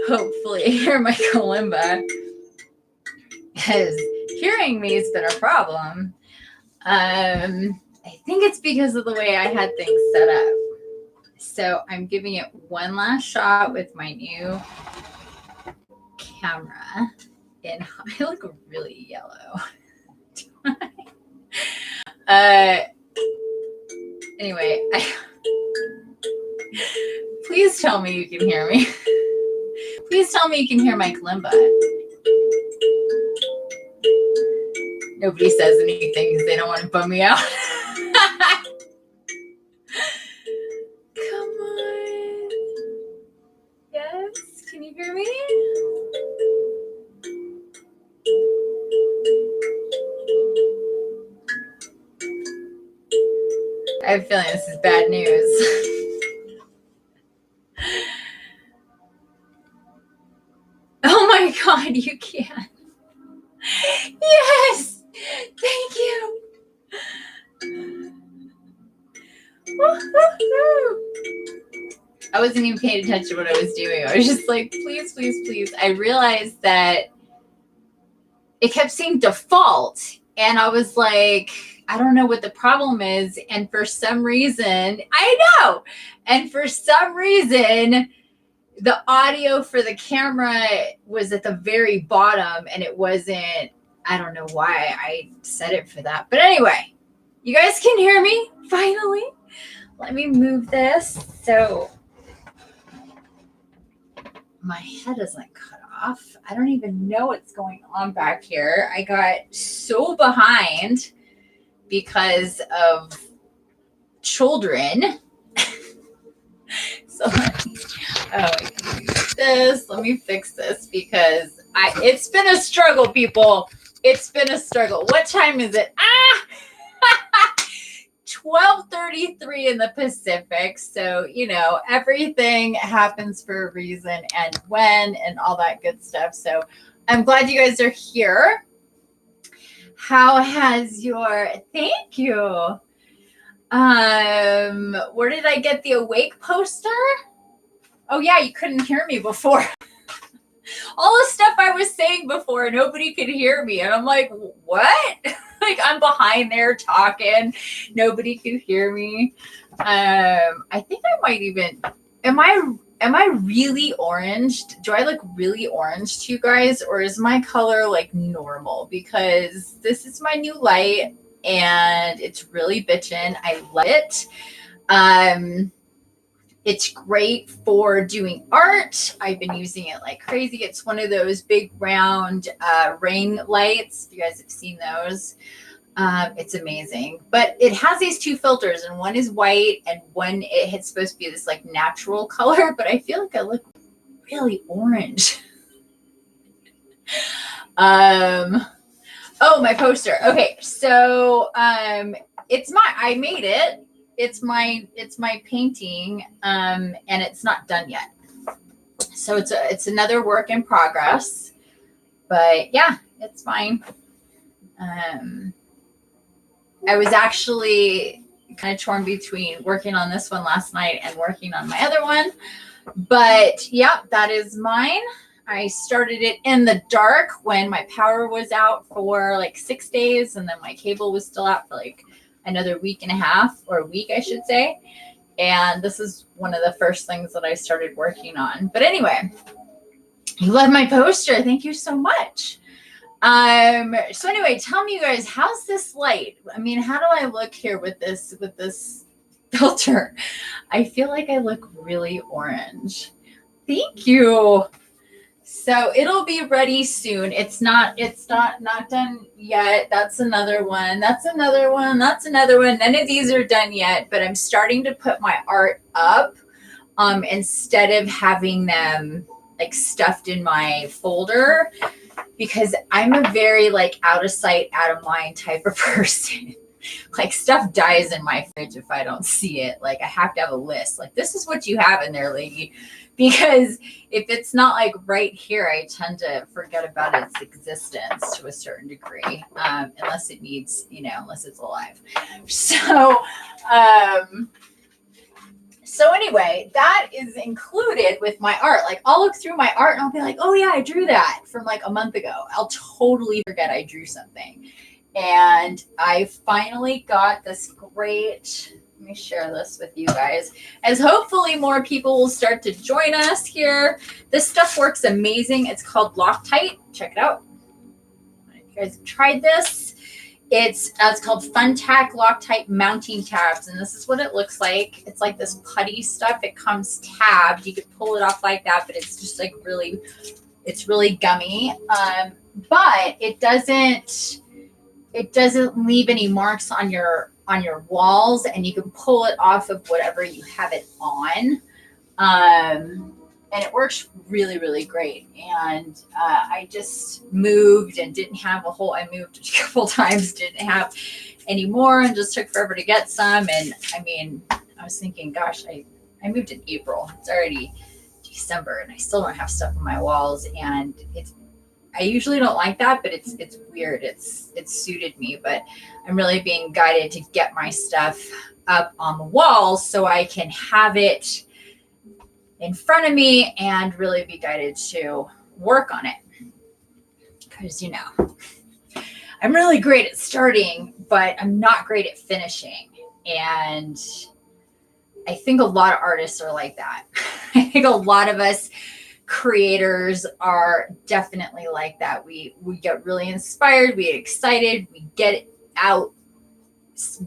hopefully hear my kalimba, because hearing me has been a problem. I think it's because of the way I had things set up. So I'm giving it one last shot with my new camera. And I look really yellow. Anyway, please tell me you can hear me. Please tell me you can hear my kalimba. Nobody says anything because they don't want to bum me out. Come on. Yes, can you hear me? I have a feeling this is bad news. Oh my God, you can. Yes, thank you. I wasn't even paying attention to what I was doing. I was just like, please, please, please. I realized that it kept saying default. And I was like, I don't know what the problem is. And for some reason, I know. And for some reason, the audio for the camera was at the very bottom and it wasn't, I don't know why I set it for that. But anyway, you guys can hear me finally. Let me move this so my head isn't cut off. I don't even know what's going on back here. I got so behind because of children. So let me fix this because it's been a struggle, people. It's been a struggle. What time is it? 12:33 in the Pacific. So, you know, everything happens for a reason and when and all that good stuff. So I'm glad you guys are here. How has your, thank you. Where did I get the awake poster? Oh yeah, you couldn't hear me before. All the stuff I was saying before, nobody could hear me. And I'm like, what? Like I'm behind there talking. Nobody could hear me. I think I might even, am I really orange? Do I look really orange to you guys? Or is my color like normal? Because this is my new light and it's really bitchin'. I love it. It's great for doing art. I've been using it like crazy. It's one of those big round ring lights. You guys have seen those. It's amazing. But it has these two filters, and one is white, and one it's supposed to be this like natural color. But I feel like I look really orange. Oh, my poster. Okay, so I made it. It's my painting, and it's not done yet. So it's another work in progress, but yeah, it's fine. I was actually kind of torn between working on this one last night and working on my other one, but yeah, that is mine. I started it in the dark when my power was out for like 6 days, and then my cable was still out for like another week and a half, or a week, I should say. And this is one of the first things that I started working on. But anyway, you love my poster. Thank you so much. So anyway, tell me, you guys, how's this light? I mean, how do I look here with this filter? I feel like I look really orange. Thank you. So it'll be ready soon. It's not done yet. That's another one. That's another one. That's another one. None of these are done yet, but I'm starting to put my art up instead of having them like stuffed in my folder, because I'm a very like out of sight, out of mind type of person. Like stuff dies in my fridge if I don't see it. Like I have to have a list. Like this is what you have in there, lady. Because if it's not like right here, I tend to forget about its existence to a certain degree, unless it needs, unless it's alive. So So anyway, that is included with my art. Like I'll look through my art and I'll be like, oh yeah, I drew that from like a month ago. I'll totally forget I drew something. And I finally got this great, let me share this with you guys, as hopefully more people will start to join us here. This stuff works amazing. It's called Loctite. Check it out. If you guys have tried this, it's called Funtac Loctite mounting tabs, and this is what it looks like. It's like this putty stuff. It comes tabbed. You could pull it off like that, but it's just like really, it's really gummy. But it doesn't leave any marks on your walls, and you can pull it off of whatever you have it on. And it works really, really great. And I just moved and didn't have I moved a couple times, didn't have any more, and just took forever to get some. And I mean, I was thinking, gosh, I moved in April. It's already December and I still don't have stuff on my walls. And I usually don't like that, but it's weird. It's suited me, but I'm really being guided to get my stuff up on the walls so I can have it in front of me and really be guided to work on it. Because, you know, I'm really great at starting, but I'm not great at finishing. And I think a lot of artists are like that. I think a lot of us creators are definitely like that. We get really inspired, we get excited, we get it out,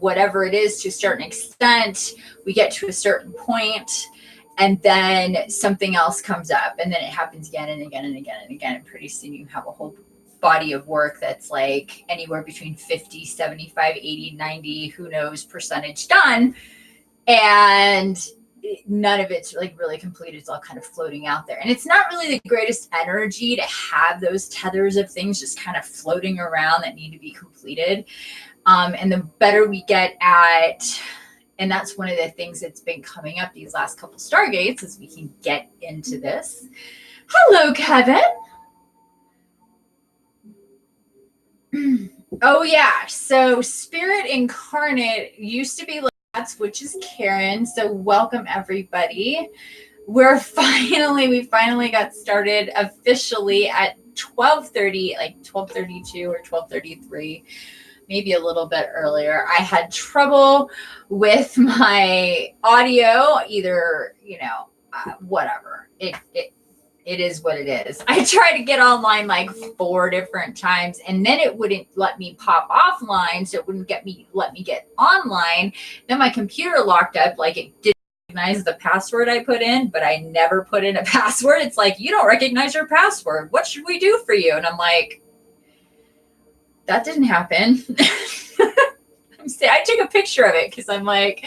whatever it is, to a certain extent. We get to a certain point, and then something else comes up, and then it happens again and again and again and again. And pretty soon you have a whole body of work that's like anywhere between 50, 75, 80, 90, who knows, percentage done. And none of it's like really complete. It's all kind of floating out there. And it's not really the greatest energy to have those tethers of things just kind of floating around that need to be completed. And the better we get at, and that's one of the things that's been coming up these last couple Stargates, is we can get into this. Hello, Kevin. Oh yeah, so Spirit Incarnate used to be which is Karen. So welcome everybody. We finally got started officially at 12:30, like 12:32 or 12:33, maybe a little bit earlier. I had trouble with my audio, either, whatever. It is what it is. I tried to get online like 4 different times, and then it wouldn't let me pop offline, so it wouldn't let me get online. Then my computer locked up, like it didn't recognize the password I put in, but I never put in a password. It's like, you don't recognize your password. What should we do for you? And I'm like, that didn't happen. I took a picture of it because I'm like,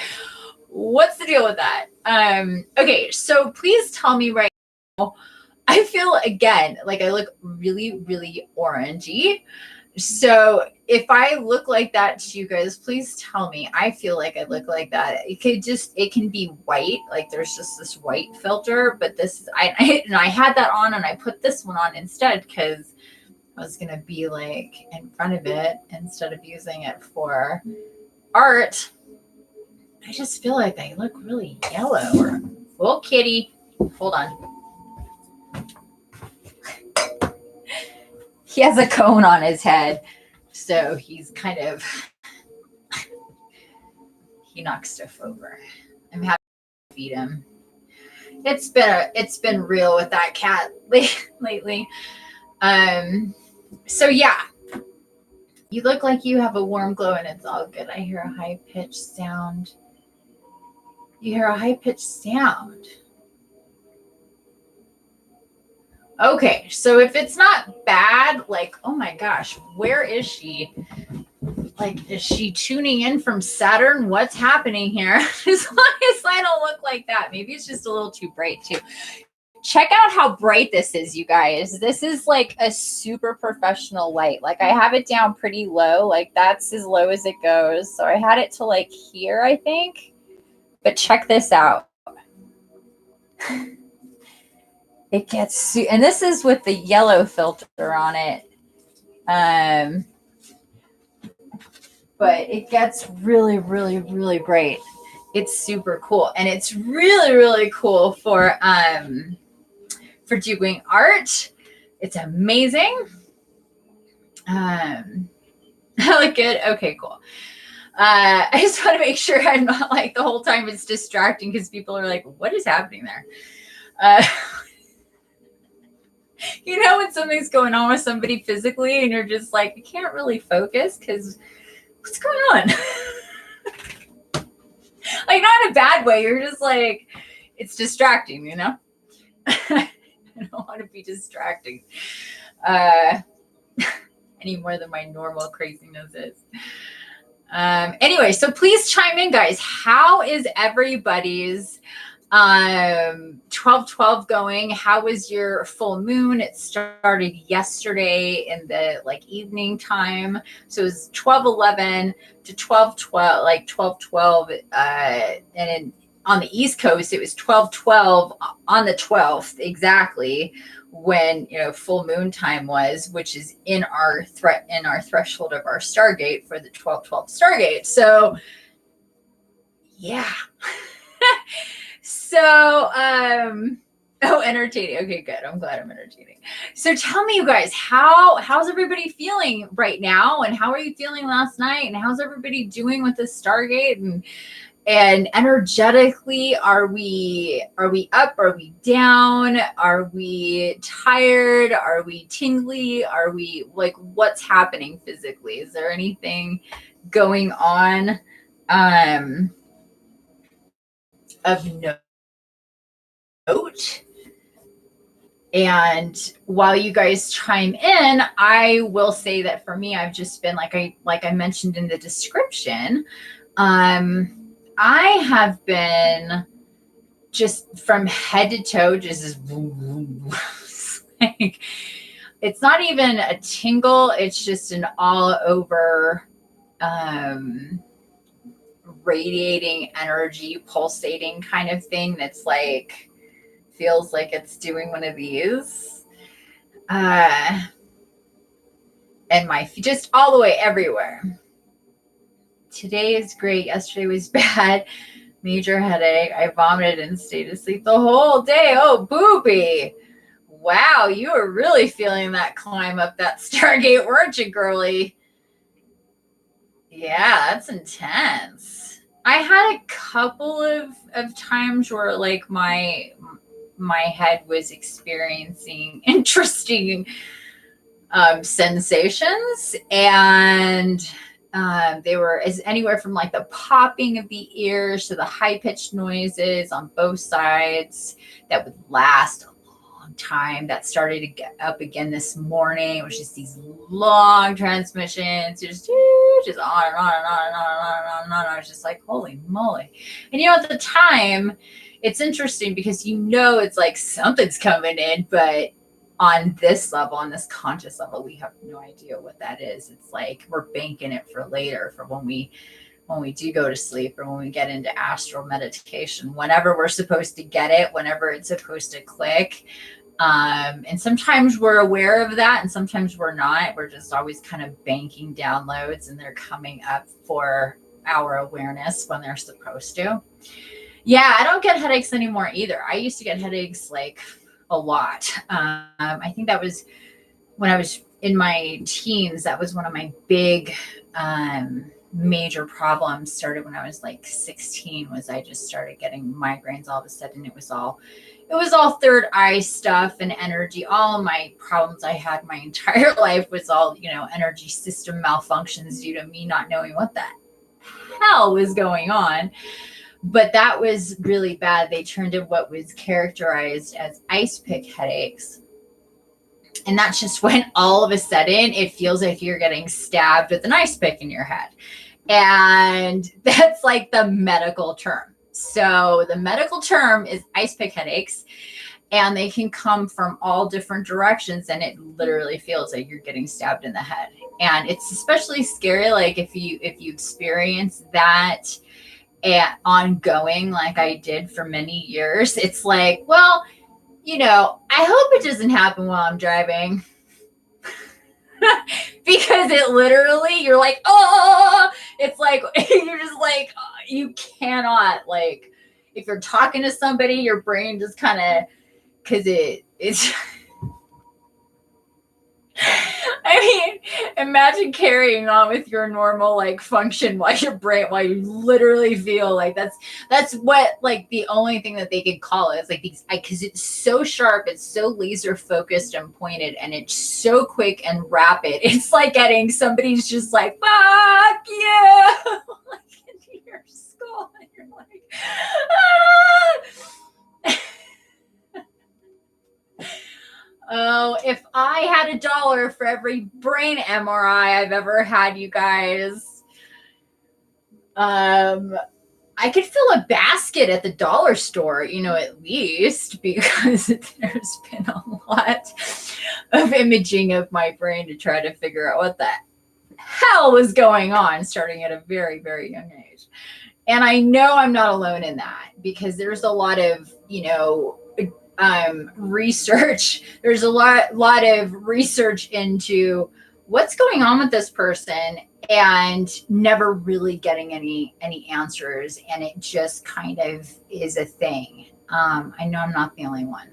what's the deal with that? Okay, so please tell me right now. I feel, again, like I look really, really orangey. So if I look like that to you guys, please tell me. I feel like I look like that. It can be white. Like there's just this white filter, but I had that on, and I put this one on instead because I was going to be like in front of it instead of using it for art. I just feel like I look really yellow. Oh, kitty. Hold on. He has a cone on his head, so he's kind of, he knocks stuff over. I'm happy to feed him. It's been real with that cat lately. So yeah, you look like you have a warm glow, and it's all good. I hear a high pitched sound. You hear a high pitched sound. Okay, so if it's not bad, like, oh my gosh, where is she? Like, is she tuning in from Saturn? What's happening here? As long as I don't look like that. Maybe it's just a little too bright too. Check out how bright this is, you guys. This is like a super professional light. Like I have it down pretty low. Like that's as low as it goes. So I had it to like here, I think. But check this out. It gets, and this is with the yellow filter on it. But it gets really, really, really bright. It's super cool. And it's really, really cool for doing art. It's amazing. I look good. Okay, cool. I just want to make sure I'm not like the whole time it's distracting because people are like, what is happening there? You know, when something's going on with somebody physically and you're just like, you can't really focus because what's going on? Like, not in a bad way. You're just like, it's distracting, you know? I don't want to be distracting any more than my normal craziness is. Anyway, so please chime in, guys. How is everybody's 12/12 going? How was your full moon? It started yesterday in the like evening time. So it was 12/11 to 12/12, like 12/12. And on the East Coast, it was 12/12 on the 12th, exactly when, you know, full moon time was, which is in our threshold of our Stargate for the 12/12 Stargate. So yeah. So entertaining. Okay, good. I'm glad I'm entertaining. So tell me, you guys, how's everybody feeling right now, and how are you feeling last night, and how's everybody doing with the Stargate, and energetically, are we up? Are we down? Are we tired? Are we tingly? Are we like, what's happening physically? Is there anything going on of note? And while you guys chime in, I will say that for me, I've just been like I mentioned in the description, I have been just from head to toe, just like, it's not even a tingle. It's just an all over radiating energy, pulsating kind of thing. That's like, feels like it's doing one of these. And my feet just all the way everywhere. Today is great. Yesterday was bad. Major headache. I vomited and stayed asleep the whole day. Oh, booby. Wow, you were really feeling that climb up that Stargate, weren't you, girly? Yeah, that's intense. I had a couple of times where like my head was experiencing interesting sensations, and they were anywhere from like the popping of the ears to the high-pitched noises on both sides that would last a long time. That started to get up again this morning. It was just these long transmissions, just on and on and on and on and on and on. I was just like, holy moly. And you know, at the time, it's interesting because you know it's like something's coming in, but on this level, on this conscious level, we have no idea what that is. It's like we're banking it for later, for when we do go to sleep, or when we get into astral meditation, whenever we're supposed to get it, whenever it's supposed to click. And sometimes we're aware of that, and sometimes we're not. We're just always kind of banking downloads, and they're coming up for our awareness when they're supposed to. Yeah, I don't get headaches anymore either. I used to get headaches like a lot. I think that was when I was in my teens. That was one of my big major problems. Started when I was like 16, was I just started getting migraines all of a sudden. It was all third eye stuff and energy. All of my problems I had my entire life was all, you know, energy system malfunctions due to me not knowing what the hell was going on. But that was really bad. They turned in what was characterized as ice pick headaches. And that's just when all of a sudden it feels like you're getting stabbed with an ice pick in your head. And that's like the medical term. So the medical term is ice pick headaches, and they can come from all different directions. And it literally feels like you're getting stabbed in the head. And it's especially scary, like if you experience that ongoing, like I did for many years. It's like, well, you know, I hope it doesn't happen while I'm driving. Because it literally, you're like, oh, it's like, you're just like, you cannot, like, if you're talking to somebody, your brain just kind of, because it's I mean, imagine carrying on with your normal like function while you literally feel like that's what, like, the only thing that they could call it is like these, because it's so sharp, it's so laser focused and pointed, and it's so quick and rapid. It's like getting somebody's just like, fuck you, like into your skull, and you're like, ah! Oh, if I had $1 for every brain MRI I've ever had, you guys, I could fill a basket at the dollar store, at least, because there's been a lot of imaging of my brain to try to figure out what the hell was going on, starting at a very, very young age. And I know I'm not alone in that, because there's a lot of, research. There's a lot of research into what's going on with this person, and never really getting any answers, and it just kind of is a thing. I know I'm not the only one.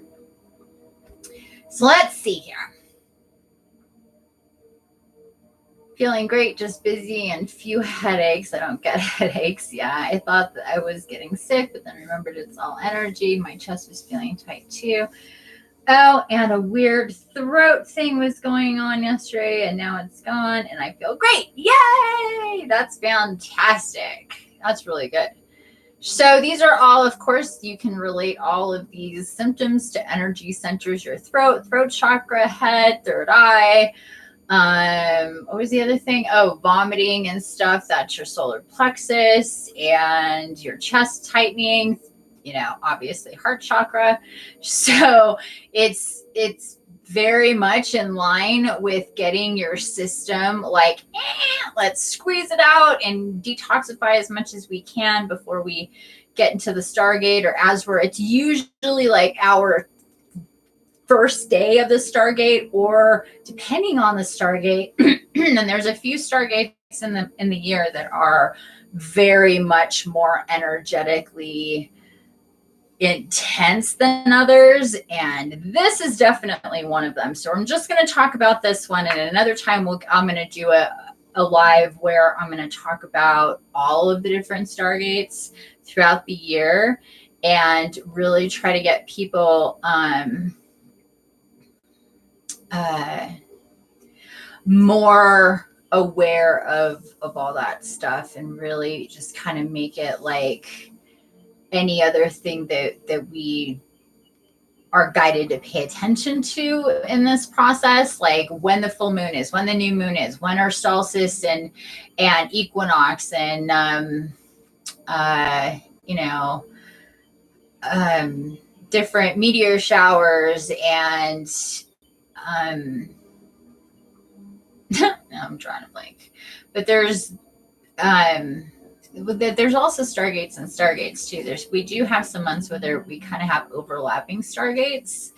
So let's see here. Feeling great, just busy and few headaches. I don't get headaches. Yeah, I thought that I was getting sick, but then remembered it's all energy. My chest was feeling tight too. Oh, and a weird throat thing was going on yesterday, and now it's gone, and I feel great. Yay! That's fantastic. That's really good. So these are all, of course, you can relate all of these symptoms to energy centers, your throat chakra, head, third eye. What was the other thing? Oh, vomiting and stuff. That's your solar plexus, and your chest tightening, obviously heart chakra. So it's very much in line with getting your system like, let's squeeze it out and detoxify as much as we can before we get into the Stargate, or it's usually like our first day of the Stargate, or depending on the Stargate. And there's a few Stargates in the year that are very much more energetically intense than others, and this is definitely one of them. So I'm just going to talk about this one, and another time I'm going to do a live where I'm going to talk about all of the different Stargates throughout the year, and really try to get people more aware of all that stuff, and really just kind of make it like any other thing that we are guided to pay attention to in this process, like when the full moon is, when the new moon is, when our solstice and equinox, and different meteor showers, and I'm trying to blank, but there's also Stargates and Stargates too. We do have some months where we kind of have overlapping Stargates,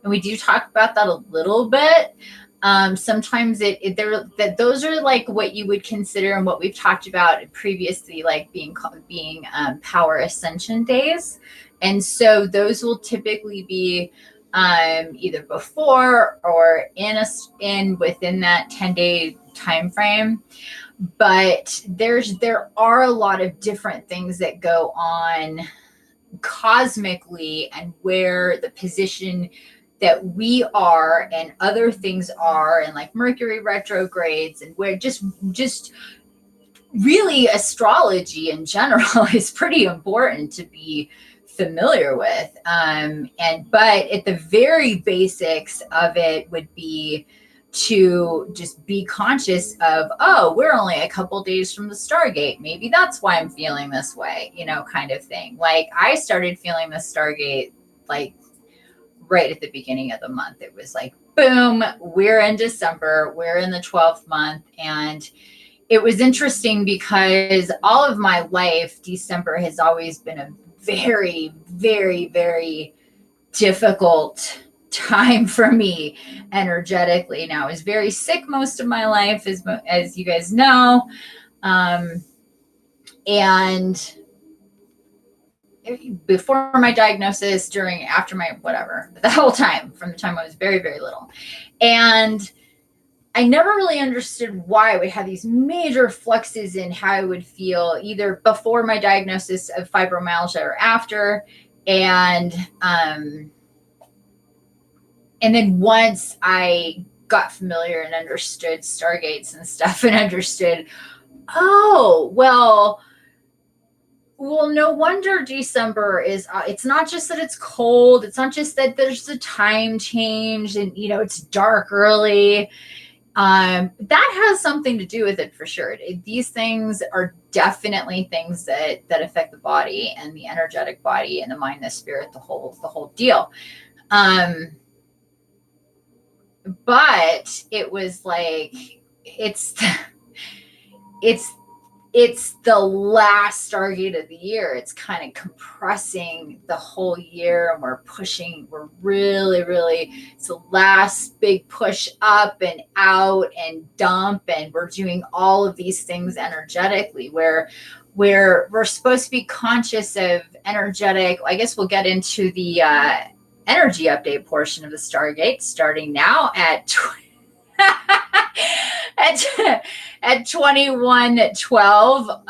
and we do talk about that a little bit. Sometimes those are like what you would consider, and what we've talked about previously, like being power ascension days. And so those will typically be either before or within that 10-day time frame. But there are a lot of different things that go on cosmically, and where the position that we are and other things are, and like Mercury retrogrades, and where just really astrology in general is pretty important to be familiar with. But at the very basics of it would be to just be conscious of, oh, we're only a couple days from the Stargate. Maybe that's why I'm feeling this way, kind of thing. Like I started feeling the Stargate like right at the beginning of the month. It was like, boom, we're in December, we're in the 12th month. And it was interesting because all of my life, December has always been a very, very, very difficult time for me energetically. Now, I was very sick most of my life, as you guys know. And before my diagnosis, during, after my, whatever, the whole time, from the time I was very, very little. And I never really understood why I would have these major fluxes in how I would feel either before my diagnosis of fibromyalgia or after. And then once I got familiar and understood Stargates and stuff and understood, oh, well, no wonder December is, it's not just that it's cold. It's not just that there's the time change and, you know, it's dark early. That has something to do with it for sure. These things are definitely things that affect the body and the energetic body and the mind, the spirit, the whole deal. But it was like, it's the last Stargate of the year. It's kind of compressing the whole year, and we're really, it's the last big push up and out and dump, and we're doing all of these things energetically where we're supposed to be conscious of energetic. I guess we'll get into the energy update portion of the Stargate starting now at at 21.12.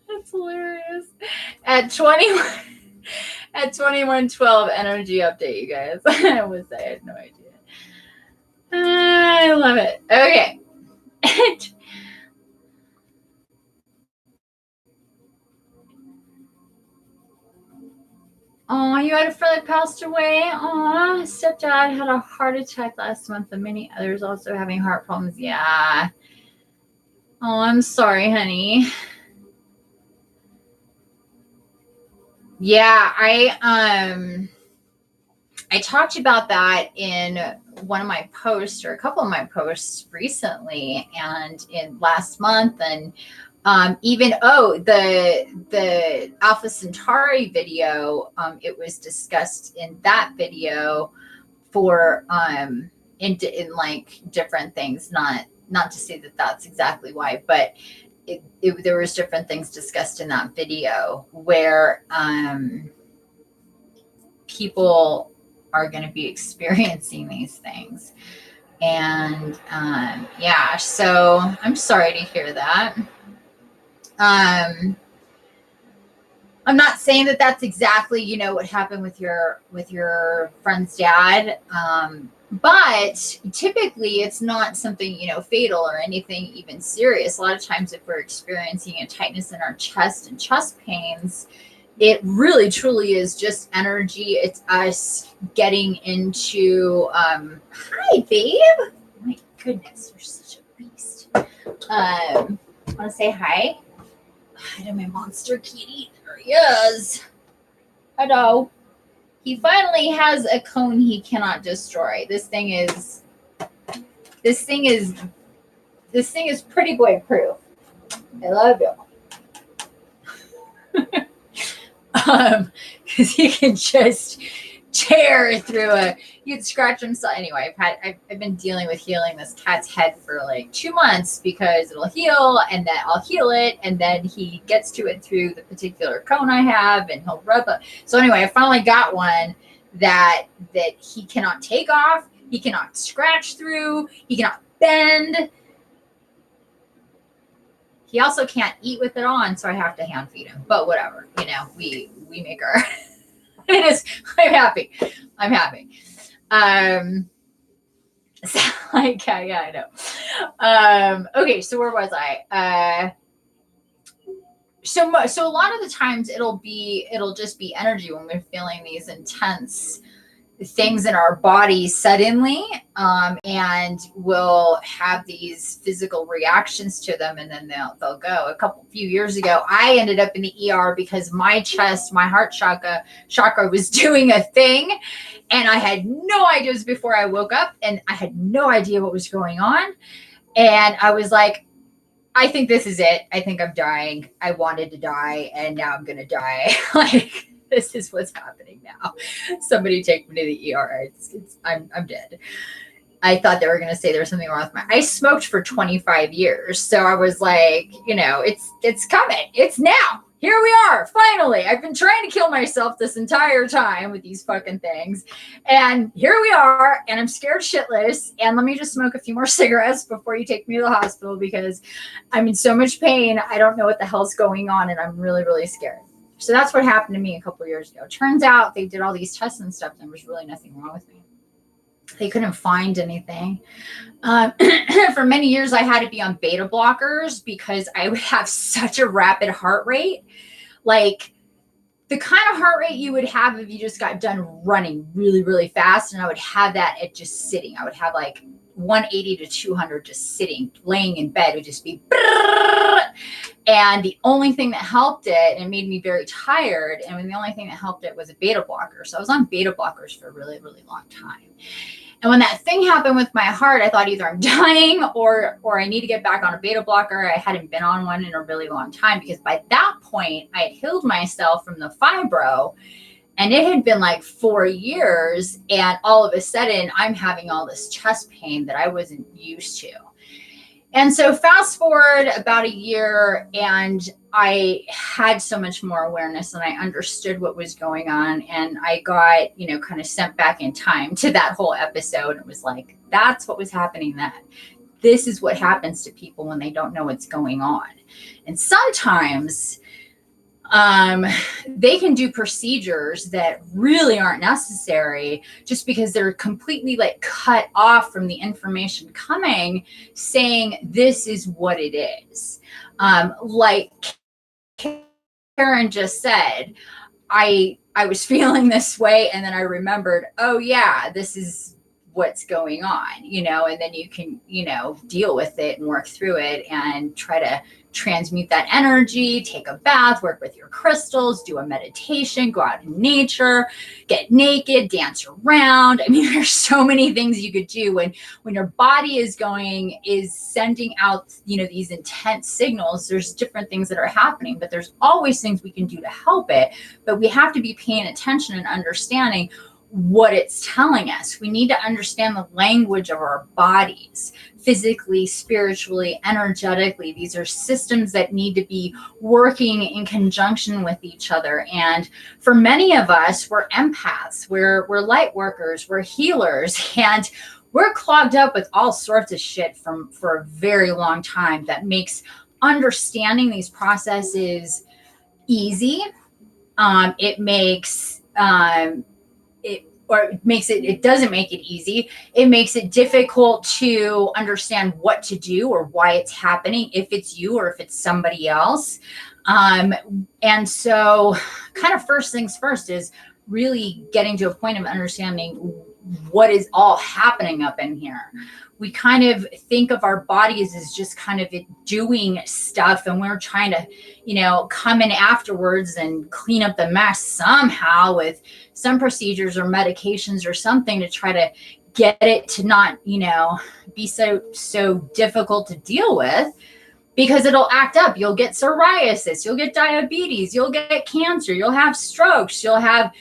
That's hilarious. At 21.12 energy update, you guys. I had no idea. I love it. Okay. Oh, you had a friend that passed away. Oh, stepdad had a heart attack last month, and many others also having heart problems. Yeah. Oh, I'm sorry, honey. Yeah, I talked about that in one of my posts, or a couple of my posts recently, and in last month, and even the Alpha Centauri video, it was discussed in that video for in like different things, not to say that that's exactly why, but there was different things discussed in that video where people are going to be experiencing these things. And yeah, so I'm sorry to hear that. I'm not saying that that's exactly, you know, what happened with your friend's dad. But typically it's not something, you know, fatal or anything even serious. A lot of times if we're experiencing a tightness in our chest and chest pains, it really truly is just energy. It's us getting into, hi babe. My goodness, you're such a beast. Want to say hi? Hi to my monster kitty. There he is. Hello. He finally has a cone he cannot destroy. This thing is pretty boy proof. I love you. Because he can just tear through you can scratch himself. Anyway, I've been dealing with healing this cat's head for like 2 months, because it'll heal and then I'll heal it, and then he gets to it through the particular cone I have, and he'll rub it. So anyway, I finally got one that he cannot take off, he cannot scratch through, he cannot bend. He also can't eat with it on, so I have to hand feed him. But whatever, you know, we make our it is. I'm happy. So, like, yeah, I know. Okay, so where was I? So a lot of the times it'll just be energy when we're feeling these intense things in our body suddenly, and we'll have these physical reactions to them, and then they'll go. Few years ago, I ended up in the ER because my heart chakra was doing a thing, and I had no idea. It was before I woke up, and I had no idea what was going on, and I was like, I think this is it. I think I'm dying. I wanted to die, and now I'm gonna die. Like, this is what's happening now. Somebody take me to the ER. I'm dead. I thought they were going to say there was something wrong with I smoked for 25 years. So I was like, you know, it's coming. It's now. Here we are. Finally. I've been trying to kill myself this entire time with these fucking things. And here we are. And I'm scared shitless. And let me just smoke a few more cigarettes before you take me to the hospital because I'm in so much pain. I don't know what the hell's going on. And I'm really, really scared. So that's what happened to me a couple of years ago. Turns out they did all these tests and stuff. And there was really nothing wrong with me. They couldn't find anything. For many years, I had to be on beta blockers because I would have such a rapid heart rate. Like the kind of heart rate you would have if you just got done running really, really fast. And I would have that at just sitting. I would have like 180 to 200 just sitting, laying in bed would just be. And the only thing that helped it, and it made me very tired, and the only thing that helped it was a beta blocker. So I was on beta blockers for a really, really long time. And when that thing happened with my heart, I thought either I'm dying or I need to get back on a beta blocker. I hadn't been on one in a really long time because by that point, I had healed myself from the fibro. And it had been like 4 years. And all of a sudden, I'm having all this chest pain that I wasn't used to. And so fast forward about a year, and I had so much more awareness and I understood what was going on. And I got, you know, kind of sent back in time to that whole episode. It was like, that's what was happening then. This is what happens to people when they don't know what's going on. And sometimes they can do procedures that really aren't necessary just because they're completely like cut off from the information coming, saying this is what it is. Like Karen just said, I was feeling this way, and then I remembered, oh yeah, this is what's going on, you know, and then you can, you know, deal with it and work through it and try to transmute that energy, take a bath, work with your crystals, do a meditation, go out in nature, get naked, dance around. I mean, there's so many things you could do when your body is sending out, you know, these intense signals. There's different things that are happening, but there's always things we can do to help it. But we have to be paying attention and understanding what it's telling us. We need to understand the language of our bodies, physically, spiritually, energetically. These are systems that need to be working in conjunction with each other. And for many of us, we're empaths, we're light workers, we're healers, and we're clogged up with all sorts of shit for a very long time that makes understanding these processes easy. It doesn't make it easy. It makes it difficult to understand what to do or why it's happening, if it's you or if it's somebody else. And so kind of first things first is really getting to a point of understanding what is all happening up in here. We kind of think of our bodies as just kind of doing stuff, and we're trying to, you know, come in afterwards and clean up the mess somehow with some procedures or medications or something to try to get it to not, you know, be so difficult to deal with, because it'll act up. You'll get psoriasis, you'll get diabetes, you'll get cancer, you'll have strokes, you'll have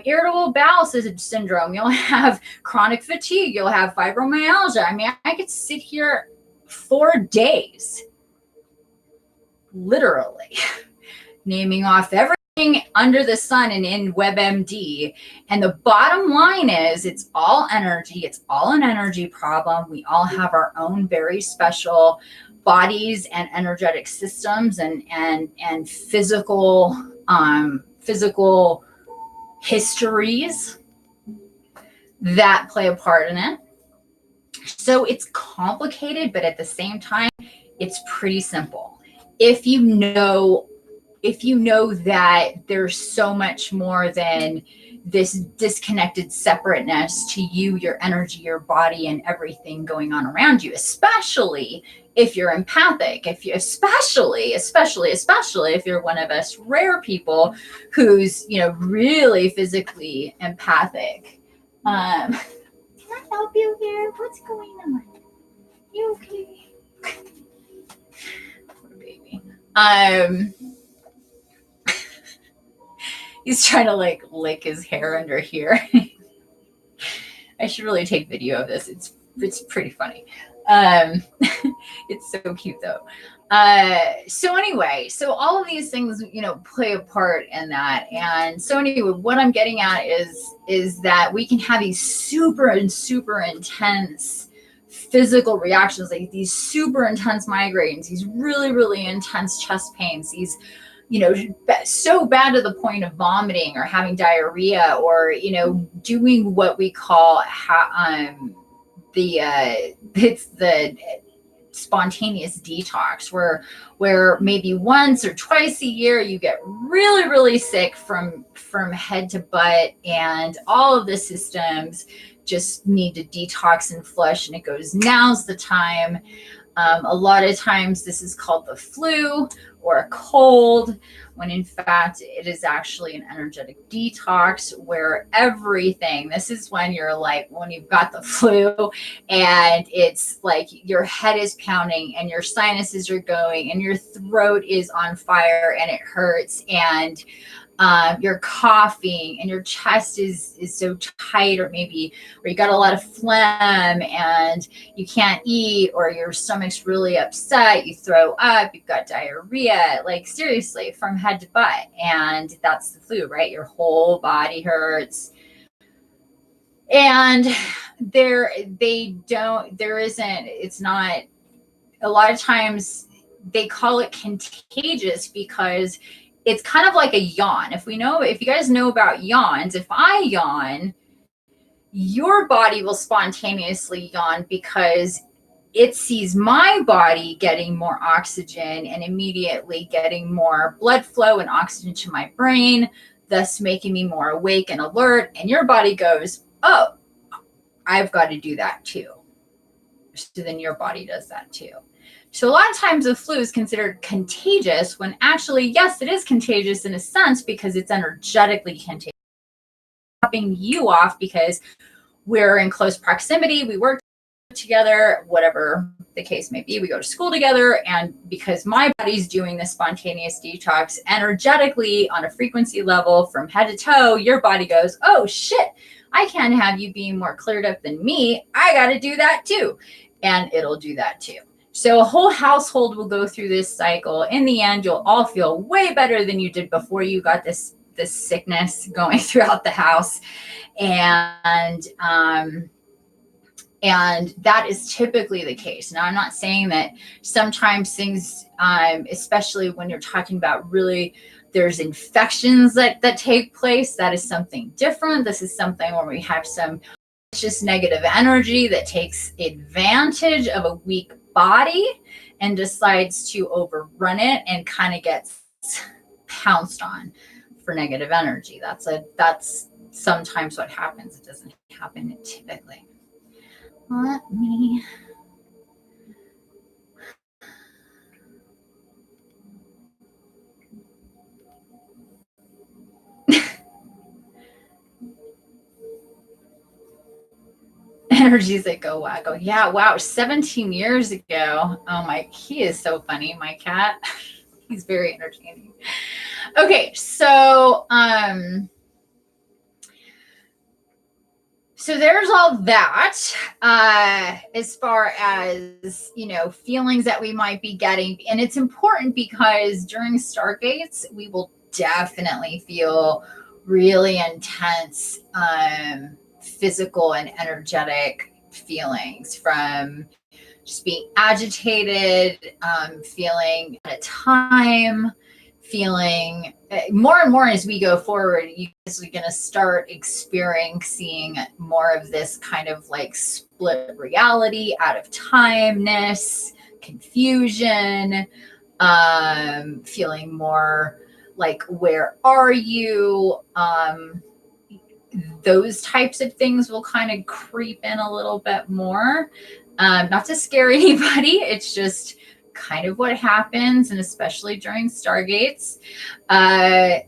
irritable bowel syndrome, you'll have chronic fatigue, you'll have fibromyalgia. I mean, I could sit here for days, literally, naming off everything under the sun and in WebMD. And the bottom line is, it's all energy. It's all an energy problem. We all have our own very special bodies and energetic systems and physical histories that play a part in it. So it's complicated, but at the same time, it's pretty simple. If you know that there's so much more than this disconnected separateness to you, your energy, your body, and everything going on around you, especially if you're empathic, especially if you're one of us rare people who's, you know, really physically empathic. Can I help you here? What's going on? You okay? Poor baby. He's trying to like lick his hair under here. I should really take video of this. It's It's pretty funny. It's so cute though. So anyway, so all of these things, you know, play a part in that. And so anyway, what I'm getting at is that we can have these super intense physical reactions, like these super intense migraines, these really, really intense chest pains, these, you know, so bad to the point of vomiting or having diarrhea, or, you know, doing what we call it's the spontaneous detox, where maybe once or twice a year you get really, really sick from head to butt, and all of the systems just need to detox and flush, and it goes, now's the time. A lot of times this is called the flu or a cold, when in fact it is actually an energetic detox, where everything, this is when you're like, when you've got the flu and it's like your head is pounding and your sinuses are going and your throat is on fire and it hurts, and you're coughing and your chest is so tight, or maybe where you got a lot of phlegm and you can't eat, or your stomach's really upset, you throw up, you've got diarrhea, like seriously from head to butt. And that's the flu, right? Your whole body hurts. And it's not, a lot of times they call it contagious because it's kind of like a yawn. If you guys know about yawns, if I yawn, your body will spontaneously yawn because it sees my body getting more oxygen and immediately getting more blood flow and oxygen to my brain, thus making me more awake and alert. And your body goes, oh, I've got to do that too. So then your body does that too. So a lot of times the flu is considered contagious, when actually, yes, it is contagious in a sense because it's energetically contagious. Dropping you off because we're in close proximity, we work together, whatever the case may be, we go to school together, and because my body's doing this spontaneous detox energetically on a frequency level from head to toe, your body goes, oh shit, I can't have you being more cleared up than me, I got to do that too. And it'll do that too. So a whole household will go through this cycle. In the end, you'll all feel way better than you did before you got this sickness going throughout the house. And that is typically the case. Now, I'm not saying that sometimes things, especially when you're talking about really, there's infections that take place, that is something different. This is something where we have some just negative energy that takes advantage of a weak body and decides to overrun it and kind of gets pounced on for negative energy. That's sometimes what happens. It doesn't happen typically. Let me energies that go wacko. Yeah, wow, 17 years ago. Oh my, he is so funny, my cat. He's very entertaining. Okay, so so there's all that as far as, you know, feelings that we might be getting. And it's important because during Stargates, we will definitely feel really intense physical and energetic feelings, from just being agitated, feeling at a time, feeling more and more as we go forward. You're going to start experiencing more of this kind of like split reality, out of timeness, confusion, feeling more like, where are you? Those types of things will kind of creep in a little bit more. Not to scare anybody, it's just kind of what happens, and especially during Stargates. And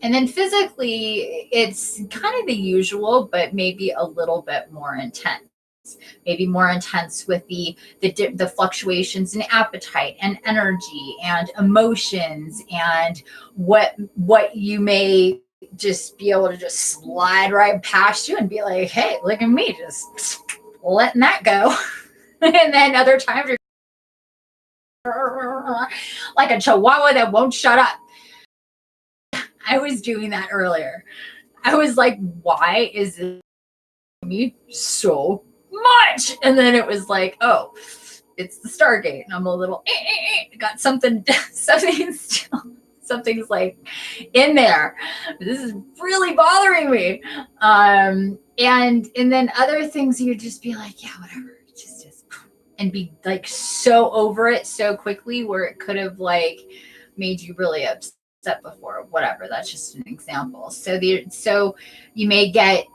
then physically, it's kind of the usual, but maybe a little bit more intense. Maybe more intense with the fluctuations in appetite and energy and emotions, and what you may just be able to just slide right past you and be like, hey, look at me, just letting that go. And then other times you're like a chihuahua that won't shut up. I was doing that earlier. I was like, why is it me so much? And then it was like, oh, it's the Stargate. And I'm a little, got something, something's like in there. This is really bothering me. And then other things you'd just be like, yeah, whatever. Just and be like so over it so quickly where it could have like made you really upset before, whatever. That's just an example. So you may get,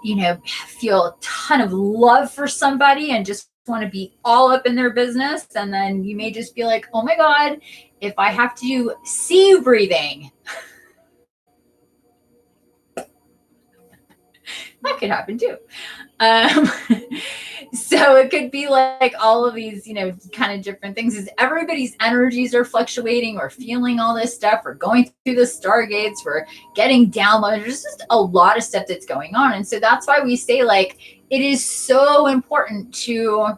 feel a ton of love for somebody and just want to be all up in their business. And then you may just be like, oh my God, if I have to see you breathing, that could happen too. So it could be like all of these, kind of different things. Is everybody's energies are fluctuating, or feeling all this stuff, or going through the stargates, or getting downloaded. There's just a lot of stuff that's going on. And so that's why we say, like, it is so important to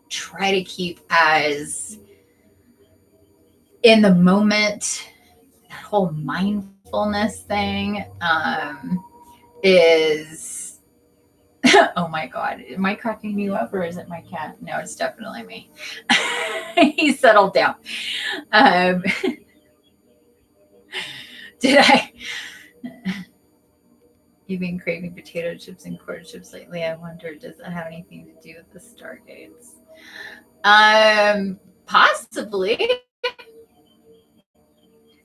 try to keep as in the moment. That whole mindfulness thing is oh my God, am I cracking you up, or is it my cat? No, it's definitely me. He settled down. Did I? You've been craving potato chips and corn chips lately. I wonder, does that have anything to do with the stargates? Possibly.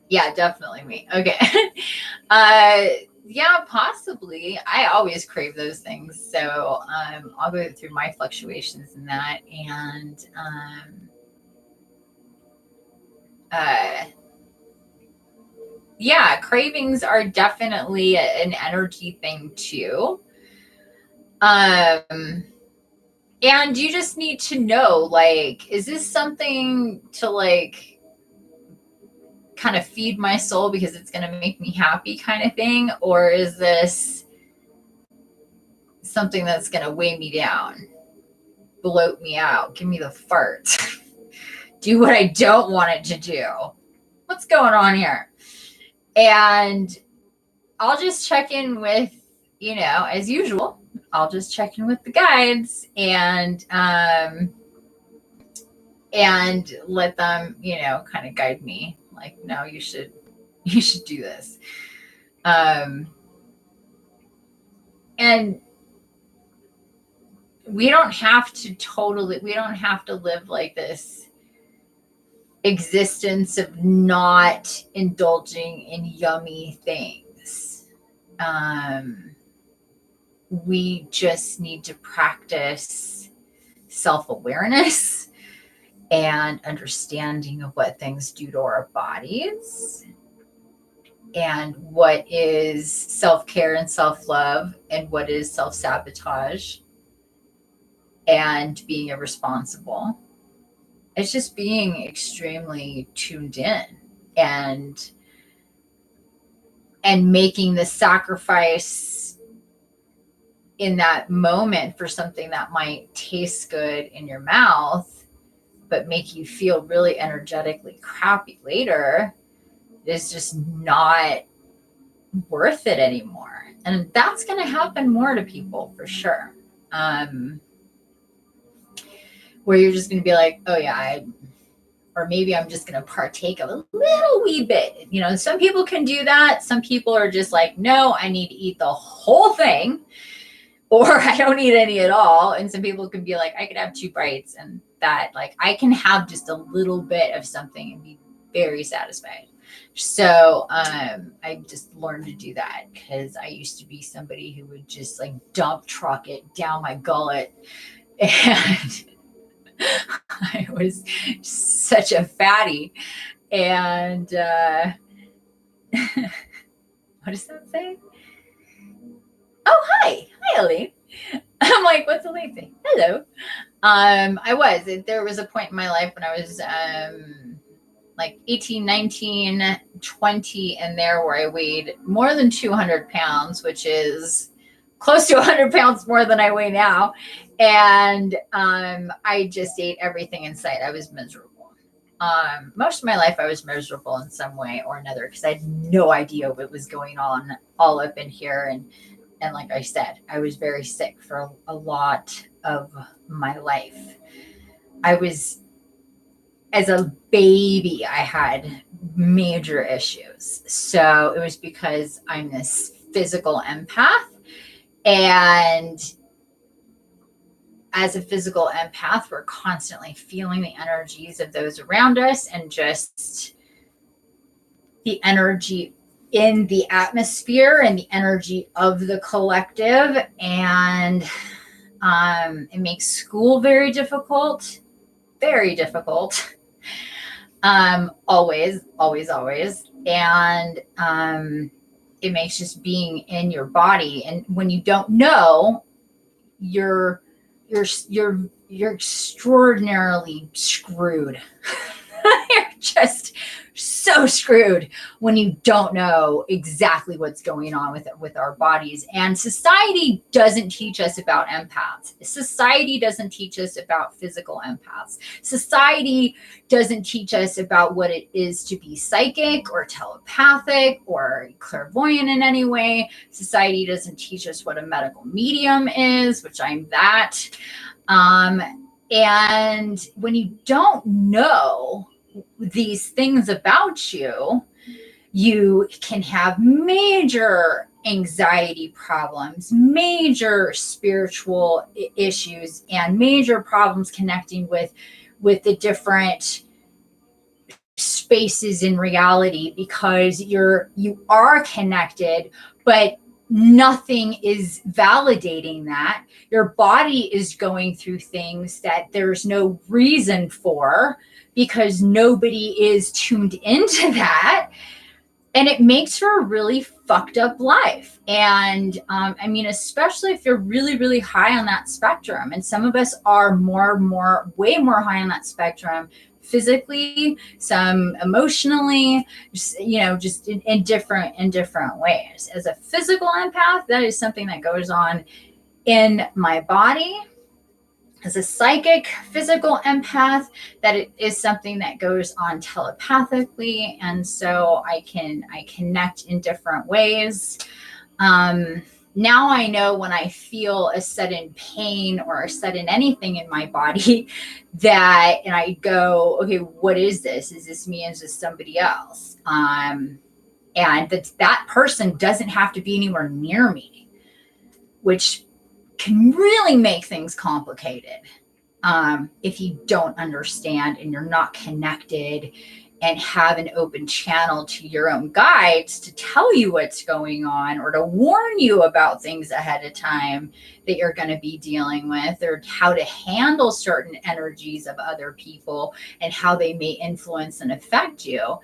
Yeah, definitely me. Okay. Yeah, possibly. I always crave those things. So I'll go through my fluctuations in that. And yeah, cravings are definitely an energy thing too. And you just need to know, like, is this something to like kind of feed my soul because it's going to make me happy kind of thing? Or is this something that's going to weigh me down, bloat me out, give me the farts, do what I don't want it to do? What's going on here? And I'll just check in with, as usual, I'll just check in with the guides and let them, kind of guide me. Like, no, you should do this. And we don't have to live like this existence of not indulging in yummy things. We just need to practice self-awareness and understanding of what things do to our bodies, and what is self-care and self-love, and what is self-sabotage and being irresponsible. It's just being extremely tuned in and making the sacrifice in that moment for something that might taste good in your mouth but make you feel really energetically crappy later is just not worth it anymore. And that's going to happen more to people for sure. Where you're just going to be like, oh yeah, or maybe I'm just going to partake of a little wee bit. Some people can do that. Some people are just like, no, I need to eat the whole thing, or I don't eat any at all. And some people can be like, I could have 2 bites, and that, like, I can have just a little bit of something and be very satisfied. So I just learned to do that, because I used to be somebody who would just like dump truck it down my gullet, and I was such a fatty. And what does that say? Oh, hi, Elaine. I'm like, what's Elaine saying? Hello. There was a point in my life when I was like 18, 19, 20 in there where I weighed more than 200 pounds, which is close to 100 pounds more than I weigh now. And I just ate everything in sight. I was miserable. Most of my life, I was miserable in some way or another because I had no idea what was going on all up in here. And like I said, I was very sick for a lot of my life. As a baby, I had major issues. So it was because I'm this physical empath. And as a physical empath, we're constantly feeling the energies of those around us and just the energy in the atmosphere and the energy of the collective. And it makes school very difficult, very difficult. Always. And it makes just being in your body. And when you don't know, you're extraordinarily screwed. You're just so screwed when you don't know exactly what's going on with our bodies. And society doesn't teach us about empaths. Society doesn't teach us about physical empaths. Society doesn't teach us about what it is to be psychic or telepathic or clairvoyant in any way. Society doesn't teach us what a medical medium is, which I'm that. And when you don't know these things about you, you can have major anxiety problems, major spiritual issues, and major problems connecting with the different spaces in reality, because you are connected, but nothing is validating that. Your body is going through things that there's no reason for, because nobody is tuned into that. And it makes for a really fucked up life. And I mean, especially if you're really, really high on that spectrum. And some of us are way more high on that spectrum, physically, some emotionally, just in different ways. As a physical empath, that is something that goes on in my body. As a psychic physical empath, that it is something that goes on telepathically. And so I connect in different ways. Now I know when I feel a sudden pain or a sudden anything in my body and I go, okay, what is this? Is this me? Is this somebody else? And that person doesn't have to be anywhere near me, which can really make things complicated if you don't understand and you're not connected and have an open channel to your own guides to tell you what's going on or to warn you about things ahead of time that you're going to be dealing with, or how to handle certain energies of other people and how they may influence and affect you.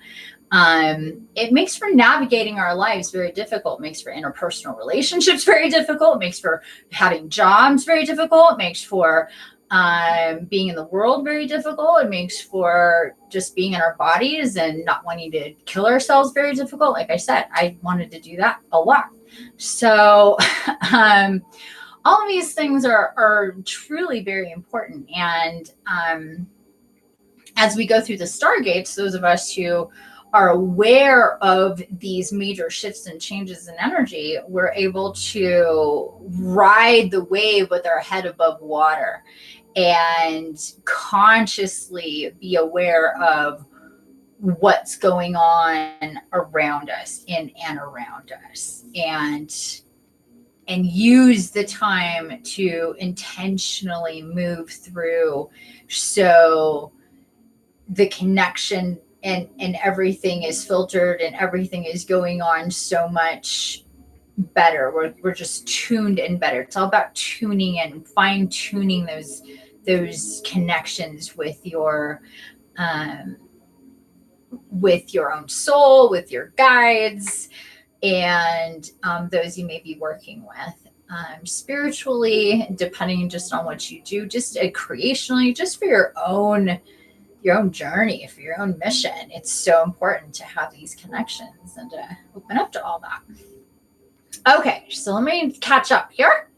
It makes for navigating our lives very difficult. It makes for interpersonal relationships very difficult. It makes for having jobs very difficult. It makes for being in the world very difficult. It makes for just being in our bodies and not wanting to kill ourselves very difficult. Like I said, I wanted to do that a lot. So all of these things are truly very important. And as we go through the Stargates, those of us who are aware of these major shifts and changes in energy, we're able to ride the wave with our head above water and consciously be aware of what's going on around us and around us, and use the time to intentionally move through, so the connection and everything is filtered and everything is going on so much better. We're just tuned in better. It's all about tuning in, fine tuning those connections with your own soul, with your guides, and those you may be working with. Spiritually, depending just on what you do, just creationally, just for your own your own journey, for your own mission. It's so important to have these connections and to open up to all that. Okay, so let me catch up here.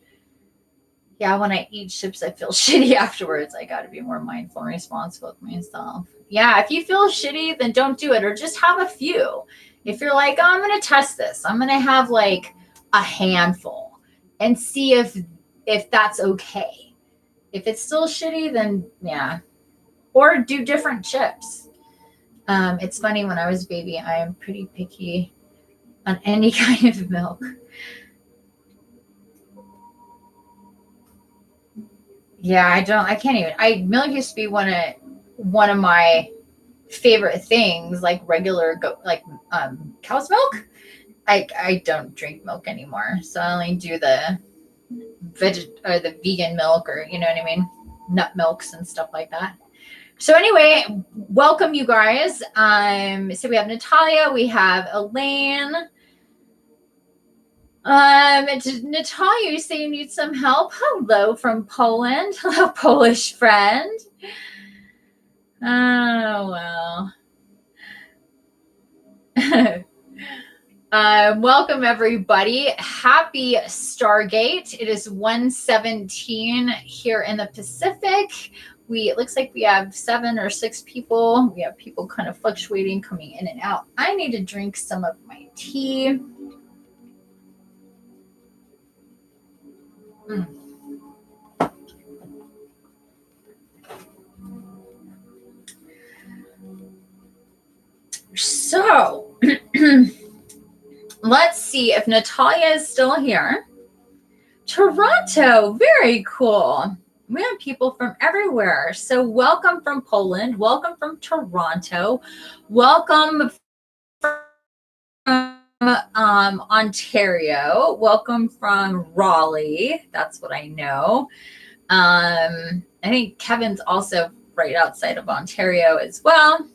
Yeah, when I eat chips, I feel shitty afterwards. I got to be more mindful and responsible with myself. Yeah, if you feel shitty, then don't do it, or just have a few. If you're like, oh, I'm going to test this, I'm going to have like a handful and see if that's okay. If it's still shitty, then yeah. Or do different chips. It's funny, when I was a baby, I am pretty picky on any kind of milk. Yeah, I can't even. Milk used to be one of my favorite things, like regular cow's milk. I don't drink milk anymore, so I only do the the vegan milk, or you know what I mean, nut milks and stuff like that. So anyway, welcome you guys. So we have Natalia, we have Elaine. Natalia, you say you need some help. Hello from Poland. Hello, Polish friend. Oh well. Welcome everybody. Happy Stargate. It is 1:17 here in the Pacific. It looks like we have 7 or 6 people. We have people kind of fluctuating, coming in and out. I need to drink some of my tea. So let's see if Natalia is still here. Toronto, very cool. We have people from everywhere. So welcome from Poland. Welcome from Toronto. Welcome from Ontario. Welcome from Raleigh. That's what I know. I think Kevin's also right outside of Ontario as well.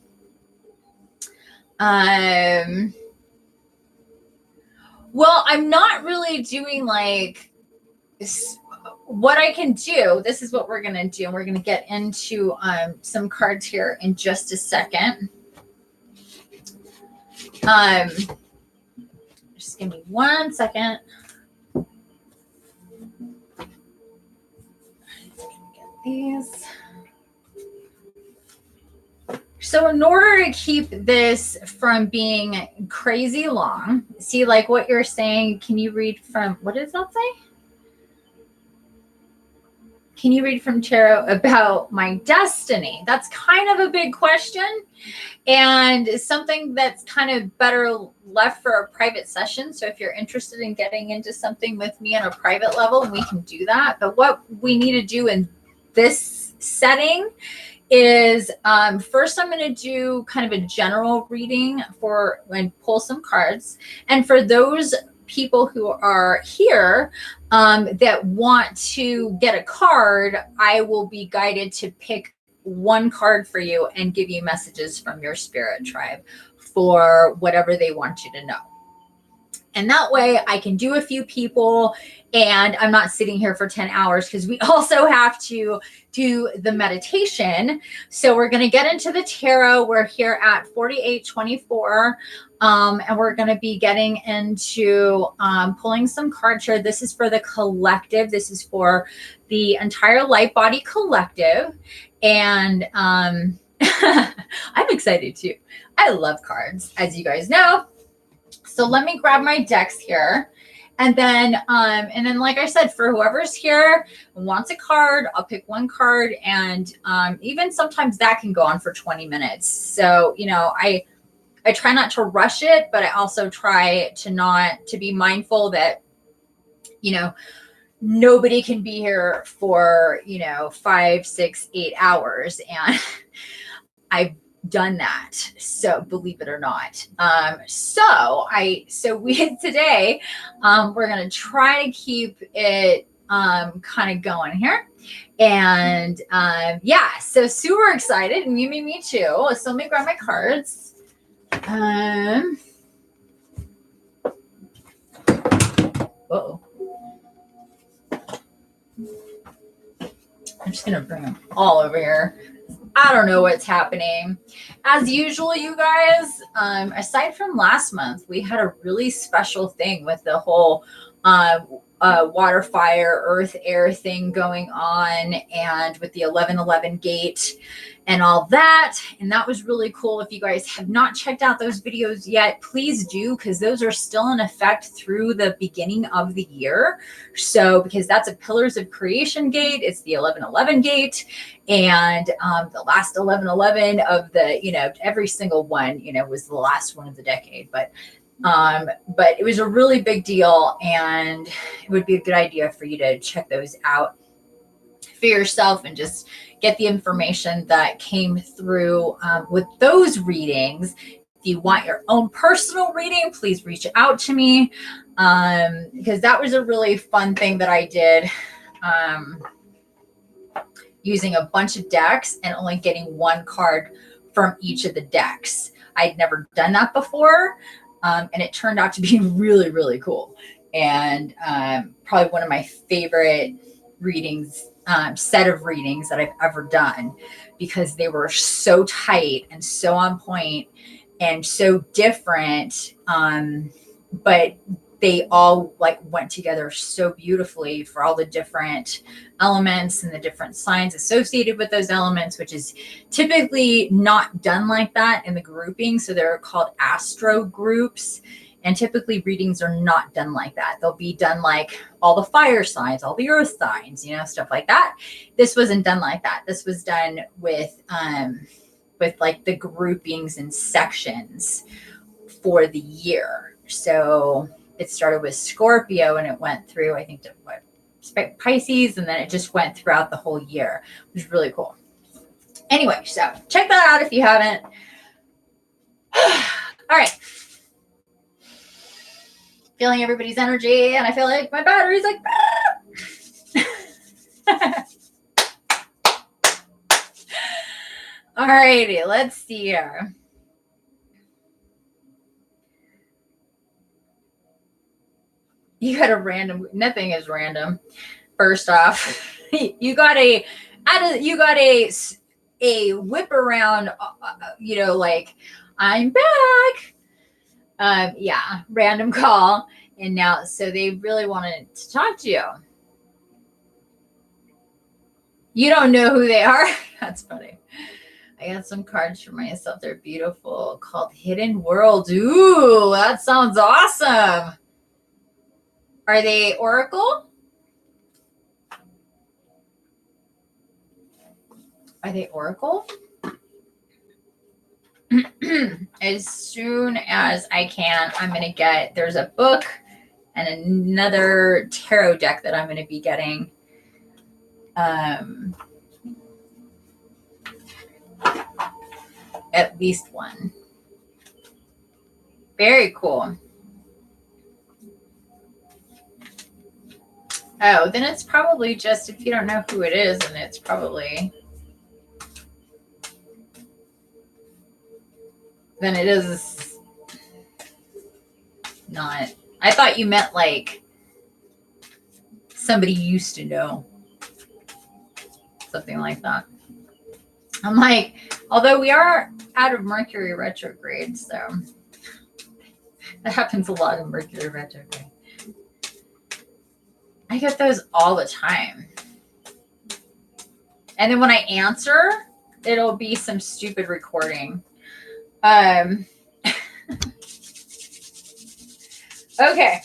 Well, I'm not really doing like what I can do. This is what we're going to do. And we're going to get into some cards here in just a second. Just give me 1 second. Get these. So in order to keep this from being crazy long, see, like what you're saying, can you read from, what does that say? Can you read from tarot about my destiny? That's kind of a big question, and something that's kind of better left for a private session. So if you're interested in getting into something with me on a private level, we can do that. But what we need to do in this setting is first I'm going to do kind of a general reading and pull some cards. And for those people who are here that want to get a card, I will be guided to pick one card for you and give you messages from your spirit tribe for whatever they want you to know. And that way I can do a few people and I'm not sitting here for 10 hours, because we also have to do the meditation. So we're going to get into the tarot. We're here at 4824. And we're going to be getting into pulling some cards here. This is for the collective. This is for the entire Light Body Collective. And I'm excited too. I love cards, as you guys know. So let me grab my decks here. And then like I said, for whoever's here and wants a card, I'll pick one card. And even sometimes that can go on for 20 minutes. So, you know, I try not to rush it, but I also try to be mindful that, you know, nobody can be here for, 5, 6, 8 hours. And I've done that. So believe it or not. So today, we're going to try to keep it, kind of going here. And, so super excited, and me too. So let me grab my cards. Uh-oh. I'm just going to bring them all over here. I don't know what's happening. As usual, you guys, aside from last month, we had a really special thing with the whole water, fire, earth, air thing going on, and with the 1111 gate and all that. And that was really cool. If you guys have not checked out those videos yet, please do, because those are still in effect through the beginning of the year. So, because that's a Pillars of Creation gate, it's the 1111 gate, and the last 1111 of the, you know, every single one, you know, was the last one of the decade. But it was a really big deal, and it would be a good idea for you to check those out for yourself and just get the information that came through with those readings. If you want your own personal reading, please reach out to me, because that was a really fun thing that I did, using a bunch of decks and only getting one card from each of the decks. I'd never done that before, and it turned out to be really, really cool, and probably one of my favorite readings, set of readings that I've ever done, because they were so tight and so on point and so different, but they all like went together so beautifully for all the different elements and the different signs associated with those elements, which is typically not done like that in the grouping. So they're called astro groups. And typically readings are not done like that. They'll be done like all the fire signs, all the earth signs, you know, stuff like that. This wasn't done like that. This was done with like the groupings and sections for the year. So it started with Scorpio and it went through, I think, to what, Pisces, and then it just went throughout the whole year, which is really cool. Anyway, so check that out if you haven't. All right. Feeling everybody's energy, and I feel like my battery's like, all righty, let's see here. You got a random, nothing is random. First off, you got a whip around, you know, like, I'm back. Yeah, random call. And now, so they really wanted to talk to you. You don't know who they are? That's funny. I got some cards for myself. They're beautiful, called Hidden World. Ooh, that sounds awesome. Are they Oracle? Are they Oracle? As soon as I can, I'm going to get, there's a book and another tarot deck that I'm going to be getting. At least one. Very cool. Oh, then it's probably just, if you don't know who it is, then it's probably, then it is not. I thought you meant like somebody you used to know. Something like that. I'm like, although we are out of Mercury retrograde, so that happens a lot in Mercury retrograde. I get those all the time. And then when I answer, it'll be some stupid recording. Okay.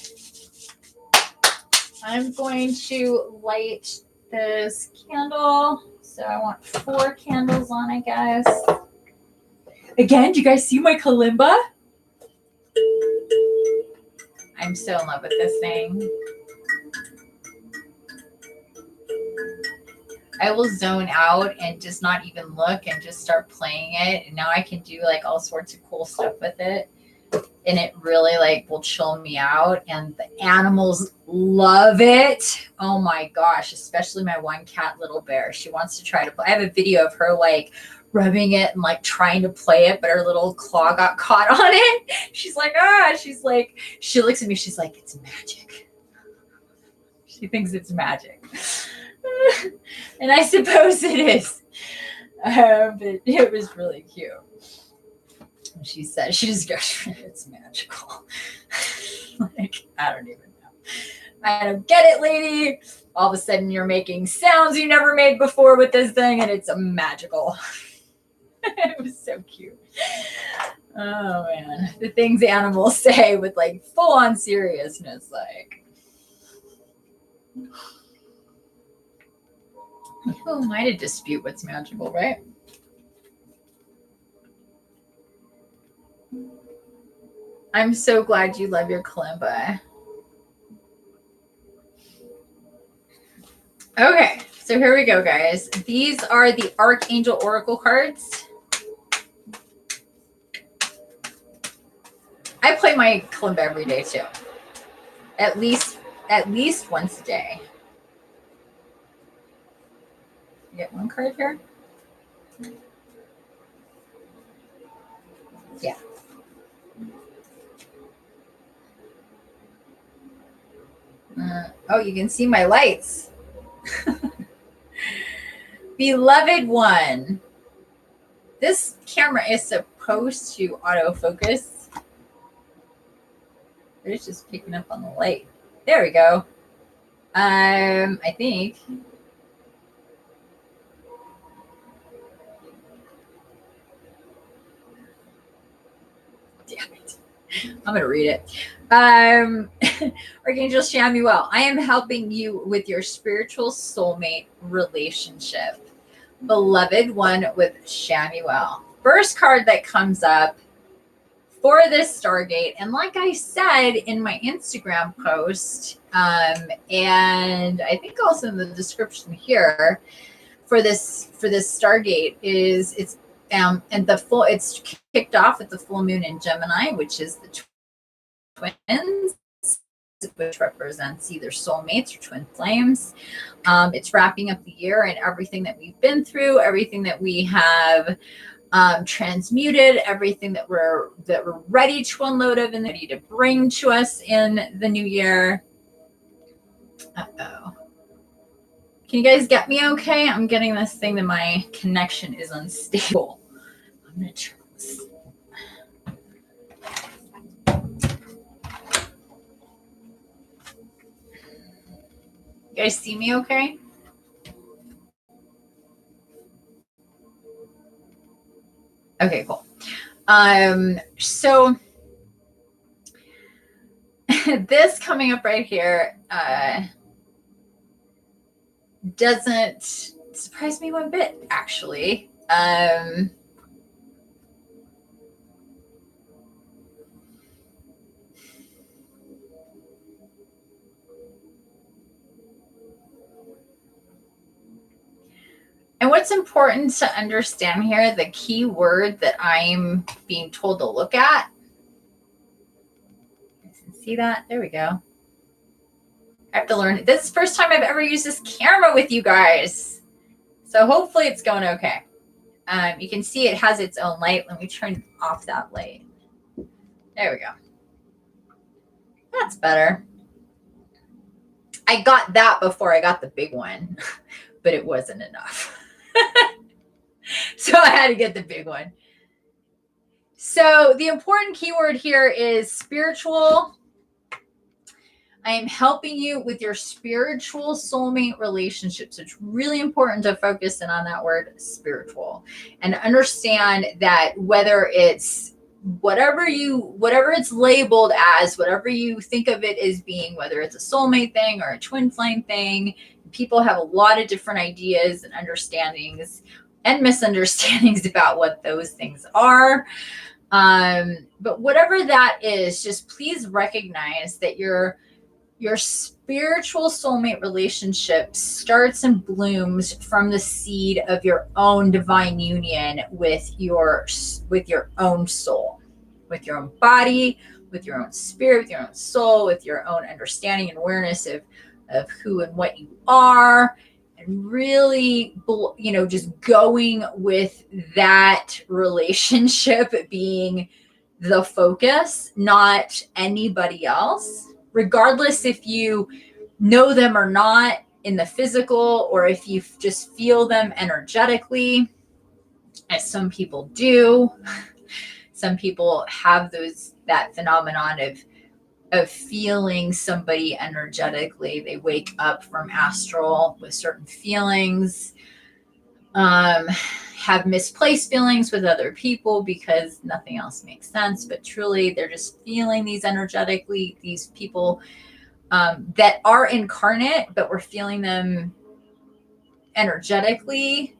I'm going to light this candle. So I want 4 candles on, I guess. Again, do you guys see my kalimba? I'm so in love with this thing. I will zone out and just not even look and just start playing it. And now I can do like all sorts of cool stuff with it. And it really like will chill me out. And the animals love it. Oh my gosh, especially my one cat, Little Bear. She wants to try to play. I have a video of her like rubbing it and like trying to play it, but her little claw got caught on it. She's like, she's like, she looks at me. She's like, it's magic. She thinks it's magic. And I suppose it is. But it was really cute. She said, she just goes, it's magical. Like, I don't even know. I don't get it, lady. All of a sudden you're making sounds you never made before with this thing, and it's magical. It was so cute. Oh man, the things animals say with like full on seriousness, like, who am I to dispute what's magical, right? I'm so glad you love your kalimba. Okay, so here we go, guys. These are the Archangel Oracle cards. I play my kalimba every day too. At least once a day. You get one card here. Yeah. Oh, you can see my lights. Beloved one. This camera is supposed to autofocus. It's just picking up on the light. There we go. I think. Damn it. I'm going to read it. Archangel Shamuel, I am helping you with your spiritual soulmate relationship. Beloved one with Shamuel. First card that comes up for this Stargate, and like I said in my Instagram post, and I think also in the description here for this Stargate, is it's kicked off with the full moon in Gemini, which is the twins, which represents either soulmates or twin flames. It's wrapping up the year and everything that we've been through, everything that we have transmuted, everything that we're ready to unload of and ready to bring to us in the new year. Uh-oh. Can you guys get me okay? I'm getting this thing that my connection is unstable. I'm gonna turn this. You guys see me okay? Okay, cool. So this coming up right here doesn't surprise me one bit, actually. And what's important to understand here, the key word that I'm being told to look at. See that? There we go. I have to learn. This is the first time I've ever used this camera with you guys. So hopefully it's going okay. You can see it has its own light. Let me turn off that light. There we go. That's better. I got that before I got the big one, but it wasn't enough. So I had to get the big one. So the important keyword here is spiritual. I am helping you with your spiritual soulmate relationships. It's really important to focus in on that word spiritual and understand that whether it's whatever it's labeled as, whatever you think of it as being, whether it's a soulmate thing or a twin flame thing, people have a lot of different ideas and understandings and misunderstandings about what those things are. But whatever that is, just please recognize that your spiritual soulmate relationship starts and blooms from the seed of your own divine union with your own soul, with your own body, with your own spirit, with your own soul, with your own understanding and awareness of who and what you are, and really, just going with that relationship being the focus, not anybody else. Regardless if you know them or not in the physical, or if you just feel them energetically, as some people do. Some people have that phenomenon of feeling somebody energetically. They wake up from astral with certain feelings, have misplaced feelings with other people because nothing else makes sense, but truly they're just feeling these energetically, these people that are incarnate, but we're feeling them energetically,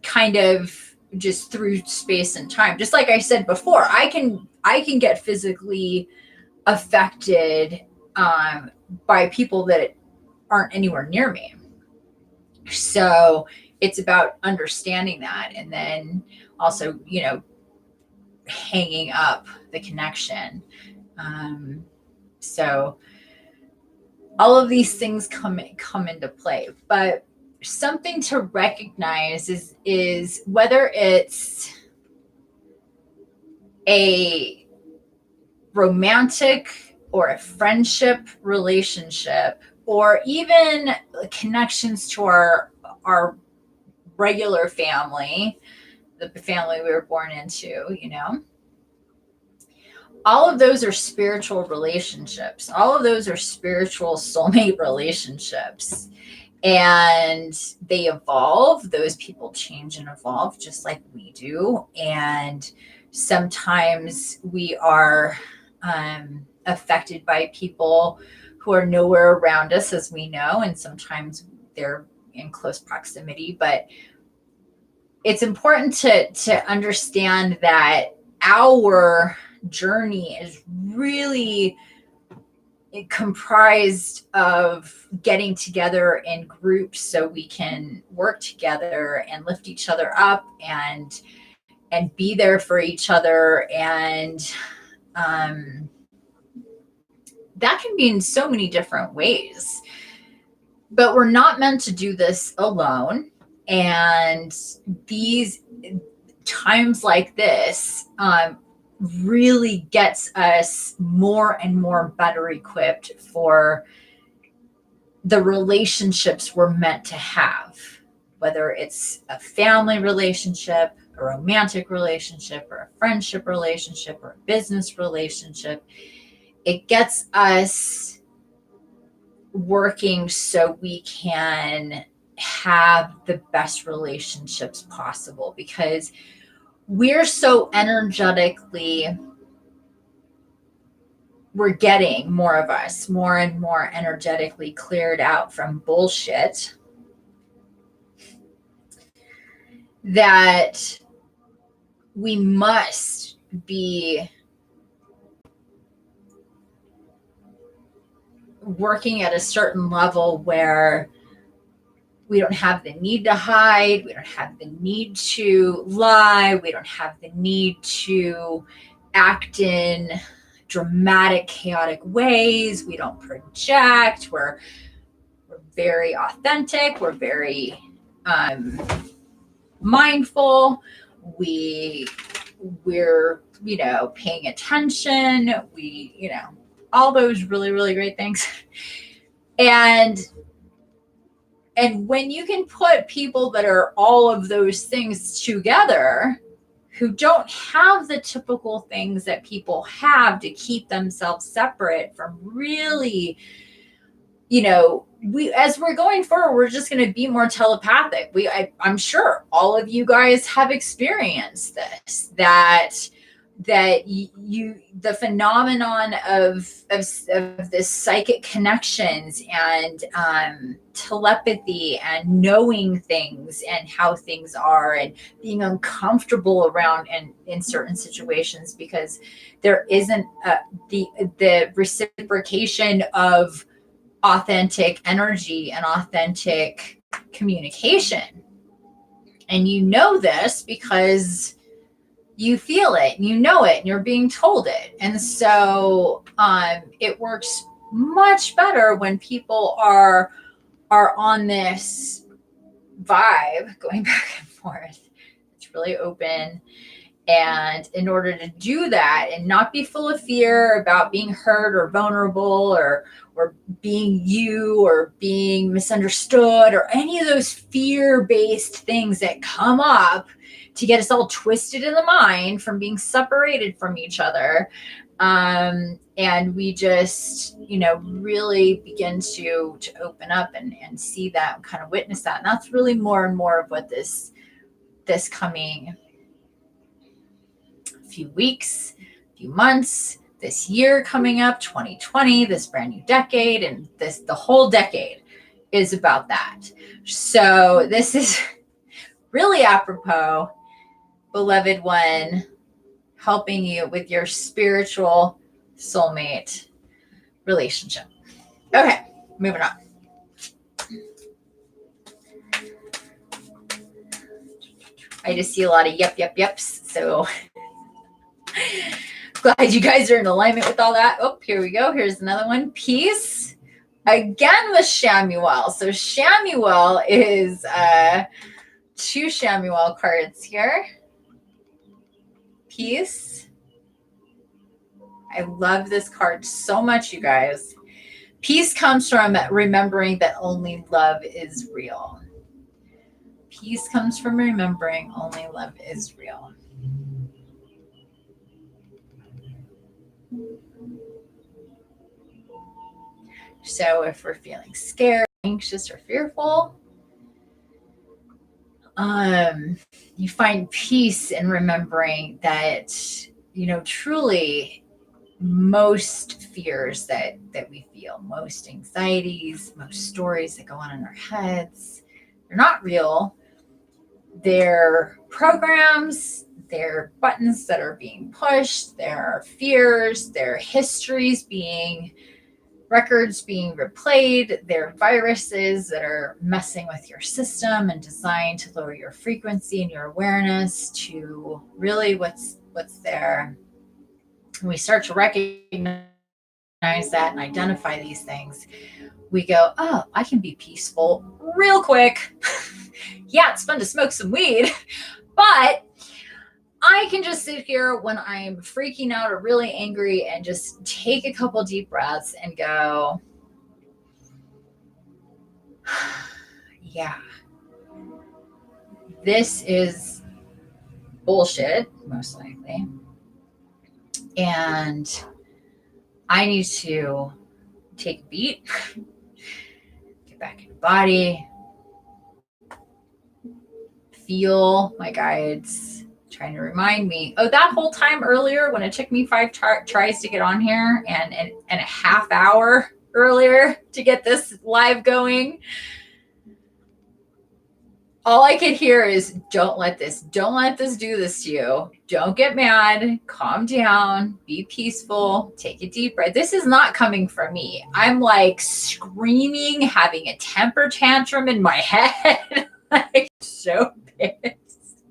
kind of just through space and time. Just like I said before, I can get physically affected by people that aren't anywhere near me. So it's about understanding that, and then also, hanging up the connection. So all of these things come into play, but something to recognize is whether it's a romantic or a friendship relationship, or even connections to our regular family, the family we were born into, all of those are spiritual relationships. All of those are spiritual soulmate relationships. And they evolve. Those people change and evolve just like we do. And sometimes we are affected by people who are nowhere around us, as we know, and sometimes they're in close proximity. But it's important to understand that our journey is really comprised of getting together in groups so we can work together and lift each other up and be there for each other. And that can be in so many different ways, but we're not meant to do this alone. And these times like this really gets us more and more better equipped for the relationships we're meant to have, whether it's a family relationship, a romantic relationship, or a friendship relationship, or a business relationship. It gets us working so we can have the best relationships possible, because we're so energetically, we're getting more of us, more and more energetically cleared out from bullshit, that we must be working at a certain level where we don't have the need to hide. We don't have the need to lie. We don't have the need to act in dramatic, chaotic ways. We don't project. We're very authentic. We're very mindful. We're paying attention. All those really, really great things. And when you can put people that are all of those things together, who don't have the typical things that people have to keep themselves separate from really, as we're going forward, we're just going to be more telepathic. I'm sure all of you guys have experienced this, that the phenomenon of this psychic connections and telepathy and knowing things and how things are, and being uncomfortable around in certain situations because there isn't the reciprocation of authentic energy and authentic communication. And this because you feel it, and and you're being told it. And so it works much better when people are on this vibe going back and forth. It's really open. And in order to do that and not be full of fear about being hurt or vulnerable or being you or being misunderstood or any of those fear-based things that come up to get us all twisted in the mind from being separated from each other. And we just, really begin to open up and see that and kind of witness that. And that's really more and more of what this coming few weeks, few months, this year coming up, 2020, this brand new decade, and the whole decade is about that. So this is really apropos, beloved one, helping you with your spiritual soulmate relationship. Okay, moving on. I just see a lot of yeps. So glad you guys are in alignment with all that. Oh, here we go. Here's another one. Peace. Again with Shamuel. So Shamuel is 2 Shamuel cards here. Peace. I love this card so much, you guys. Peace comes from remembering that only love is real. Peace comes from remembering only love is real. So if we're feeling scared, anxious, or fearful, you find peace in remembering that, truly most fears that we feel, most anxieties, most stories that go on in our heads, they're not real. They're programs, they're buttons that are being pushed, they're fears, they're histories records being replayed, they're viruses that are messing with your system and designed to lower your frequency and your awareness to really what's there. When we start to recognize that and identify these things, we go, oh, I can be peaceful real quick. Yeah, it's fun to smoke some weed, but I can just sit here when I'm freaking out or really angry and just take a couple deep breaths and go, yeah, this is bullshit, most likely. And I need to take a beat, get back in the body, feel my guides trying to remind me. Oh, that whole time earlier when it took me 5 tries to get on here and a half hour earlier to get this live going, all I could hear is, don't let this do this to you. Don't get mad, calm down, be peaceful, take a deep breath. This is not coming from me. I'm like screaming, having a temper tantrum in my head. Like so pissed.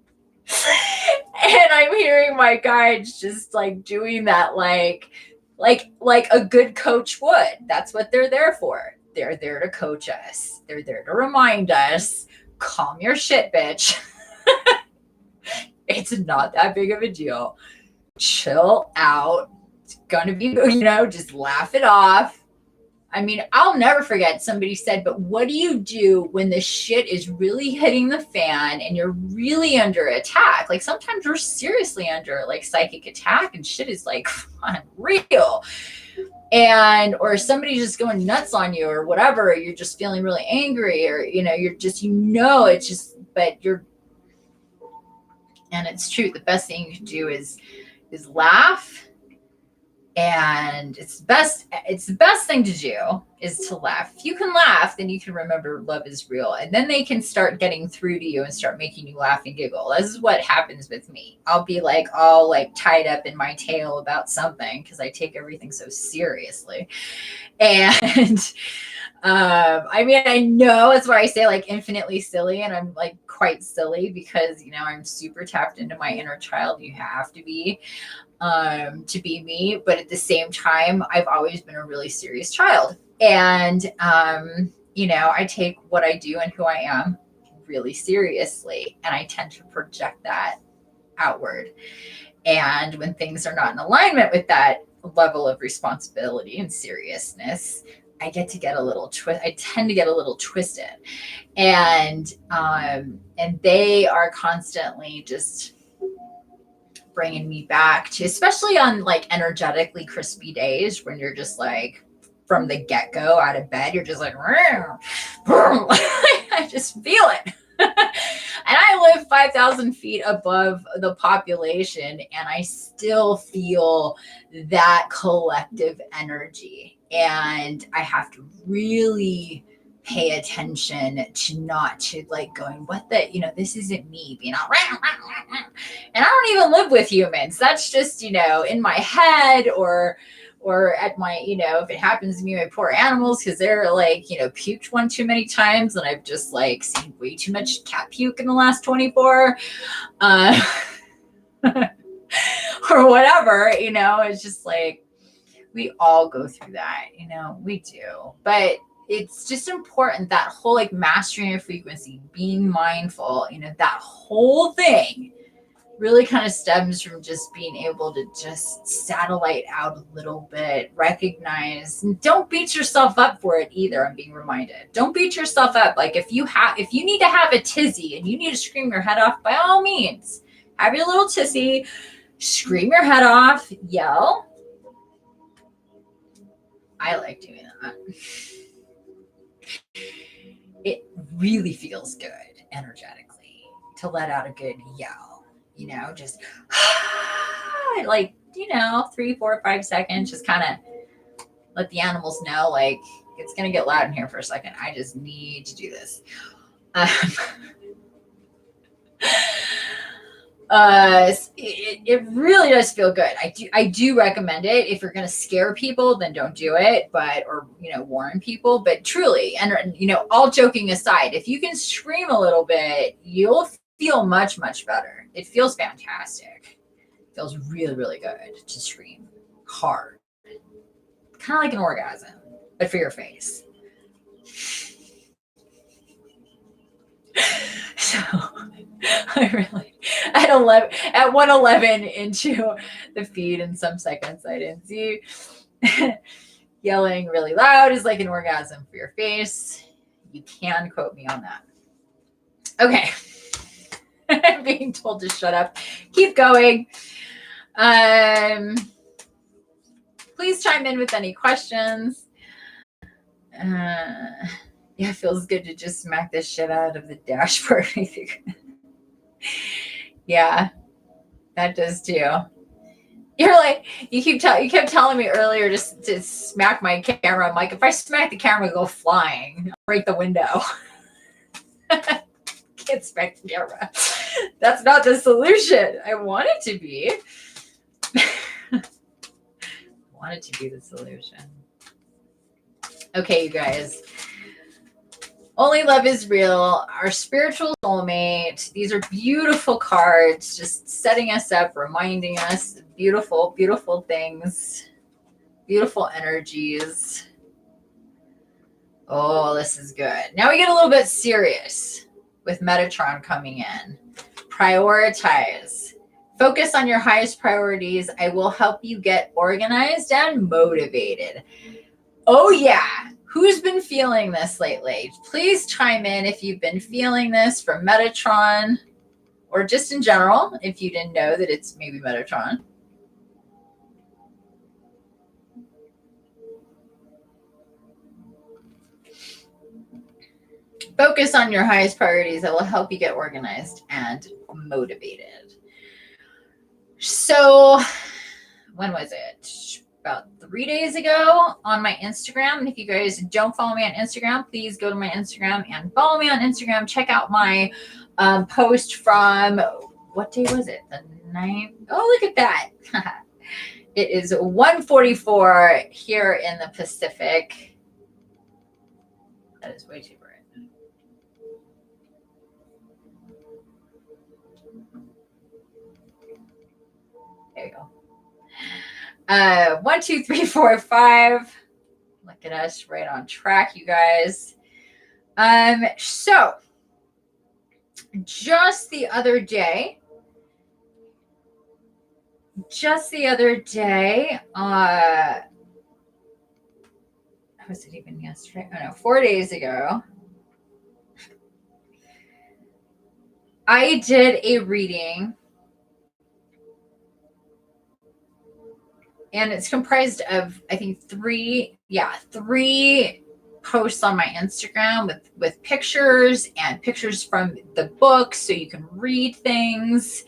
And I'm hearing my guides just like doing that like a good coach would. That's what they're there for. They're there to coach us. They're there to remind us, calm your shit, bitch. It's not that big of a deal. Chill out. It's gonna be, just laugh it off. I mean, I'll never forget somebody said, but what do you do when the shit is really hitting the fan and you're really under attack? Like sometimes we're seriously under like psychic attack and shit is like unreal. And, or somebody's just going nuts on you or whatever, or you're just feeling really angry or, you're just, it's just, but you're, and it's true. The best thing you can do is laugh. And it's the best thing to do is to laugh. If you can laugh, then you can remember love is real. And then they can start getting through to you and start making you laugh and giggle. This is what happens with me. I'll be like all like tied up in my tail about something because I take everything so seriously. And I mean, I know that's why I say like infinitely silly, and I'm like quite silly because, I'm super tapped into my inner child. You have to be me, but at the same time, I've always been a really serious child. And, I take what I do and who I am really seriously. And I tend to project that outward. And when things are not in alignment with that level of responsibility and seriousness, I tend to get a little twisted, and they are constantly just bringing me back to, especially on like energetically crispy days when you're just like from the get-go out of bed, you're just like, I just feel it. And I live 5,000 feet above the population, and I still feel that collective energy. And I have to really pay attention to not to like going, what the, this isn't me being all, and I don't even live with humans. That's just, in my head or at my, if it happens to me, my poor animals, because they're like, puked one too many times, and I've just like seen way too much cat puke in the last 24, or whatever, it's just like, we all go through that, we do. But it's just important, that whole like mastering your frequency, being mindful, that whole thing really kind of stems from just being able to just satellite out a little bit, recognize, and don't beat yourself up for it either. I'm being reminded. Don't beat yourself up. Like if you need to have a tizzy and you need to scream your head off, by all means, have your little tizzy, scream your head off, yell. I like doing that. It really feels good energetically to let out a good yell. Just like, 3, 4, 5 seconds, just kind of let the animals know, like, it's going to get loud in here for a second. I just need to do this. It really does feel good. I do recommend it. If you're going to scare people, then don't do it, or warn people. But truly, and all joking aside, if you can scream a little bit, you'll feel much, much better. It feels fantastic. It feels really, really good to scream hard. Kind of like an orgasm, but for your face. So at 111 into the feed in some seconds, I didn't see. Yelling really loud is like an orgasm for your face. You can quote me on that. Okay. I'm being told to shut up. Keep going. Please chime in with any questions. Yeah, it feels good to just smack this shit out of the dashboard. Yeah, that does too. You're like, you kept telling me earlier just to smack my camera. I'm like, if I smack the camera, it'll go flying. I'll break the window. Can't smack the camera. That's not the solution. I want it to be. Want it to be the solution. Okay, you guys. Only love is real. Our spiritual soulmate. These are beautiful cards, just setting us up, reminding us beautiful, beautiful things, beautiful energies. Oh, this is good. Now we get a little bit serious with Metatron coming in. Prioritize. Focus on your highest priorities. I will help you get organized and motivated. Oh, yeah. Who's been feeling this lately? Please chime in if you've been feeling this from Metatron, or just in general, if you didn't know that it's maybe Metatron. Focus on your highest priorities. That will help you get organized and motivated. So, when was it? About 3 days ago on my Instagram. And if you guys don't follow me on Instagram, please go to my Instagram and follow me on Instagram. Check out my post from, what day was it? The 9th? Oh, look at that. It is 1:44 here in the Pacific. That is way too bright. There you go. 1, 2, 3, 4, 5. Look at us, right on track, you guys. So just the other day, just the other day, was it even yesterday? Oh no, 4 days ago, I did a reading, and it's comprised of, I think, three posts on my Instagram with pictures and pictures from the book so you can read things.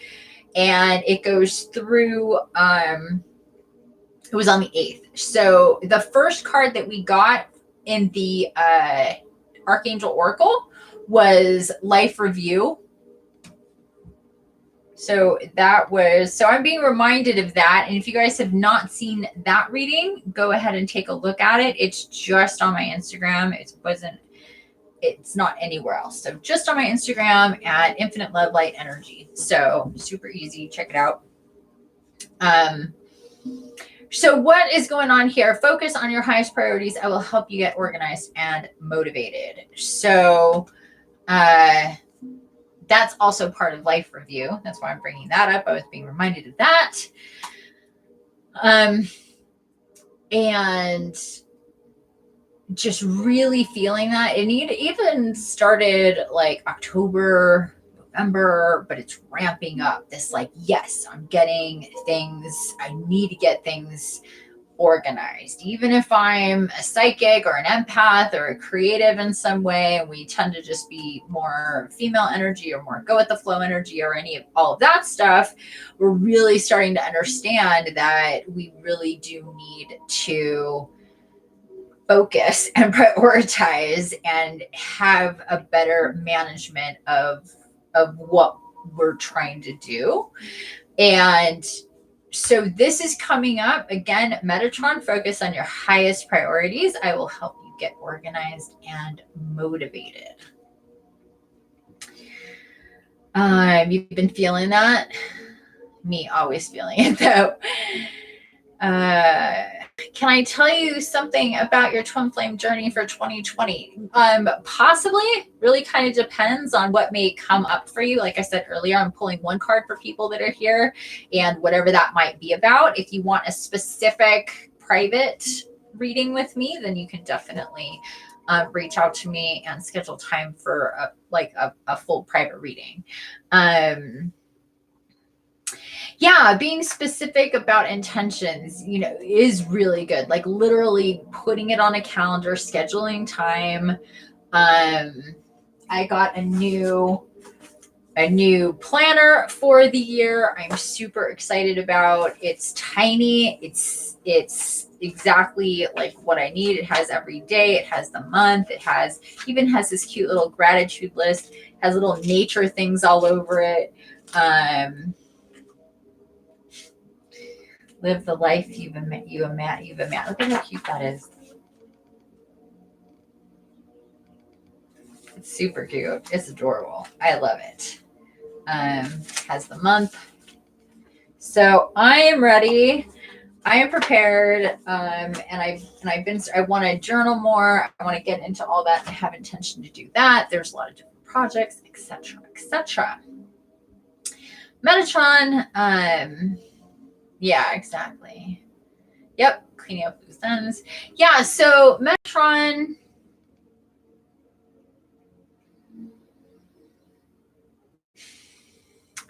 And it goes through, it was on the 8th. So the first card that we got in the Archangel Oracle was Life Review. So I'm being reminded of that. And if you guys have not seen that reading, go ahead and take a look at it. It's just on my Instagram. It's not anywhere else. So just on my Instagram at Infinite Love Light Energy. So super easy. Check it out. So what is going on here? Focus on your highest priorities. I will help you get organized and motivated. So, that's also part of Life Review. That's why I'm bringing that up. I was being reminded of that. And just really feeling that. It even started like October, November, but it's ramping up. This like, yes, I'm getting things. I need to get things organized, even if I'm a psychic or an empath or a creative in some way, and we tend to just be more female energy or more go with the flow energy or all of that stuff. We're really starting to understand that we really do need to focus and prioritize and have a better management of what we're trying to do. And so this is coming up. Again, Metatron, focus on your highest priorities. I will help you get organized and motivated. You've been feeling that? Me always feeling it though. Can I tell you something about your twin flame journey for 2020? Possibly. Really kind of depends on what may come up for you. Like I said earlier, I'm pulling one card for people that are here, and whatever that might be about. If you want a specific private reading with me, then you can definitely reach out to me and schedule time for a full private reading. Yeah, being specific about intentions, is really good. Like literally putting it on a calendar, scheduling time. I got a new planner for the year. I'm super excited about. It's tiny. It's exactly like what I need. It has every day. It has the month. It even has this cute little gratitude list. It has little nature things all over it. Live the life you've imagined. Look at how cute that is. It's super cute. It's adorable. I love it. Has the month. So I am ready. I am prepared. And I want to journal more. I want to get into all that. I have intention to do that. There's a lot of different projects, etc., etc. Metatron. Yeah, exactly. Yep. Cleaning up loose ends. Yeah. So Metatron.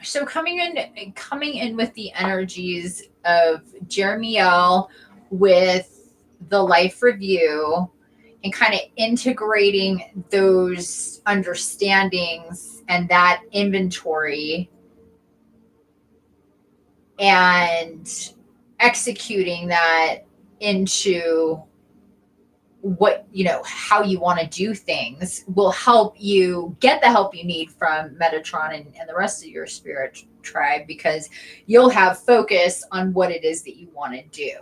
So coming in with the energies of Jeremiel with the Life Review and kind of integrating those understandings and that inventory and executing that into what how you want to do things will help you get the help you need from Metatron and the rest of your spirit tribe, because you'll have focus on what it is that you want to do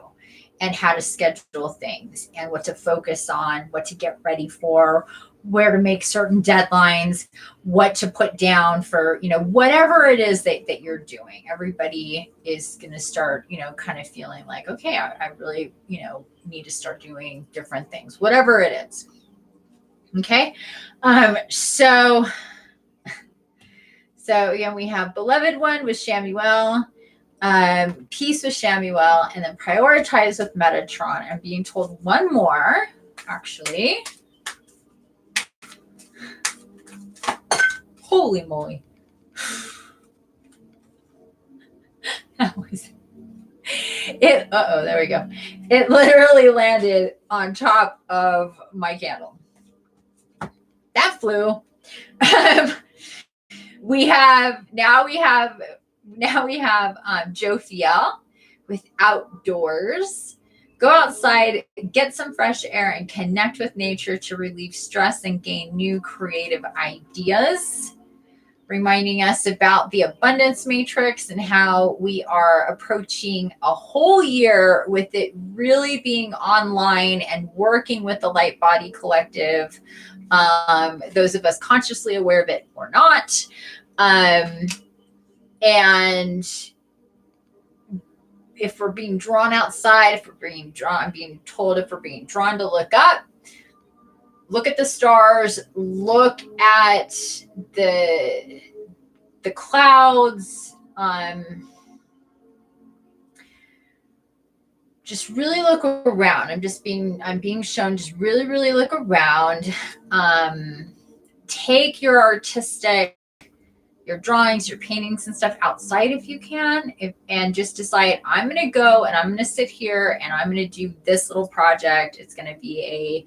and how to schedule things and what to focus on, what to get ready for, where to make certain deadlines, what to put down for, whatever it is that you're doing. Everybody is going to start, kind of feeling like, okay, I really, need to start doing different things, whatever it is. Okay. So again, we have Beloved One with Shamuel. Peace with Shamuel, and then prioritize with Metatron. I'm being told one more, actually. Holy moly. That was it. Uh-oh, there we go. It literally landed on top of my candle. That flew. we have Joe Fiel with Outdoors. Go outside, get some fresh air, and connect with nature to relieve stress and gain new creative ideas. Reminding us about the abundance matrix and how we are approaching a whole year with it really being online and working with the Light Body Collective. Those of us consciously aware of it or not. And if we're being drawn outside, if we're being drawn, I'm being told if we're being drawn to look up, look at the stars, look at the clouds, just really look around. I'm being shown, just really look around. Take your artistic, your drawings, your paintings and stuff outside if you can, and just decide, I'm going to go and I'm going to sit here and I'm going to do this little project. It's going to be a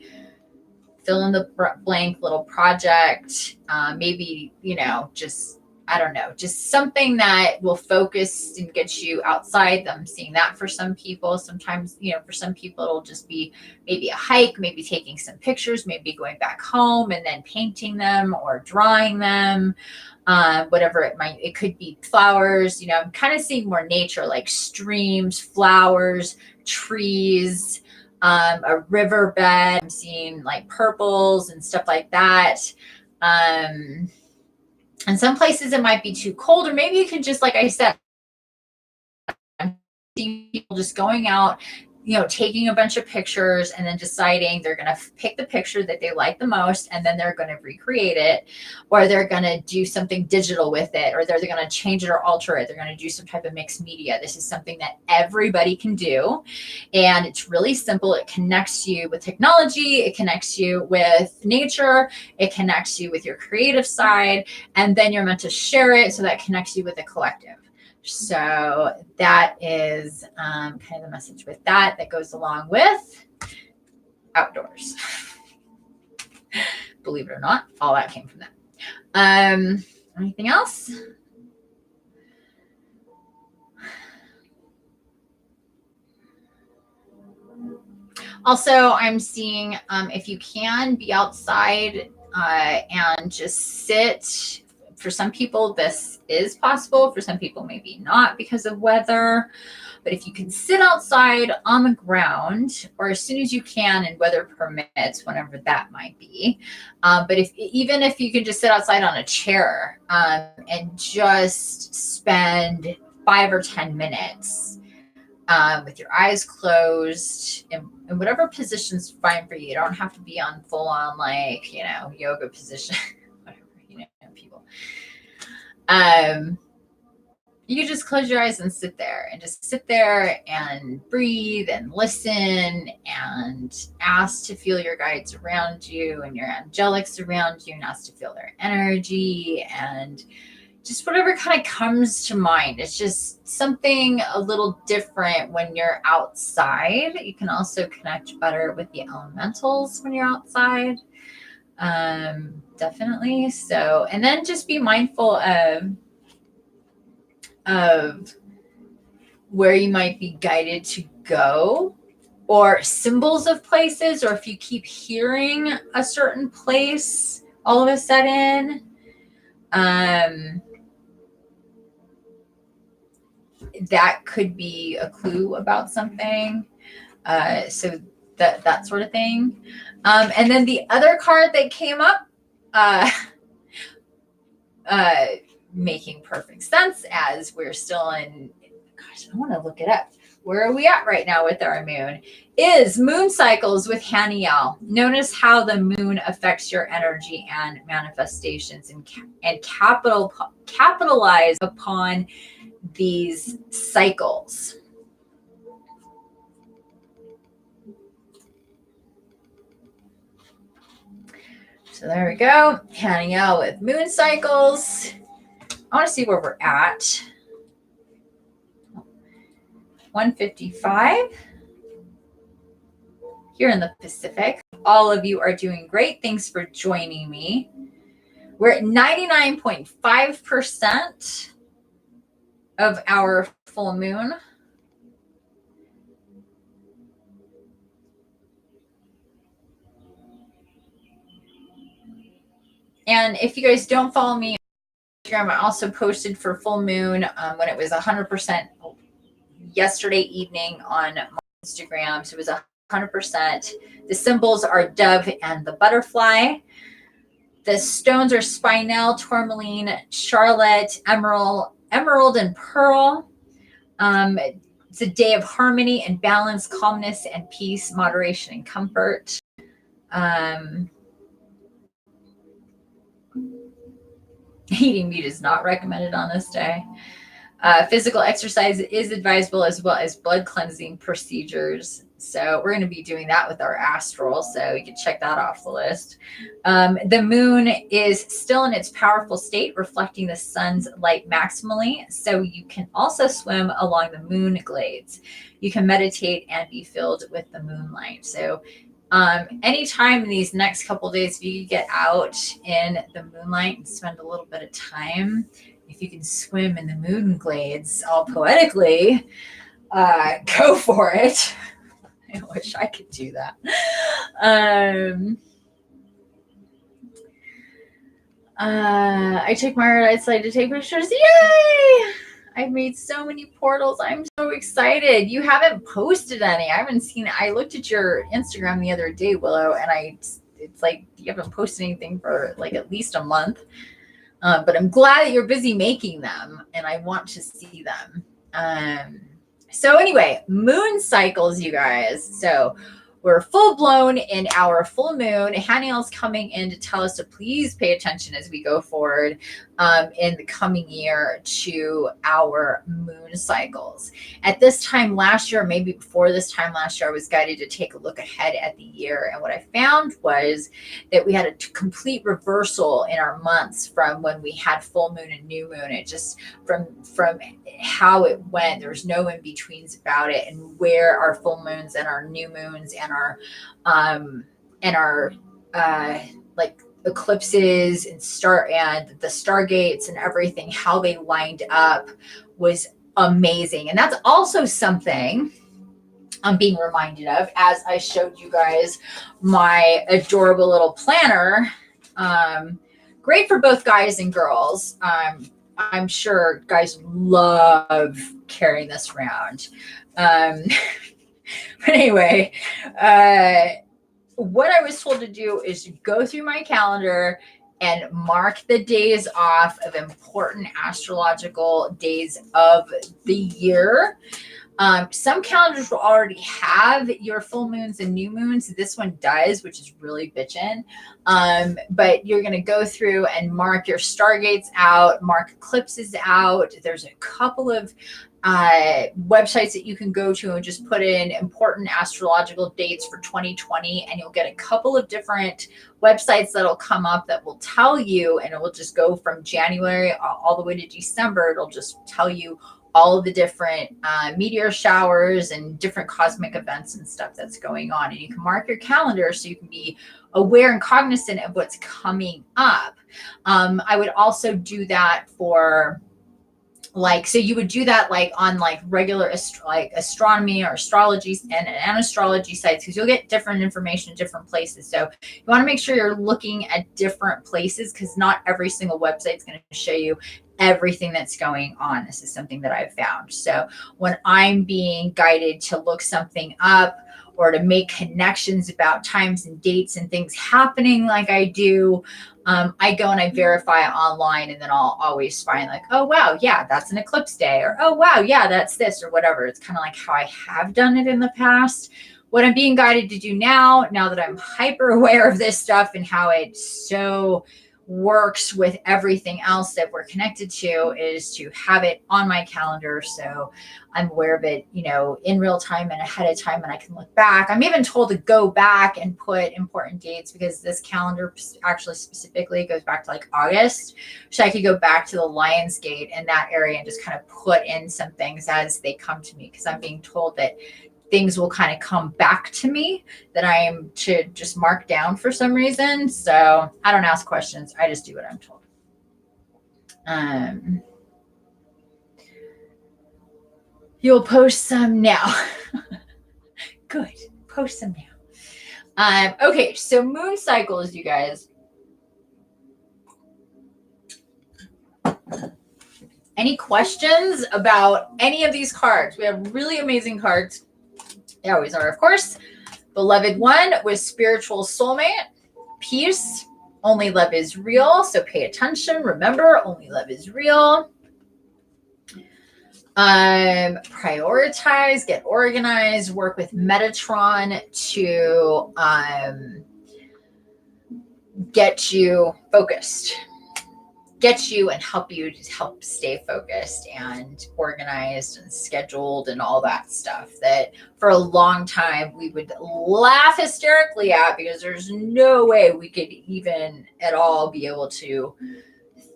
fill in the blank little project. Maybe, just, I don't know, just something that will focus and get you outside. I'm seeing that for some people. Sometimes, for some people, it'll just be maybe a hike, maybe taking some pictures, maybe going back home and then painting them or drawing them. Whatever it could be flowers, I'm kind of seeing more nature, like streams, flowers, trees, a riverbed. I'm seeing like purples and stuff like that. And some places it might be too cold, or maybe you can just, like I said, I'm seeing people just going out, taking a bunch of pictures and then deciding they're going to pick the picture that they like the most, and then they're going to recreate it, or they're going to do something digital with it, or they're going to change it or alter it. They're going to do some type of mixed media. This is something that everybody can do. And it's really simple. It connects you with technology. It connects you with nature. It connects you with your creative side. And then you're meant to share it. So that connects you with the collective. So that is kind of the message with that goes along with Outdoors. Believe it or not, all that came from that. Anything else? Also, I'm seeing if you can be outside and just sit. For some people, this is possible. For some people, maybe not because of weather. But if you can sit outside on the ground, or as soon as you can and weather permits, whenever that might be. But even if you can just sit outside on a chair and just spend 5 or 10 minutes with your eyes closed in whatever position's fine for you. You don't have to be on full on yoga position, whatever, people. You can just close your eyes and sit there and breathe and listen and ask to feel your guides around you and your angelics around you, and ask to feel their energy and just whatever kind of comes to mind. It's just something a little different when you're outside. You can also connect better with the elementals when you're outside. Definitely. So, and then just be mindful of where you might be guided to go, or symbols of places, or if you keep hearing a certain place all of a sudden, that could be a clue about something. So that sort of thing. And then the other card that came up, making perfect sense as we're still in, gosh, I want to look it up. Where are we at right now with our moon? Is moon cycles with Haniel. Notice how the moon affects your energy and manifestations, and capitalize upon these cycles. So there we go, counting out with moon cycles. I want to see where we're at. 155 here in the Pacific. All of you are doing great. Thanks for joining me. We're at 99.5% of our full moon. And if you guys don't follow me on Instagram, I also posted for full moon when it was 100% yesterday evening on my Instagram. So it was 100%. The symbols are dove and the butterfly. The stones are spinel, tourmaline, charlotte, emerald, and pearl. It's a day of harmony and balance, calmness and peace, moderation and comfort. Eating meat is not recommended on this day. Physical exercise is advisable, as well as blood cleansing procedures. So we're going to be doing that with our Astral, so you can check that off the list. The moon is still in its powerful state, reflecting the sun's light maximally. So you can also swim along the moon glades. You can meditate and be filled with the moonlight. So anytime in these next couple of days, if you get out in the moonlight and spend a little bit of time, if you can swim in the moon glades all poetically, go for it. I wish I could do that. I took my red outside to take pictures. Yay! I've made so many portals. I'm so excited. You haven't posted any. I haven't seen it. I looked at your Instagram the other day, Willow, and it's like you haven't posted anything for like at least a month. But I'm glad that you're busy making them, and I want to see them. So anyway, moon cycles, you guys. So we're full blown in our full moon. Haniel's coming in to tell us to please pay attention as we go forward in the coming year to our moon cycles. At this time last year, maybe before this time last year, I was guided to take a look ahead at the year. And what I found was that we had a complete reversal in our months from when we had full moon and new moon. It just from how it went, there was no in-betweens about it, and where our full moons and our new moons and our like eclipses and the stargates and everything, how they lined up was amazing. And that's also something I'm being reminded of as I showed you guys my adorable little planner. Great for both guys and girls. I'm sure guys love carrying this around. But anyway, what I was told to do is go through my calendar and mark the days off of important astrological days of the year. Some calendars will already have your full moons and new moons. This one does, which is really bitchin'. But you're going to go through and mark your stargates out, mark eclipses out. There's a couple of websites that you can go to and just put in important astrological dates for 2020, and you'll get a couple of different websites that'll come up that will tell you, and it will just go from January all the way to December. It'll just tell you all of the different meteor showers and different cosmic events and stuff that's going on. And you can mark your calendar so you can be aware and cognizant of what's coming up. I would also do that for so you would do that like on like regular astronomy or astrology and astrology sites, because you'll get different information in different places. So you want to make sure you're looking at different places, because not every single website is going to show you everything that's going on. This is something that I've found. So when I'm being guided to look something up or to make connections about times and dates and things happening like I do, I go and I verify online, and then I'll always find like, oh, wow, yeah, that's an eclipse day, or, oh, wow, yeah, that's this, or whatever. It's kind of like how I have done it in the past. What I'm being guided to do now that I'm hyper aware of this stuff and how it's so works with everything else that we're connected to is to have it on my calendar. So I'm aware of it, you know, in real time and ahead of time, and I can look back. I'm even told to go back and put important dates because this calendar actually specifically goes back to like August. So I could go back to the Lionsgate in that area and just kind of put in some things as they come to me, because I'm being told that things will kind of come back to me that I am to just mark down for some reason. So I don't ask questions. I just do what I'm told. You'll post some now. Good. Post some now. Okay. So moon cycles, you guys. Any questions about any of these cards? We have really amazing cards. They always are, of course. Beloved one with spiritual soulmate, peace, only love is real. So pay attention. Remember, only love is real. Prioritize, get organized, work with Metatron to get you focused. Get you and help you to help stay focused and organized and scheduled and all that stuff that for a long time we would laugh hysterically at, because there's no way we could even at all be able to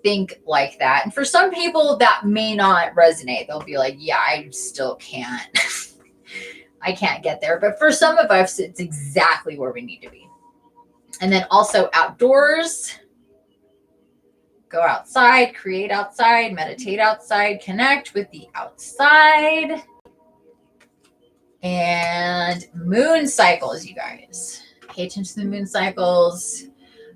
think like that. And for some people that may not resonate. They'll be like, yeah, I still can't. I can't get there. But for some of us, it's exactly where we need to be. And then also outdoors. Go outside, create outside, meditate outside, connect with the outside. And moon cycles, you guys. Pay attention to the moon cycles,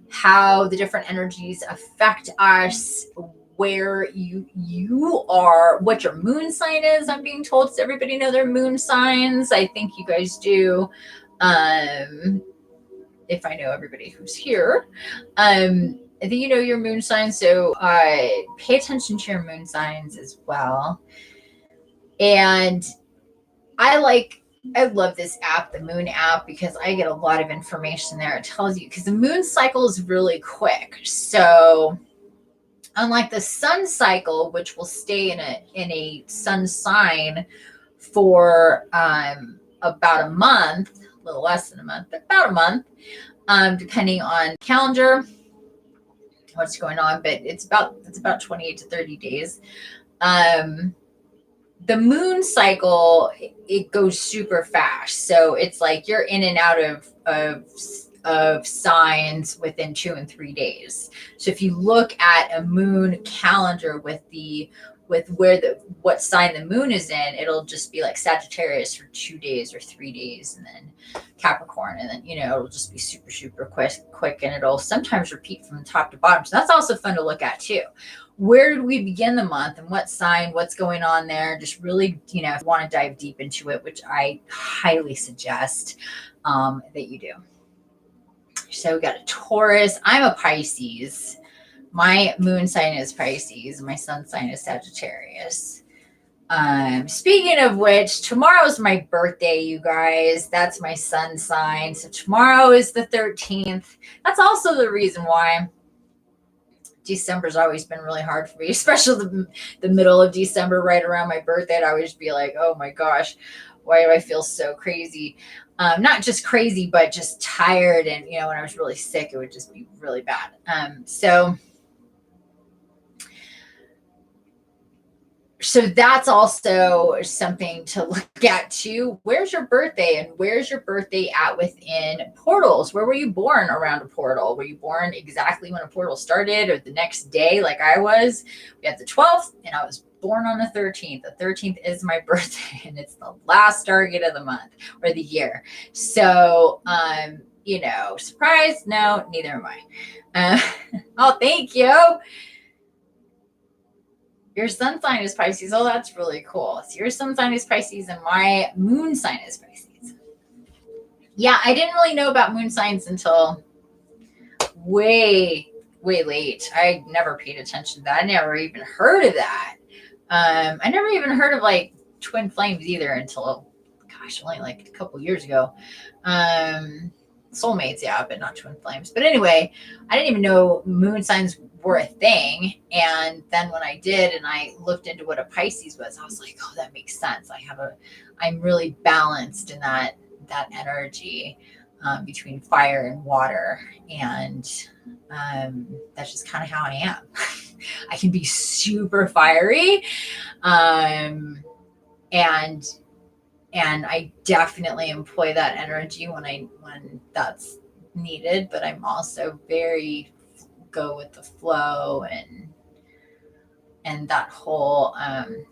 how the different energies affect us, where you are, what your moon sign is. I'm being told, does everybody know their moon signs? I think you guys do. If I know everybody who's here. I think you know your moon sign, so pay attention to your moon signs as well. And I love this app, the Moon app, because I get a lot of information there. It tells you, because the moon cycle is really quick. So unlike the sun cycle, which will stay in a sun sign for about a month, a little less than a month, but about a month, depending on calendar, what's going on, but it's about 28 to 30 days. The moon cycle, it goes super fast. So it's like you're in and out of signs within 2 and 3 days. So if you look at a moon calendar with what sign the moon is in, it'll just be like Sagittarius for 2 days or 3 days, and then Capricorn, and then, you know, it'll just be super, super quick, and it'll sometimes repeat from top to bottom. So that's also fun to look at too. Where did we begin the month and what sign, what's going on there? Just really, you know, if you want to dive deep into it, which I highly suggest that you do. So we got a Taurus. I'm a Pisces. My moon sign is Pisces. My sun sign is Sagittarius. Speaking of which, tomorrow's my birthday, you guys. That's my sun sign. So tomorrow is the 13th. That's also the reason why December's always been really hard for me, especially the middle of December, right around my birthday. I'd always be like, oh my gosh, why do I feel so crazy? Not just crazy, but just tired. And, you know, when I was really sick, it would just be really bad. So that's also something to look at too. Where's your birthday, and where's your birthday at within portals? Where were you born around a portal? Were you born exactly when a portal started, or the next day like I was? We had the 12th, and I was born on the 13th. The 13th is my birthday, and it's the last Stargate of the month or the year. So, you know, surprised? No, neither am I. Oh, thank you. Your sun sign is Pisces. Oh, that's really cool. So your sun sign is Pisces and my moon sign is Pisces. Yeah, I didn't really know about moon signs until way late. I never paid attention to that. I never even heard of that. I never even heard of like twin flames either until, gosh, only like a couple years ago. soulmates, yeah, but not twin flames. But anyway, I didn't even know moon signs were a thing. And then when I did, and I looked into what a Pisces was, I was like, oh, that makes sense. I'm really balanced in that energy between fire and water. And that's just kind of how I am. I can be super fiery. And I definitely employ that energy when that's needed, but I'm also very go with the flow and that whole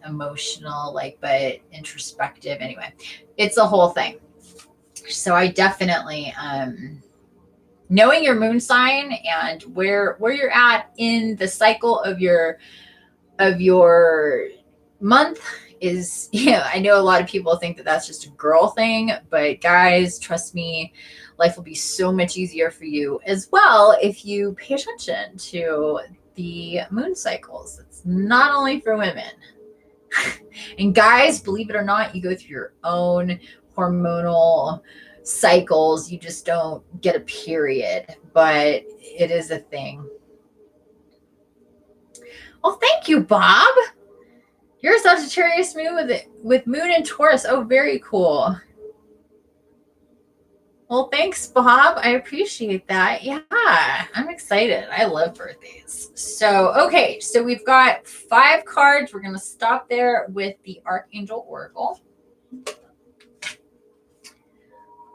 emotional, like, but introspective. Anyway, it's a whole thing. So I definitely knowing your moon sign and where you're at in the cycle of your month is, I know a lot of people think that that's just a girl thing, but guys, trust me, life will be so much easier for you as well if you pay attention to the moon cycles. It's not only for women. And guys, believe it or not, you go through your own hormonal cycles. You just don't get a period, but it is a thing. Well, thank you, Bob. You're a Sagittarius moon with moon and Taurus. Oh, very cool. Well, thanks, Bob. I appreciate that. Yeah, I'm excited. I love birthdays. So, okay, so we've got 5 cards. We're going to stop there with the Archangel Oracle.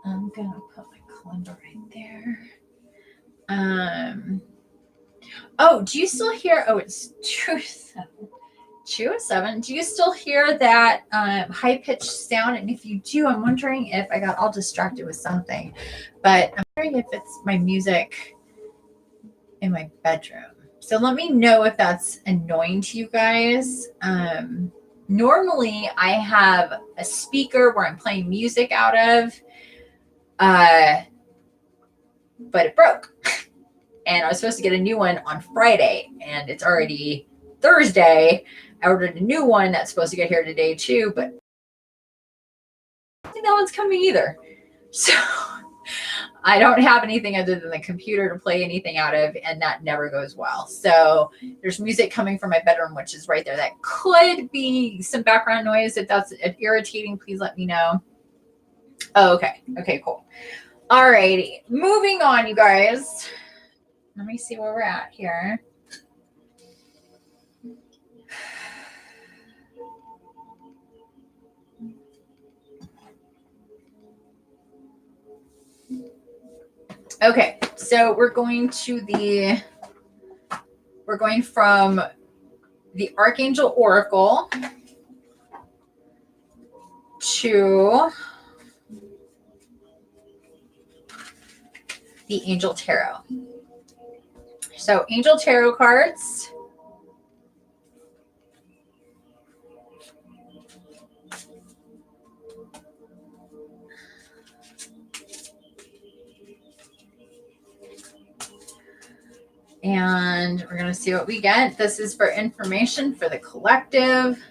I'm going to put my calendar right there. Oh, do you still hear? Oh, it's 207. Do you still hear that high-pitched sound? And if you do, I'm wondering if I got all distracted with something. But I'm wondering if it's my music in my bedroom. So let me know if that's annoying to you guys. Normally, I have a speaker where I'm playing music out of, but it broke. And I was supposed to get a new one on Friday, and it's already Thursday. I ordered a new one that's supposed to get here today too, but I don't think that one's coming either. So I don't have anything other than the computer to play anything out of, and that never goes well. So there's music coming from my bedroom, which is right there. That could be some background noise. If that's irritating, please let me know. Oh, okay. Okay, cool. All righty. Moving on, you guys. Let me see where we're at here. Okay, so we're going from the Archangel Oracle to the Angel Tarot. So Angel Tarot cards. And we're going to see what we get. This is for information for the collective.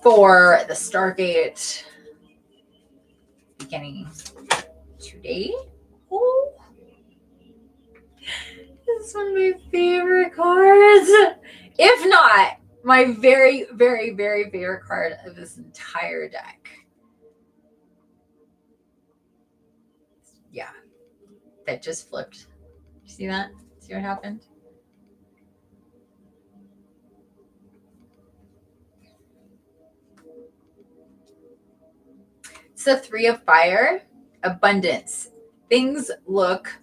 For the Stargate beginning today. Oh, this is one of my favorite cards. If not, my very, very, very favorite card of this entire deck. Yeah, that just flipped. You see that? See what happened? It's the 3 of Fire, abundance. Things look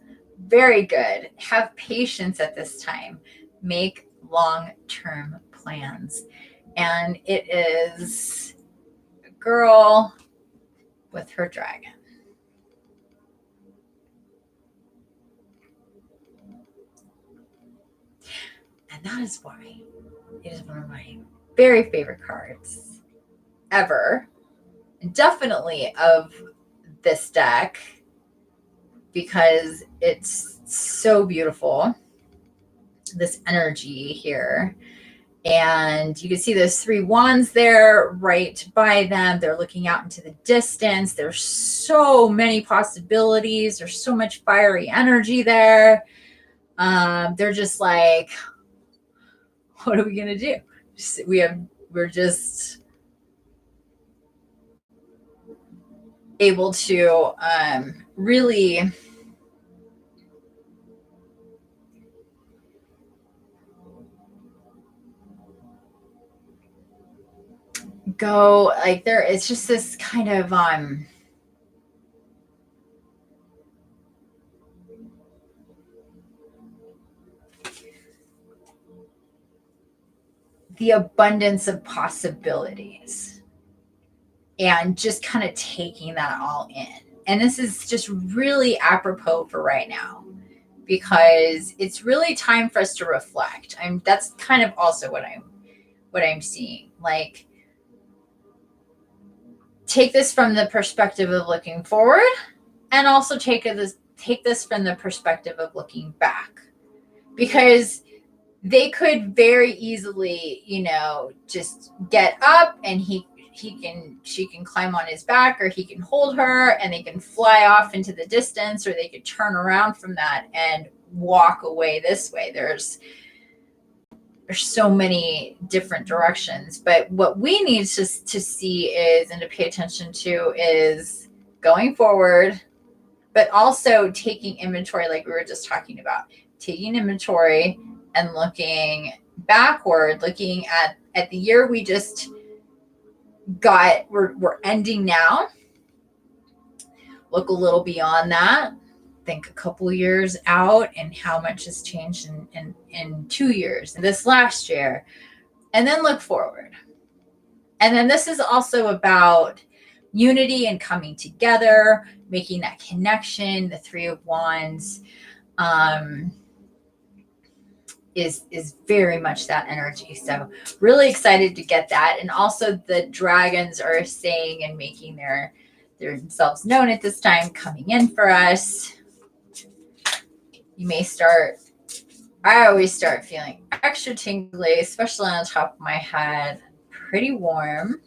very good. Have patience at this time. Make long-term plans. And it is a girl with her dragon. And that is why it is one of my very favorite cards ever. Definitely of this deck, because it's so beautiful, this energy here. And you can see those 3 wands there right by them. They're looking out into the distance. There's so many possibilities. There's so much fiery energy there. They're just like, what are we going to do? We're just able to really go like there. It's just this kind of the abundance of possibilities and just kind of taking that all in. And this is just really apropos for right now, because it's really time for us to reflect. That's kind of also what I'm seeing. Like, take this from the perspective of looking forward, and also take this from the perspective of looking back, because they could very easily, just get up and she can climb on his back, or he can hold her and they can fly off into the distance, or they could turn around from that and walk away this way. There's so many different directions, but what we need to see is, and to pay attention to, is going forward, but also taking inventory, like we were just talking about, taking inventory and looking backward, looking at the year we just got. We're ending now. Look a little beyond that. Think a couple years out and how much has changed in 2 years, this last year, and then look forward. And then this is also about unity and coming together, making that connection. The 3 of Wands is very much that energy. So really excited to get that. And also the dragons are saying and making themselves known at this time, coming in for us. You may I always start feeling extra tingly, especially on the top of my head, pretty warm.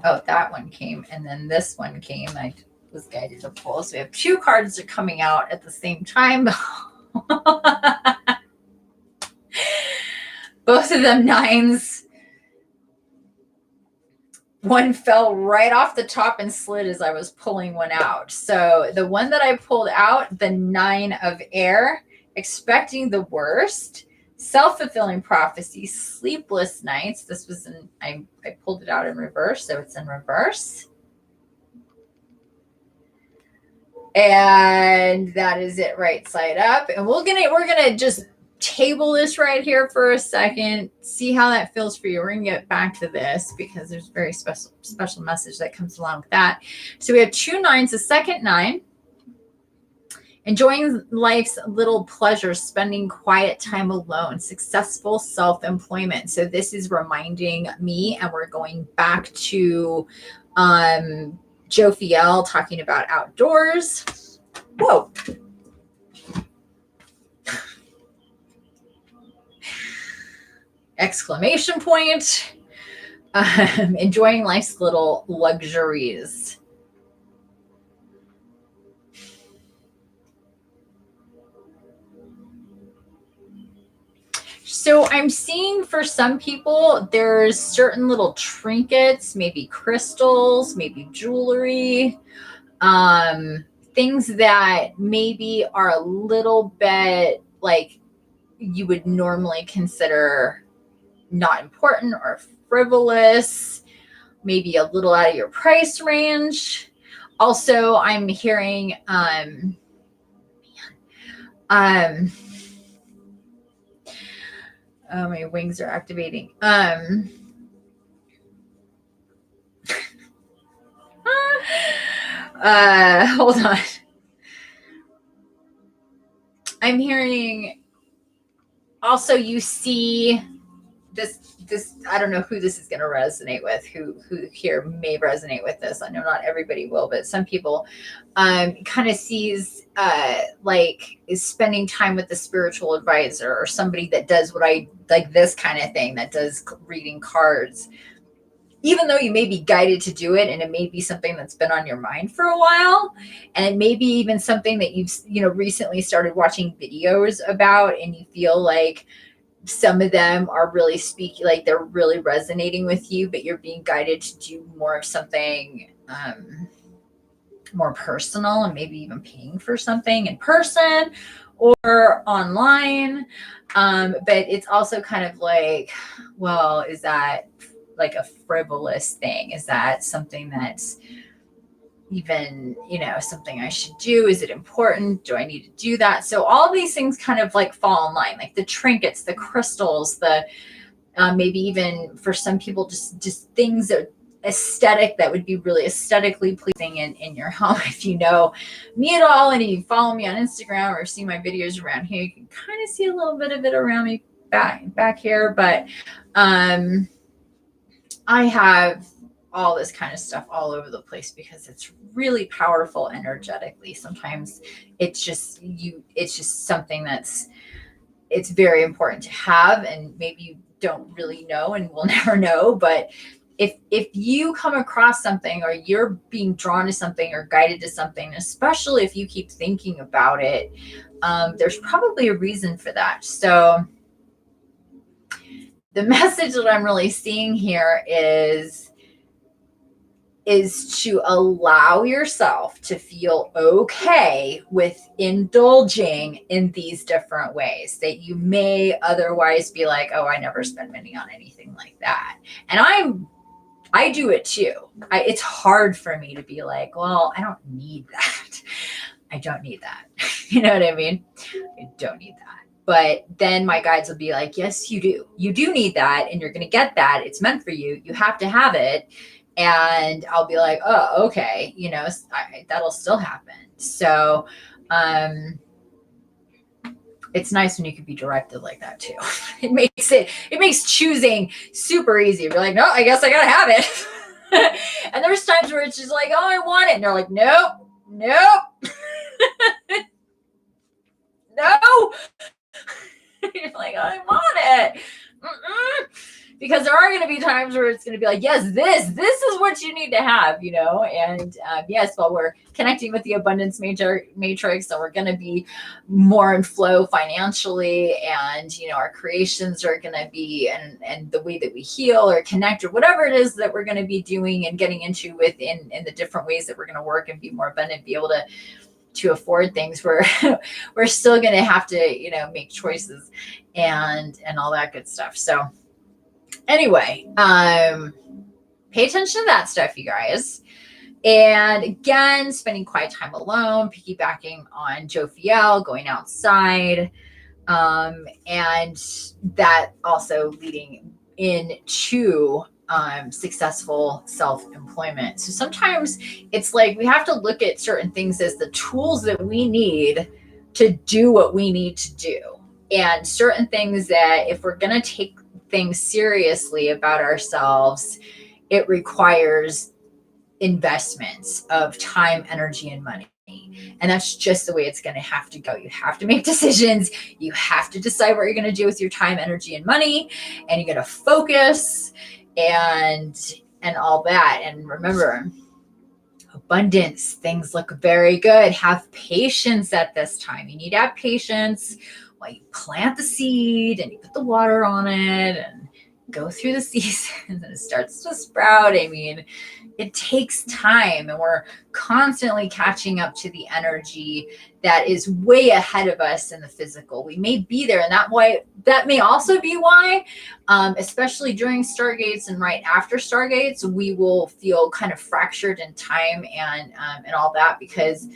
Oh, that one came, and then this one came. I was guided to pull. So we have 2 cards that are coming out at the same time. Both of them 9s. One fell right off the top and slid as I was pulling one out. So the one that I pulled out, the 9 of air, expecting the worst, self-fulfilling prophecy, sleepless nights. This was I pulled it out in reverse, so it's in reverse. And that is it right side up. And we're gonna just table this right here for a second, see how that feels for you. We're gonna get back to this because there's a very special message that comes along with that. So we have 2 9s, the second 9, enjoying life's little pleasures, spending quiet time alone, successful self-employment. So this is reminding me, and we're going back to Jophiel talking about outdoors. Whoa. Exclamation point. Enjoying life's little luxuries. So I'm seeing for some people, there's certain little trinkets, maybe crystals, maybe jewelry, things that maybe are a little bit like you would normally consider not important or frivolous, maybe a little out of your price range. Also, I'm hearing, oh, my wings are activating. Hold on. I'm hearing also you see this I don't know who this is going to resonate with, who here may resonate with this. I know not everybody will, but some people kind of sees like is spending time with the spiritual advisor or somebody that does what I like, this kind of thing, that does reading cards, even though you may be guided to do it, and it may be something that's been on your mind for a while, and it may be even something that you've recently started watching videos about, and you feel like some of them are really speaking, like they're really resonating with you, but you're being guided to do more of something more personal, and maybe even paying for something in person or online. But it's also kind of like, well, is that like a frivolous thing? Is that something that's even, something I should do? Is it important? Do I need to do that? So all these things kind of like fall in line, like the trinkets, the crystals, the maybe even for some people, just things that aesthetic, that would be really aesthetically pleasing in your home. If you know me at all and you follow me on Instagram or see my videos around here, you can kind of see a little bit of it around me back here. But I have all this kind of stuff all over the place because it's really powerful energetically. Sometimes it's just something it's very important to have, and maybe you don't really know and will never know. But if you come across something, or you're being drawn to something or guided to something, especially if you keep thinking about it, there's probably a reason for that. So the message that I'm really seeing here is to allow yourself to feel okay with indulging in these different ways that you may otherwise be like, oh, I never spend money on anything like that. And I do it too. It's hard for me to be like, well, I don't need that. I don't need that. You know what I mean? I don't need that. But then my guides will be like, yes, you do. You do need that, and you're going to get that. It's meant for you. You have to have it. And I'll be like, oh, okay, that'll still happen. So it's nice when you can be directed like that too. It makes choosing super easy. You're like, no, I guess I gotta have it. And there's times where it's just like, oh, I want it. And they're like, nope. No. You're like, I want it. Because there are going to be times where it's going to be like, yes, this is what you need to have, and yes, while we're connecting with the abundance matrix, so we're going to be more in flow financially, and, our creations are going to be, and the way that we heal or connect or whatever it is that we're going to be doing and getting into within in the different ways that we're going to work and be more abundant, be able to afford things, we're still going to have to, make choices and all that good stuff. So anyway, pay attention to that stuff, you guys. And again, spending quiet time alone, piggybacking on Jophiel, going outside, and that also leading into successful self-employment. So sometimes it's like we have to look at certain things as the tools that we need to do what we need to do. And certain things that if we're going to take things seriously about ourselves, it requires investments of time, energy, and money. And that's just the way it's going to have to go. You have to make decisions. You have to decide what you're going to do with your time, energy, and money. And you're going to focus and all that. And remember, abundance, things look very good. Have patience at this time. You need to have patience while you plant the seed and you put the water on it and go through the seasons and it starts to sprout. I mean, it takes time, and we're constantly catching up to the energy that is way ahead of us in the physical. We may be there, and that may also be why, especially during stargates and right after stargates, we will feel kind of fractured in time and all that, because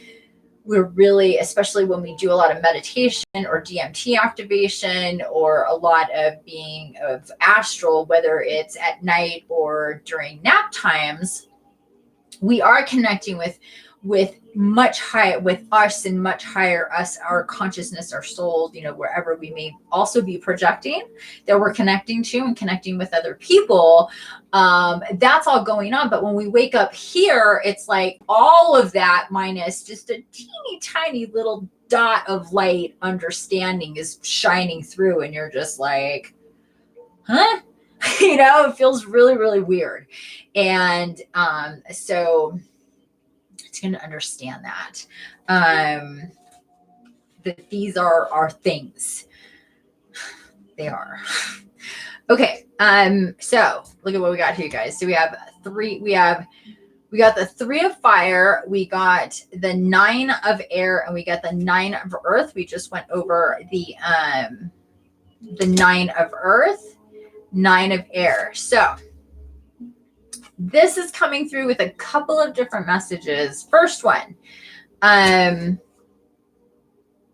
we're really, especially when we do a lot of meditation or DMT activation or a lot of astral, whether it's at night or during nap times, we are connecting with with much higher, with us and much higher us, our consciousness, our soul, you know, wherever we may also be projecting, that we're connecting to and connecting with other people. That's all going on. But when we wake up here, it's like all of that minus just a teeny tiny little dot of light understanding is shining through, and you're just like, huh? You know, it feels really, really weird. And so it's going to understand that that these are things. They are. Okay. So look at what we got here, guys. So we have we got the 3 of fire, we got the 9 of air, and we got the 9 of earth. We just went over the 9 of earth, 9 of air. So this is coming through with a couple of different messages. First one,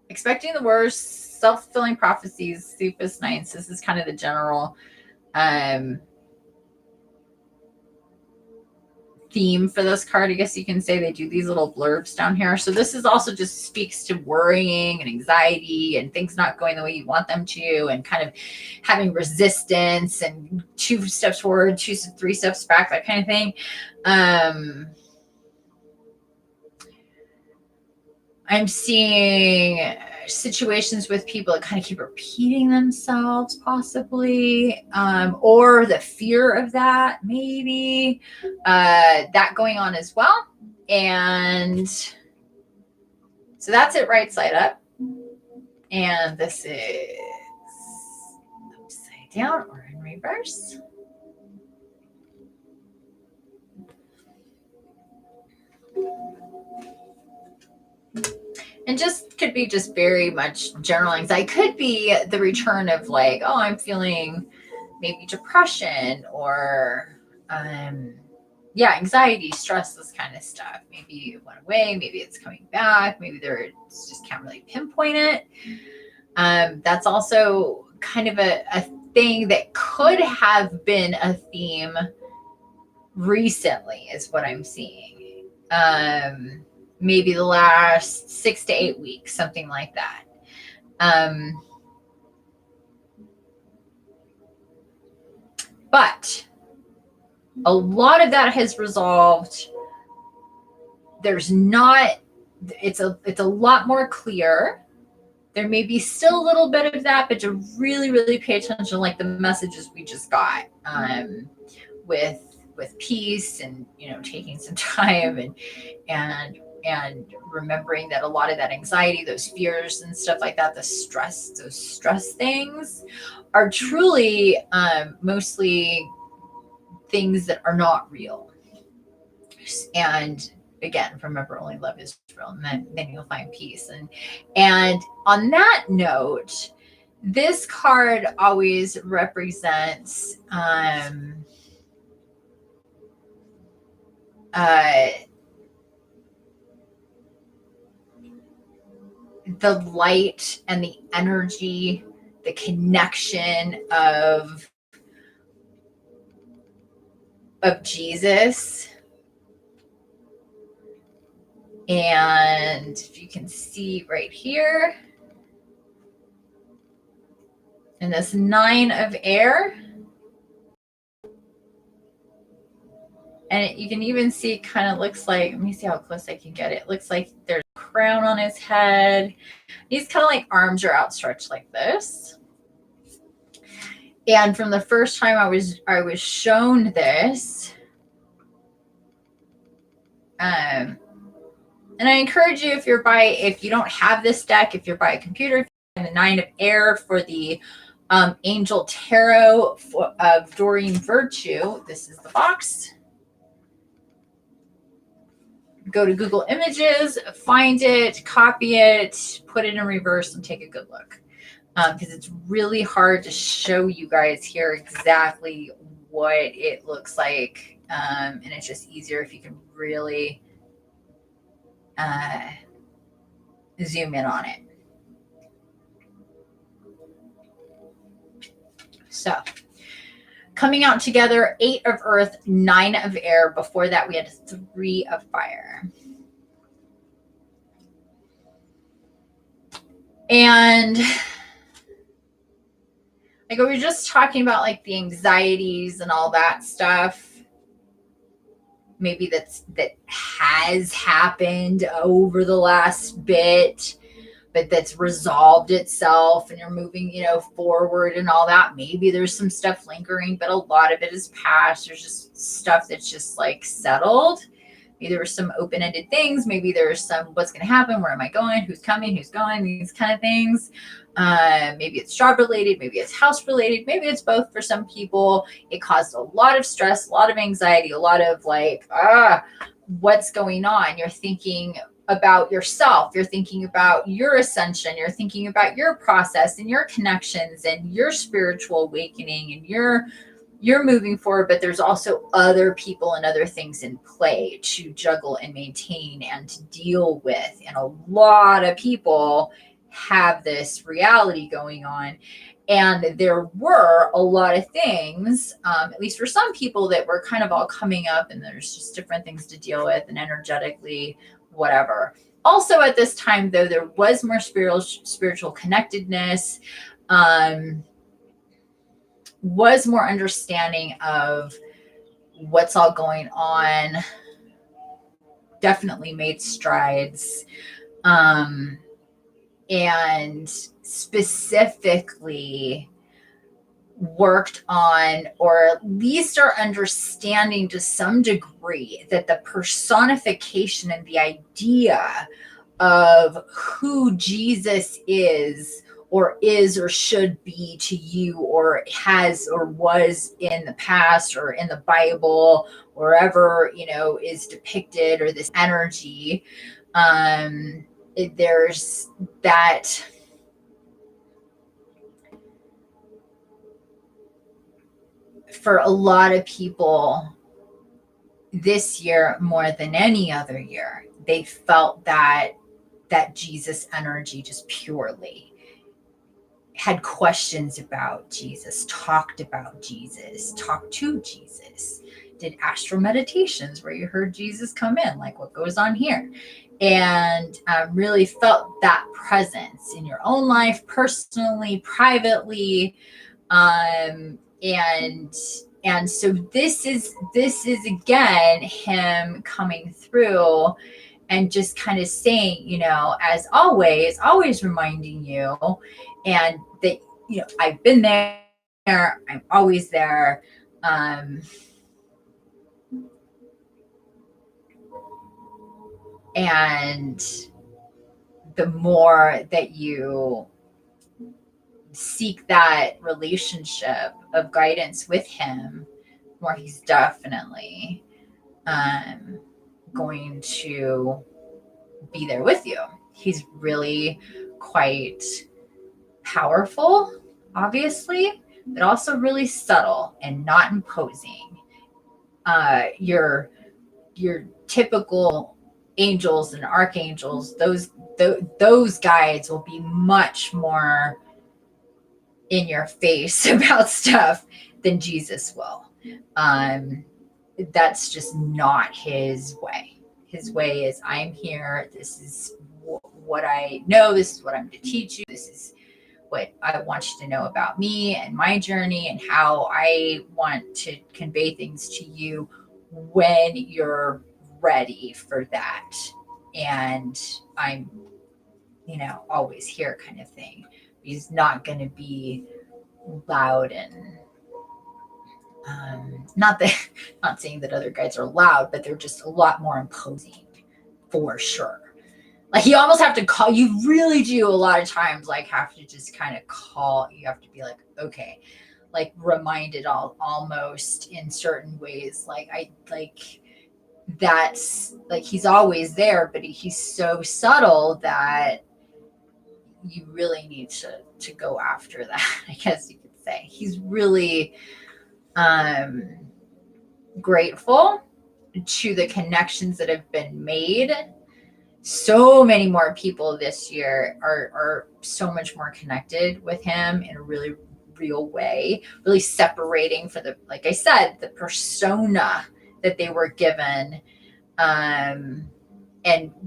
expecting the worst, self-fulfilling prophecies, Cephas Ninths. This is kind of the general theme for this card. I guess you can say they do these little blurbs down here. So this is also just speaks to worrying and anxiety and things not going the way you want them to, and kind of having resistance and 2 steps forward, 3 steps back, that kind of thing. I'm seeing situations with people that kind of keep repeating themselves, possibly, or the fear of that, maybe, that going on as well. And so that's it right side up. And this is upside down or in reverse. And just could be just very much general anxiety. Could be the return of like, oh, I'm feeling maybe depression or yeah, anxiety, stress, this kind of stuff. Maybe it went away, maybe it's coming back, maybe it's just can't really pinpoint it. That's also kind of a thing that could have been a theme recently, is what I'm seeing. Maybe the last 6 to 8 weeks, something like that. But a lot of that has resolved. There's not, it's a lot more clear. There may be still a little bit of that, but to really, really pay attention, like the messages we just got, with peace and, you know, taking some time and remembering that a lot of that anxiety, those fears and stuff like that, those stress things are truly mostly things that are not real. And again, remember, only love is real, and then you'll find peace. And on that note, this card always represents the light and the energy, the connection of Jesus. And if you can see right here, and this 9 of air, and you can even see, it kind of looks like, let me see how close I can get it. It looks like there's a crown on his head. He's kind of like arms are outstretched like this. And from the first time I was shown this, and I encourage you, if you don't have this deck, if you're by a computer, if you're the 9 of air for the Angel Tarot of Doreen Virtue, this is the box. Go to Google Images, find it, copy it, put it in reverse, and take a good look. Because it's really hard to show you guys here exactly what it looks like. And it's just easier if you can really zoom in on it. So, coming out together, 8 of earth, 9 of air. Before that, we had 3 of fire. And like we were just talking about like the anxieties and all that stuff. Maybe that has happened over the last bit, but that's resolved itself and you're moving, forward and all that. Maybe there's some stuff lingering, but a lot of it is past. There's just stuff that's just like settled. Maybe there were some open-ended things. Maybe there's some what's going to happen, where am I going, who's coming, who's going, these kind of things. Maybe it's job related, maybe it's house related, maybe it's both for some people. It caused a lot of stress, a lot of anxiety, a lot of like, what's going on? You're thinking about yourself, you're thinking about your ascension, you're thinking about your process and your connections and your spiritual awakening, and you're moving forward, but there's also other people and other things in play to juggle and maintain and to deal with. And a lot of people have this reality going on. And there were a lot of things, at least for some people, that were kind of all coming up, and there's just different things to deal with and energetically, whatever. Also at this time, though, there was more spiritual connectedness, was more understanding of what's all going on, definitely made strides, and specifically worked on, or at least are understanding to some degree, that the personification and the idea of who Jesus is or should be to you, or has or was in the past or in the Bible, or ever, is depicted, or this energy, there's that for a lot of people this year, more than any other year, they felt that Jesus energy, just purely had questions about Jesus, talked about Jesus, talked to Jesus, did astral meditations where you heard Jesus come in, like what goes on here, and really felt that presence in your own life, personally, privately, and so this is again him coming through and just kind of saying, as always reminding you, and that, I've been there, I'm always there. And the more that you seek that relationship of guidance with him, more he's definitely going to be there with you. He's really quite powerful, obviously, but also really subtle and not imposing. Your typical angels and archangels, those guides will be much more in your face about stuff than Jesus will. That's just not his way. His way is, I'm here. This is what I know. This is what I'm going to teach you. This is what I want you to know about me and my journey, and how I want to convey things to you when you're ready for that. And I'm, always here, kind of thing. He's not going to be loud and not saying that other guides are loud, but they're just a lot more imposing, for sure. Like, you almost have to call, you really do a lot of times, like, have to just kind of call, you have to be like, okay, like reminded almost in certain ways. That's like, he's always there, but he's so subtle that you really need to go after that, I guess you could say. He's really grateful to the connections that have been made. So many more people this year are so much more connected with him in a really real way, really separating for the, like I said, the persona that they were given, and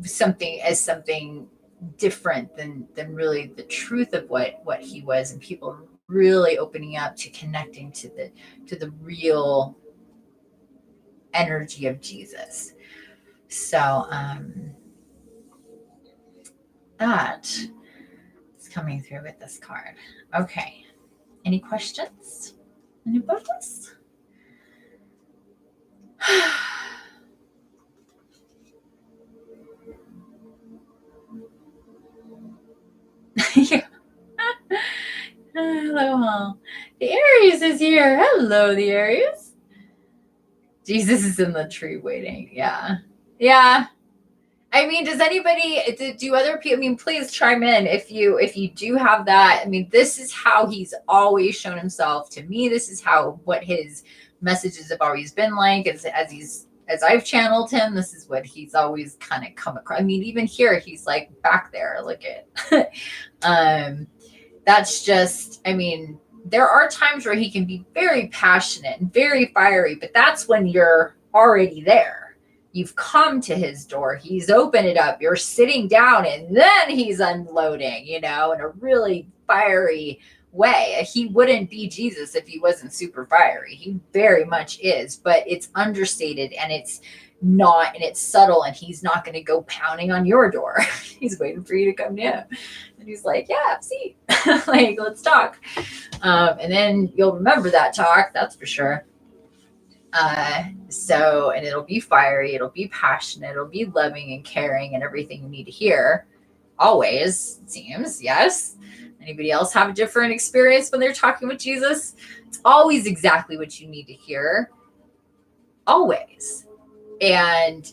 something different than really the truth of what he was, and people really opening up to connecting to the real energy of Jesus. So that is coming through with this card. Okay. Any questions? Any questions? Yeah. Hello. The Aries is here. Hello, the Aries. Jesus is in the tree waiting. Yeah. Yeah. I mean, does anybody, do other people, I mean, please chime in if you do have that. I mean, this is how he's always shown himself to me. This is what his messages have always been like, as I've channeled him. This is what he's always kind of come across. I mean, even here, he's like back there. Look at, that's just, I mean, there are times where he can be very passionate and very fiery, but that's when you're already there. You've come to his door. He's opened it up. You're sitting down, and then he's unloading, in a really fiery way. He wouldn't be Jesus if he wasn't super fiery. He very much is, but it's understated, and it's not, and it's subtle, and he's not going to go pounding on your door. He's waiting for you to come to him. And he's like, yeah, have a seat. Like, let's talk. And then you'll remember that talk, that's for sure. And it'll be fiery, it'll be passionate, it'll be loving and caring and everything you need to hear. Always, it seems, yes. Anybody else have a different experience when they're talking with Jesus? It's always exactly what you need to hear. Always. And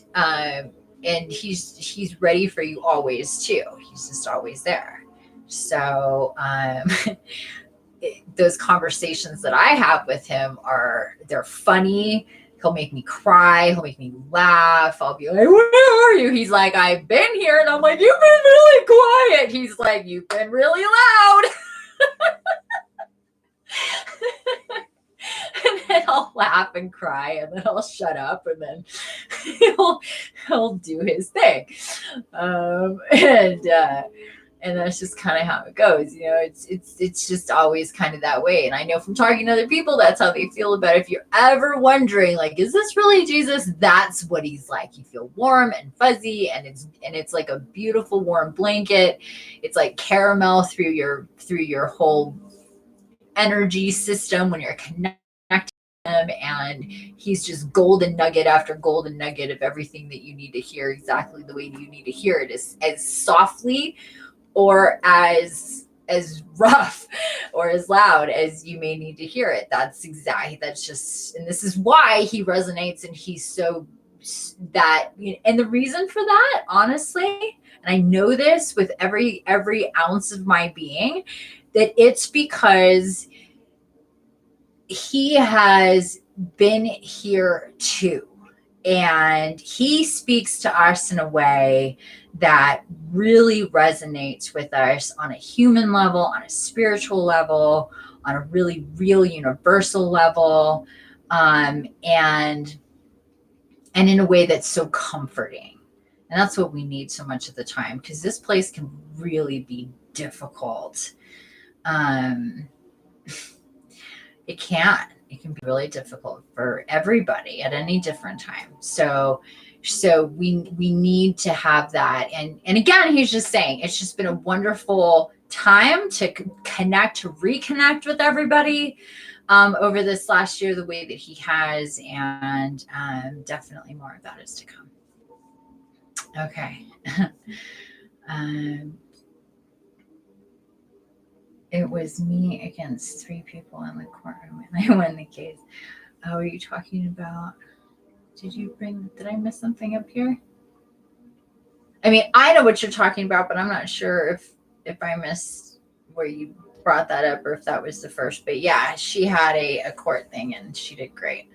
he's ready for you always too. He's just always there. So those conversations that I have with him they're funny. He'll make me cry. He'll make me laugh. I'll be like, where are you? He's like, I've been here. And I'm like, you've been really quiet. He's like, you've been really loud. And then I'll laugh and cry, and then I'll shut up, and then he'll do his thing. And that's just kind of how it goes. It's just always kind of that way. And I know from talking to other people, that's how they feel about it. If you're ever wondering, like, is this really Jesus? That's what he's like. You feel warm and fuzzy, and it's like a beautiful warm blanket. It's like caramel through your whole energy system when you're connected to him, and he's just golden nugget after golden nugget of everything that you need to hear exactly the way you need to hear it, as softly or as rough or as loud as you may need to hear it. That's just, and this is why he resonates, and he's so that, and the reason for that, honestly, and I know this with every ounce of my being, that it's because he has been here too. And he speaks to us in a way that really resonates with us on a human level, on a spiritual level, on a really real universal level, and in a way that's so comforting. And that's what we need so much of the time, because this place can really be difficult. It can be really difficult for everybody at any different time. So we need to have that. And again, he's just saying, it's just been a wonderful time to reconnect with everybody over this last year, the way that he has, and definitely more of that is to come. Okay. It was me against 3 people in the courtroom, and I won the case. How are you talking about? Did I miss something up here? I mean, I know what you're talking about, but I'm not sure if I missed where you brought that up, or if that was the first. But yeah, she had a court thing, and she did great.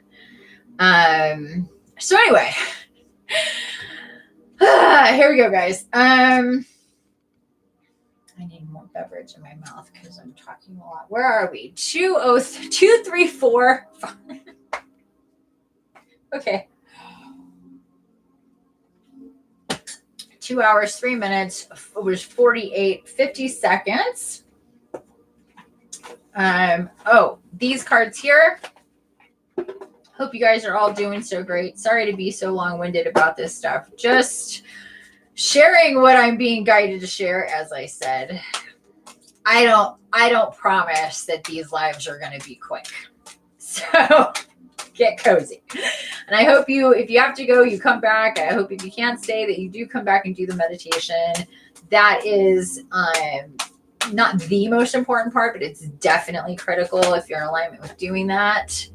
So anyway, here we go, guys. I need more beverage in my mouth because I'm talking a lot. Where are we? 2, 3, 4, 5. Okay. 2 hours, 3 minutes, it was 48:50 seconds. Oh, these cards here. Hope you guys are all doing so great. Sorry to be so long-winded about this stuff. Just sharing what I'm being guided to share, as I said. I don't promise that these lives are going to be quick. So get cozy. And I hope if you have to go, you come back. I hope if you can't stay, that you do come back and do the meditation. That is not the most important part, but it's definitely critical if you're in alignment with doing that.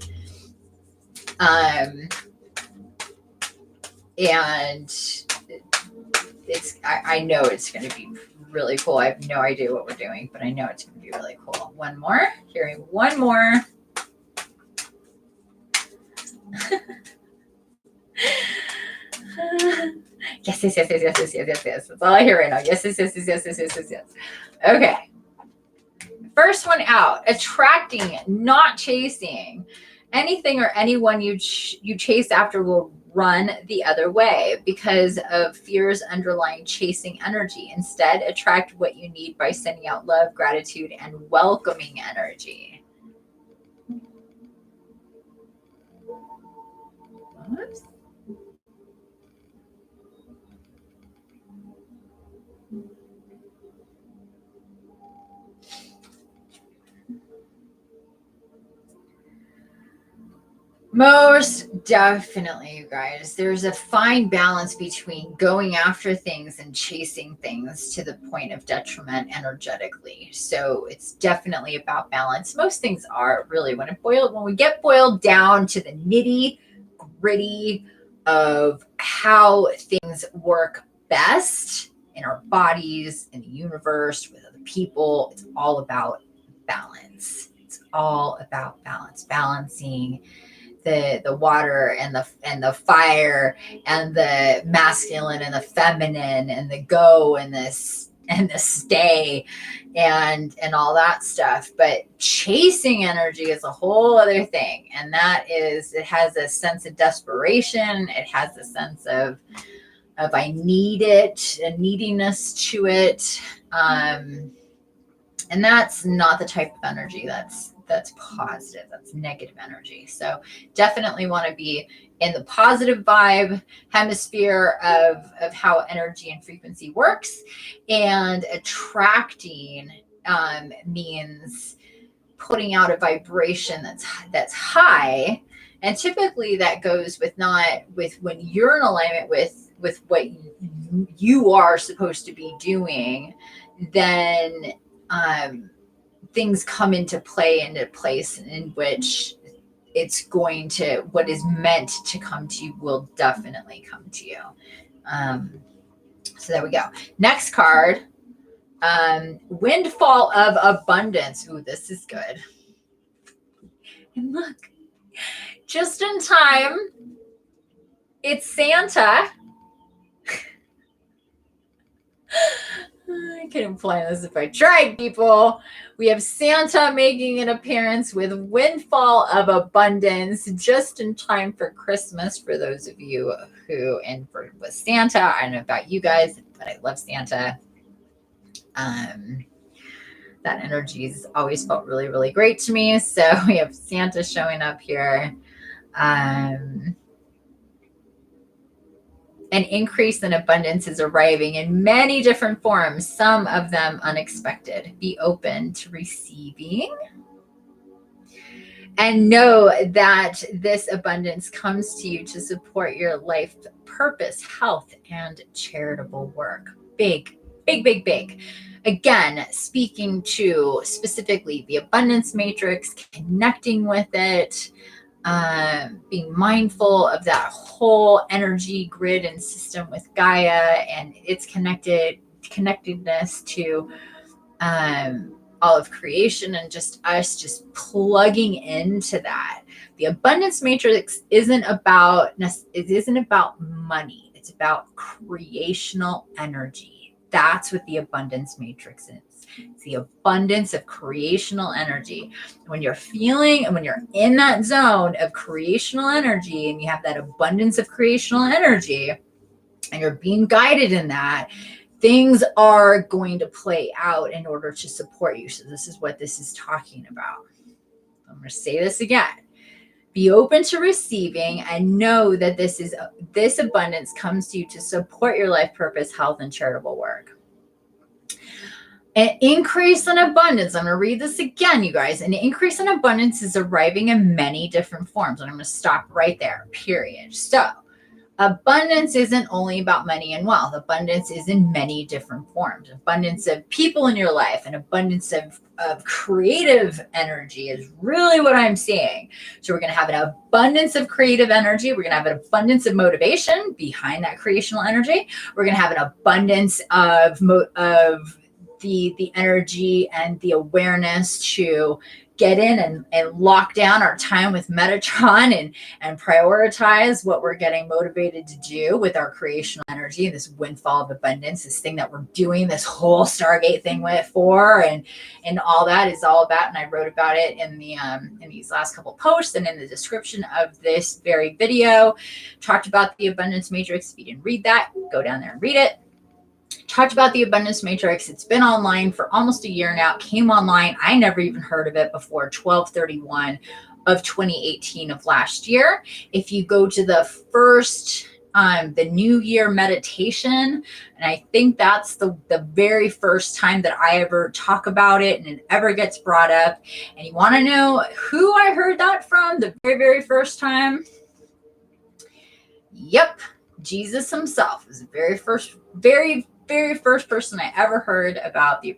And I know it's going to be really cool. I have no idea what we're doing, but I know it's going to be really cool. One more. Hearing one more. Yes. That's all I hear right now. Yes. Okay. First one out. Attracting, not chasing. Anything or anyone you chase after will run the other way because of fear's underlying chasing energy. Instead, attract what you need by sending out love, gratitude, and welcoming energy. Whoops. Most definitely, you guys. There's a fine balance between going after things and chasing things to the point of detriment energetically. So it's definitely about balance. Most things are really when we get boiled down to the nitty gritty of how things work best in our bodies, in the universe, with other people. It's all about balance. It's all about balance, balancing the water and the fire and the masculine and the feminine and the go and the stay and all that stuff. But chasing energy is a whole other thing, and that is, it has a sense of desperation. It has a sense of I need it, a neediness to it, and that's not the type of energy that's positive. That's negative energy. So definitely want to be in the positive vibe hemisphere of how energy and frequency works. And attracting means putting out a vibration that's high. And typically that goes with when you're in alignment with what you are supposed to be doing, then things come into place in which it's going to, what is meant to come to you will definitely come to you. So there we go. Next card, windfall of abundance. Ooh, this is good. And look, just in time, it's Santa. I couldn't plan this if I tried, people. We have Santa making an appearance with windfall of abundance just in time for Christmas. For those of you who, and for with Santa, I don't know about you guys, but I love Santa. That energy has always felt really, really great to me. So we have Santa showing up here. An increase in abundance is arriving in many different forms, some of them unexpected. Be open to receiving. And know that this abundance comes to you to support your life purpose, health, and charitable work. Big, big, big, big. Again, speaking to specifically the abundance matrix, connecting with it, being mindful of that whole energy grid and system with Gaia and its connectedness to all of creation, and just us just plugging into that. The abundance matrix isn't about money. It's about creational energy. That's what the abundance matrix is. It's the abundance of creational energy. When you're feeling and when you're in that zone of creational energy and you have that abundance of creational energy, and you're being guided in that, things are going to play out in order to support you. So this is what this is talking about. I'm going to say this again. Be open to receiving and know that this abundance comes to you to support your life purpose, health, and charitable work. An increase in abundance. I'm going to read this again, you guys. An increase in abundance is arriving in many different forms. And I'm going to stop right there, period. So abundance isn't only about money and wealth. Abundance is in many different forms. Abundance of people in your life, and abundance of creative energy is really what I'm seeing. So we're going to have an abundance of creative energy. We're going to have an abundance of motivation behind that creational energy. We're going to have an abundance of the energy and the awareness to get in and lock down our time with Metatron and prioritize what we're getting motivated to do with our creational energy, this windfall of abundance, this thing that we're doing this whole Stargate thing for, and all that is all about. And I wrote about it in these last couple posts and in the description of this very video. Talked about the abundance matrix. If you didn't read that, go down there and read it. Talked about the abundance matrix. It's been online for almost a year now. It came online. I never even heard of it before 12/31 of 2018 of last year. If you go to the first the New Year meditation, and I think that's the very first time that I ever talk about it and it ever gets brought up. And you want to know who I heard that from the very, very first time? Yep, Jesus himself was the very first person I ever heard about the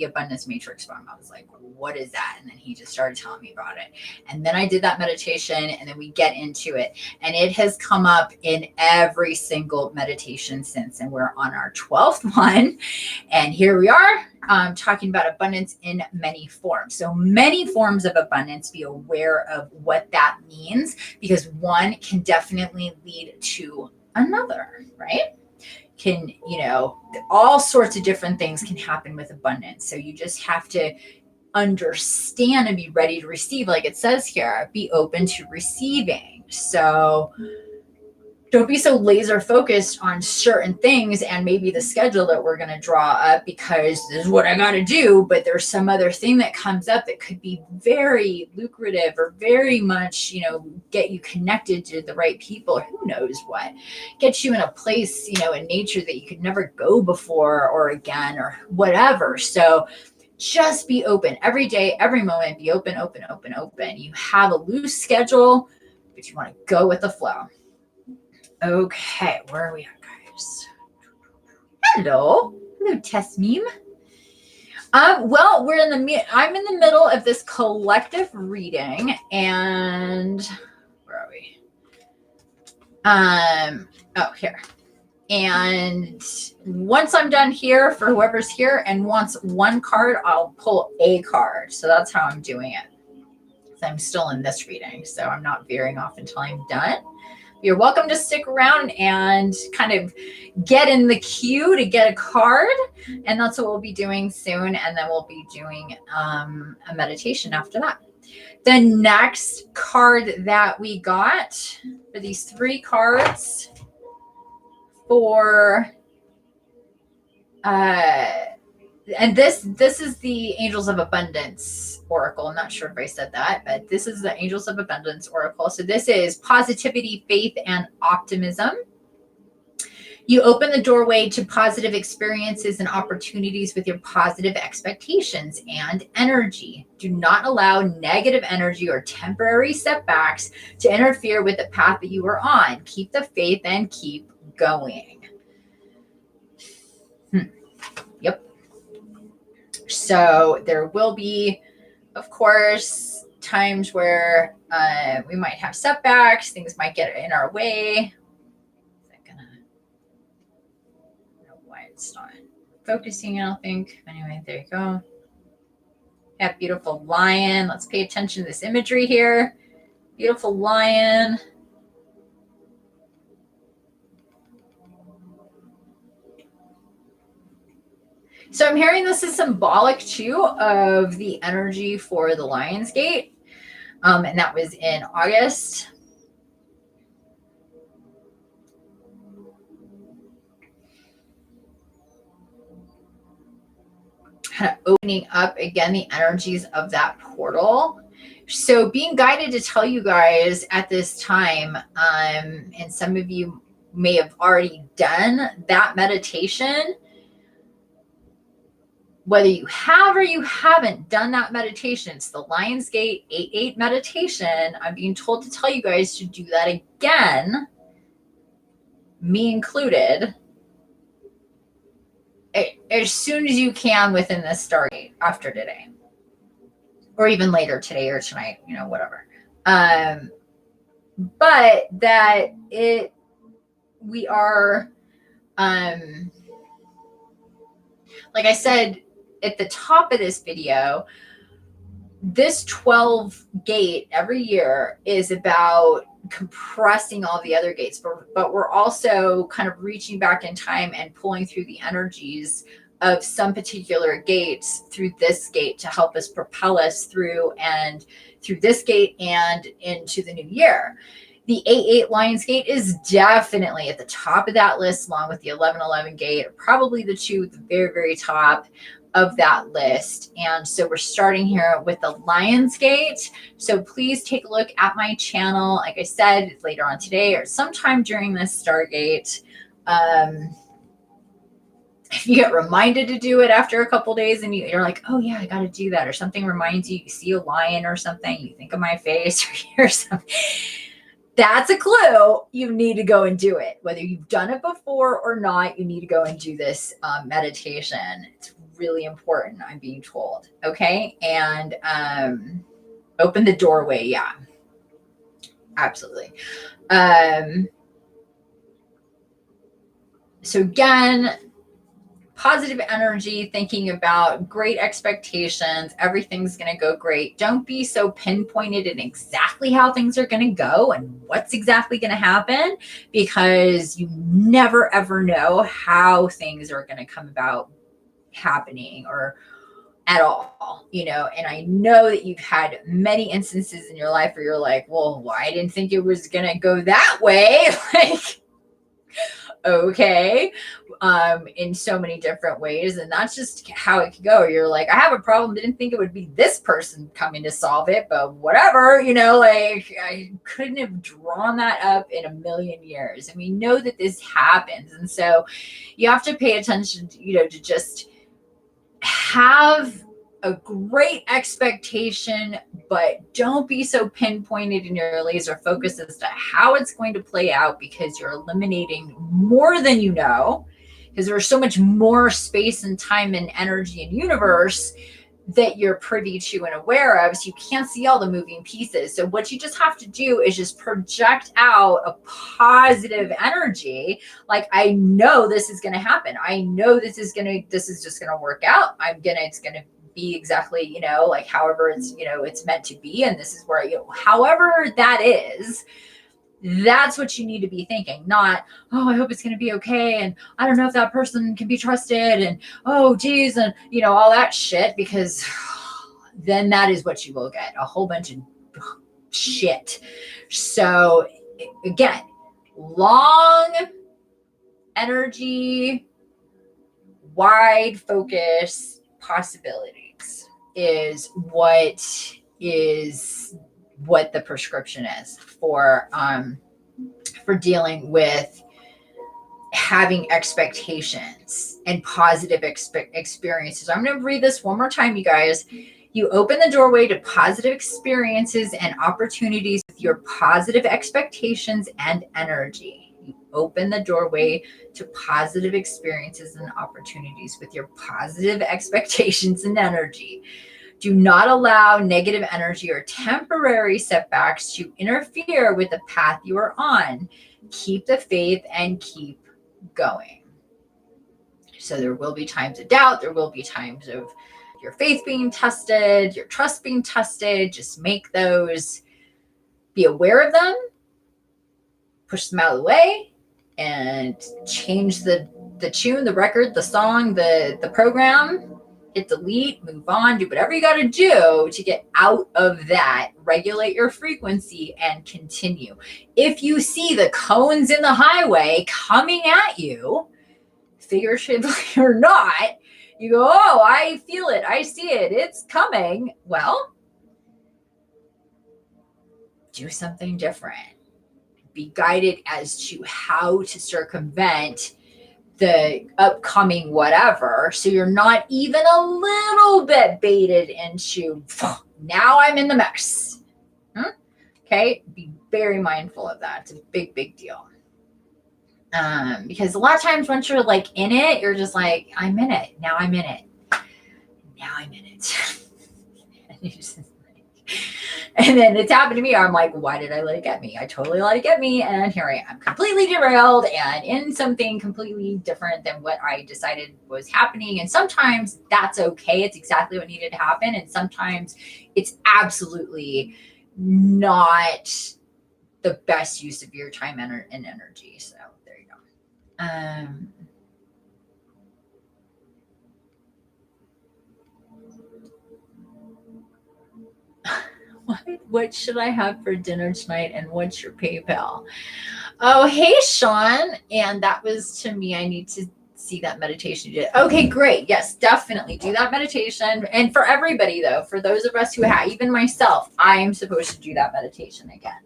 abundance matrix from. I was like, what is that? And then he just started telling me about it. And then I did that meditation, and then we get into it. And it has come up in every single meditation since. And we're on our 12th one. And here we are talking about abundance in many forms. So many forms of abundance, be aware of what that means, because one can definitely lead to another, right? Can, all sorts of different things can happen with abundance. So you just have to understand and be ready to receive. Like it says here, be open to receiving. So don't be so laser focused on certain things and maybe the schedule that we're going to draw up because this is what I got to do. But there's some other thing that comes up that could be very lucrative or very much, get you connected to the right people, or who knows what, get you in a place, in nature that you could never go before or again or whatever. So just be open every day, every moment. Be open, open, open, open. You have a loose schedule, but you want to go with the flow. Okay, where are we at, guys? Hello, Test Meme. Well, I'm in the middle of this collective reading, and where are we? Here. And once I'm done here, for whoever's here and wants one card, I'll pull a card. So that's how I'm doing it. So I'm still in this reading, so I'm not veering off until I'm done. You're welcome to stick around and kind of get in the queue to get a card. And that's what we'll be doing soon. And then we'll be doing a meditation after that. The next card that we got for these 3 cards for, and this is the Angels of Abundance Oracle. I'm not sure if I said that, but this is the Angels of Abundance Oracle. So this is positivity, faith, and optimism. You open the doorway to positive experiences and opportunities with your positive expectations and energy. Do not allow negative energy or temporary setbacks to interfere with the path that you are on. Keep the faith and keep going. Yep. So there will be, of course, times where we might have setbacks. Things might get in our way. Is that gonna? I don't know why it's not focusing. I don't think. Anyway, there you go. Yeah, beautiful lion. Let's pay attention to this imagery here. Beautiful lion. So I'm hearing this is symbolic too of the energy for the Lion's Gate. And that was in August. kind of opening up again the energies of that portal. So being guided to tell you guys at this time, and some of you may have already done that meditation. Whether you have or you haven't done that meditation, it's the Lionsgate 8-8 meditation. I'm being told to tell you guys to do that again, me included, as soon as you can within this Stargate after today, or even later today or tonight, you know, whatever. But that we are, like I said at the top of this video, this 12 gate every year is about compressing all the other gates, but we're also kind of reaching back in time and pulling through the energies of some particular gates through this gate to help us propel us through this gate and into the new year. The 8-8 Lionsgate is definitely at the top of that list, along with the 11-11 gate, probably the two at the very, very top of that list. And so we're starting here with the Lionsgate. So please take a look at my channel. Like I said, later on today or sometime during this Stargate. If you get reminded to do it after a couple days and you're like, oh yeah, I got to do that, or something reminds you, you see a lion or something, you think of my face or hear something, that's a clue you need to go and do it. Whether you've done it before or not, you need to go and do this meditation. It's really important, I'm being told. Okay. And open the doorway. Yeah, absolutely. So again, positive energy, thinking about great expectations, everything's going to go great. Don't be so pinpointed in exactly how things are going to go and what's exactly going to happen, because you never ever know how things are going to come about happening or at all, you know. And I know that you've had many instances in your life where you're like, well, I didn't think it was going to go that way. Like, okay, in so many different ways. And that's just how it could go. You're like, I have a problem. Didn't think it would be this person coming to solve it, but whatever, you know, like I couldn't have drawn that up in a million years. And we know that this happens. And so you have to pay attention to, you know, to just have a great expectation, but don't be so pinpointed in your laser focus as to how it's going to play out, because you're eliminating more than you know, because there's so much more space and time and energy and universe that you're privy to and aware of. So you can't see all the moving pieces. So what you just have to do is just project out a positive energy. Like, I know this is going to happen. I know this is just going to work out. It's going to be exactly, you know, like however it's, you know, it's meant to be. And this is where, you know, however that is, that's what you need to be thinking. Not, oh, I hope it's going to be okay, and I don't know if that person can be trusted, and oh geez, and you know, all that shit, because then that is what you will get, a whole bunch of shit. So again, long energy, wide focus possibilities is what the prescription is for dealing with having expectations and positive experiences. I'm going to read this one more time, you guys. You open the doorway to positive experiences and opportunities with your positive expectations and energy. You open the doorway to positive experiences and opportunities with your positive expectations and energy. Do not allow negative energy or temporary setbacks to interfere with the path you are on. Keep the faith and keep going. So there will be times of doubt. There will be times of your faith being tested, your trust being tested. Just make those, be aware of them, push them out of the way, and change the tune, the record, the song, the program. Hit delete, move on, do whatever you got to do to get out of that. Regulate your frequency and continue. If you see the cones in the highway coming at you, figuratively or not, You go, oh, I feel it. I see it. It's coming. Well, do something different. Be guided as to how to circumvent the upcoming whatever. So you're not even a little bit baited into, now I'm in the mess. Okay. Be very mindful of that. It's a big, big deal. Because a lot of times once you're like in it, you're just like, I'm in it. Now I'm in it. Now I'm in it. And then it's happened to me. I'm like, why did I let it get me? I totally let it get me. And here I am, completely derailed and in something completely different than what I decided was happening. And sometimes that's okay. It's exactly what needed to happen. And sometimes it's absolutely not the best use of your time and energy. So there you go. What should I have for dinner tonight, and what's your PayPal? Oh, hey, Sean. And that was to me. I need to see that meditation you did. Okay, great. Yes, definitely do that meditation. And for everybody, though, for those of us who have, even myself, I am supposed to do that meditation again.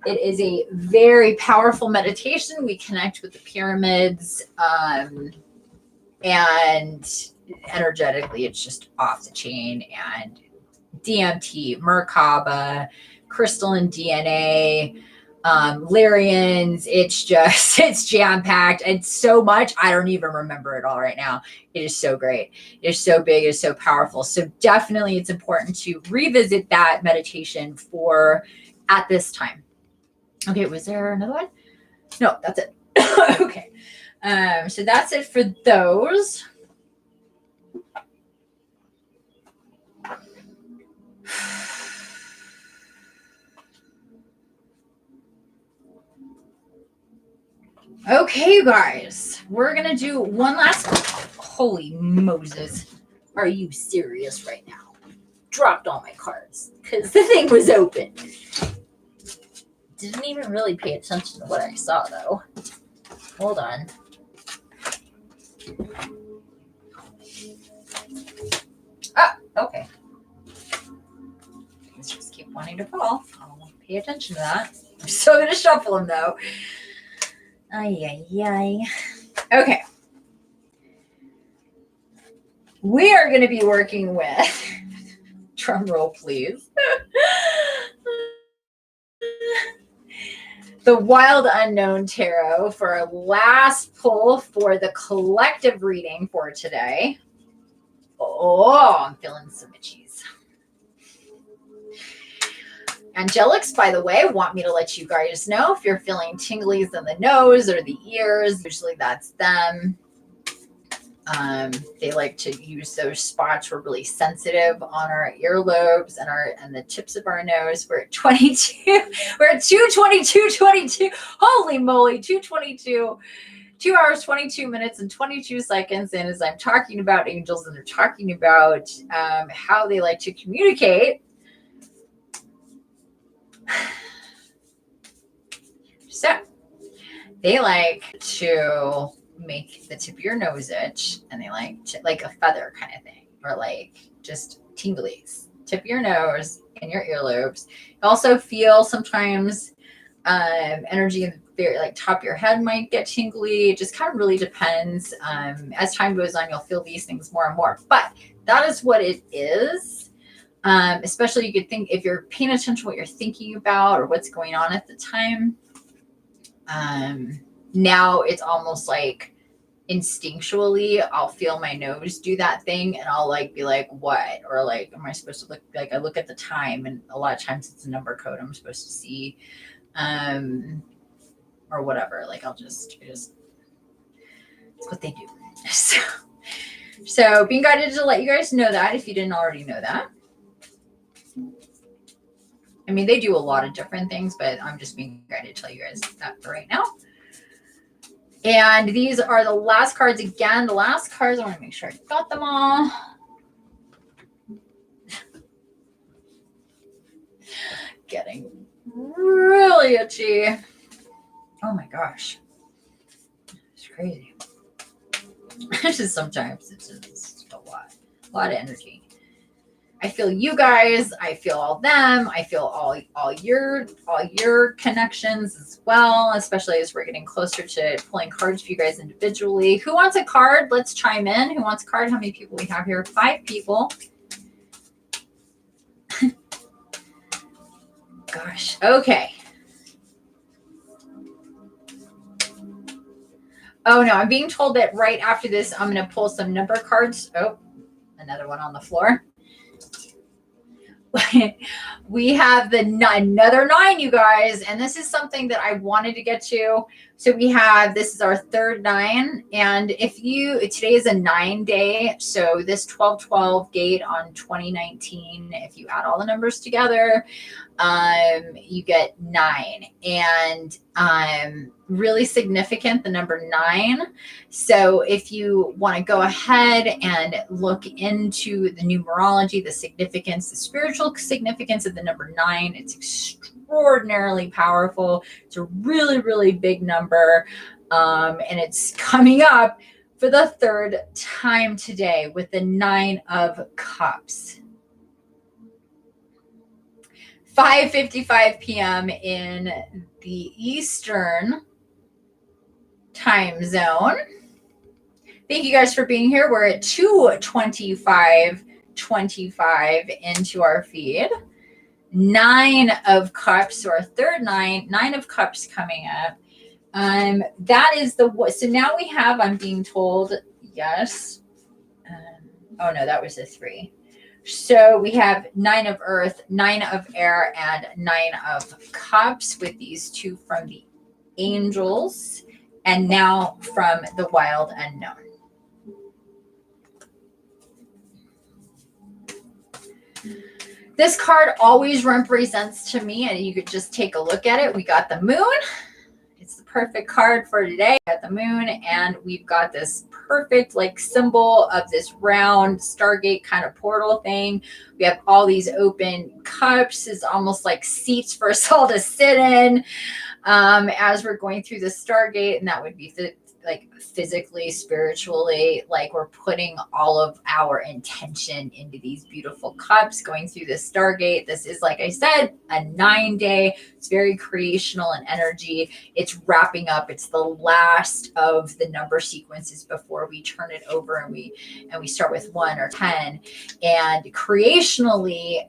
It is a very powerful meditation. We connect with the pyramids, and energetically, it's just off the chain. And DMT, Merkaba, crystalline DNA, Lyrians. It's jam-packed. It's so much. I don't even remember it all right now. It is so great. It is so big. It is so powerful. So definitely it's important to revisit that meditation at this time. Okay. Was there another one? No, that's it. Okay. So that's it for those. Okay, you guys, we're going to do one last. Holy Moses. Are you serious right now? Dropped all my cards because the thing was open. Didn't even really pay attention to what I saw, though. Hold on. Ah, okay. Things just keep wanting to fall. I'll pay attention to that. I'm still going to shuffle them, though. Ay, ay, ay. Okay. We are going to be working with, drum roll, please, the Wild Unknown Tarot for our last pull for the collective reading for today. Oh, I'm feeling some itchies. Angelics, by the way, want me to let you guys know if you're feeling tinglies in the nose or the ears. Usually that's them. They like to use those spots. We're really sensitive on our earlobes and the tips of our nose. We're at 22. We're at 2:22:22. Holy moly, 2:22. 2 hours, 22 minutes, and 22 seconds. And as I'm talking about angels and they're talking about how they like to communicate. So they like to make the tip of your nose itch, and they like to, like a feather kind of thing, or like just tinglies. Tip of your nose and your earlobes. You also feel sometimes energy in the very like top of your head might get tingly. It just kind of really depends. As time goes on, you'll feel these things more and more. But that is what it is. Especially you could think if you're paying attention to what you're thinking about or what's going on at the time. Now it's almost like instinctually I'll feel my nose do that thing and I'll like be like, what? Or like, am I supposed to look like I look at the time, and a lot of times it's a number code I'm supposed to see, or whatever. Like it's what they do. So being guided to let you guys know that if you didn't already know that. I mean, they do a lot of different things, but I'm just being guided to tell you guys that for right now. And these are the last cards again. The last cards, I want to make sure I got them all. Getting really itchy. Oh my gosh. It's crazy. Just sometimes it's just a lot of energy. I feel you guys. I feel all them. I feel all your connections as well, especially as we're getting closer to pulling cards for you guys individually. Who wants a card? Let's chime in. Who wants a card? How many people we have here? 5 people. Gosh. Okay. Oh no, I'm being told that right after this, I'm going to pull some number cards. Oh, another one on the floor. We have another 9, you guys, and this is something that I wanted to get to. So we have, this is our third 9, and today is a 9 day, so this 12/12 gate on 2019, if you add all the numbers together, you get 9, and really significant, the number 9. So if you want to go ahead and look into the numerology, the significance, the spiritual significance of the number 9, it's extraordinarily powerful. It's a really, really big number, and it's coming up for the 3rd time today with the 9 of Cups. 5:55 p.m. in the Eastern time zone. Thank you guys for being here. We're at 2:25 into our feed. 9 of Cups, or 3rd 9 of Cups coming up. That is so now we have, I'm being told, yes. Oh no, that was a 3. So we have 9 of Earth, 9 of Air, and 9 of Cups, with these 2 from the Angels, and now from the Wild Unknown. This card always represents to me, and you could just take a look at it. We got the Moon. It's the perfect card for today. We got the Moon, and we've got this perfect symbol of this round Stargate kind of portal thing. We have all these open cups. It's almost like seats for us all to sit in as we're going through the Stargate, and that would be physically, spiritually, we're putting all of our intention into these beautiful cups going through the Stargate. This is, like I said, a 9 day. It's very creational in energy. It's wrapping up. It's the last of the number sequences before we turn it over and we start with 1 or 10. And creationally,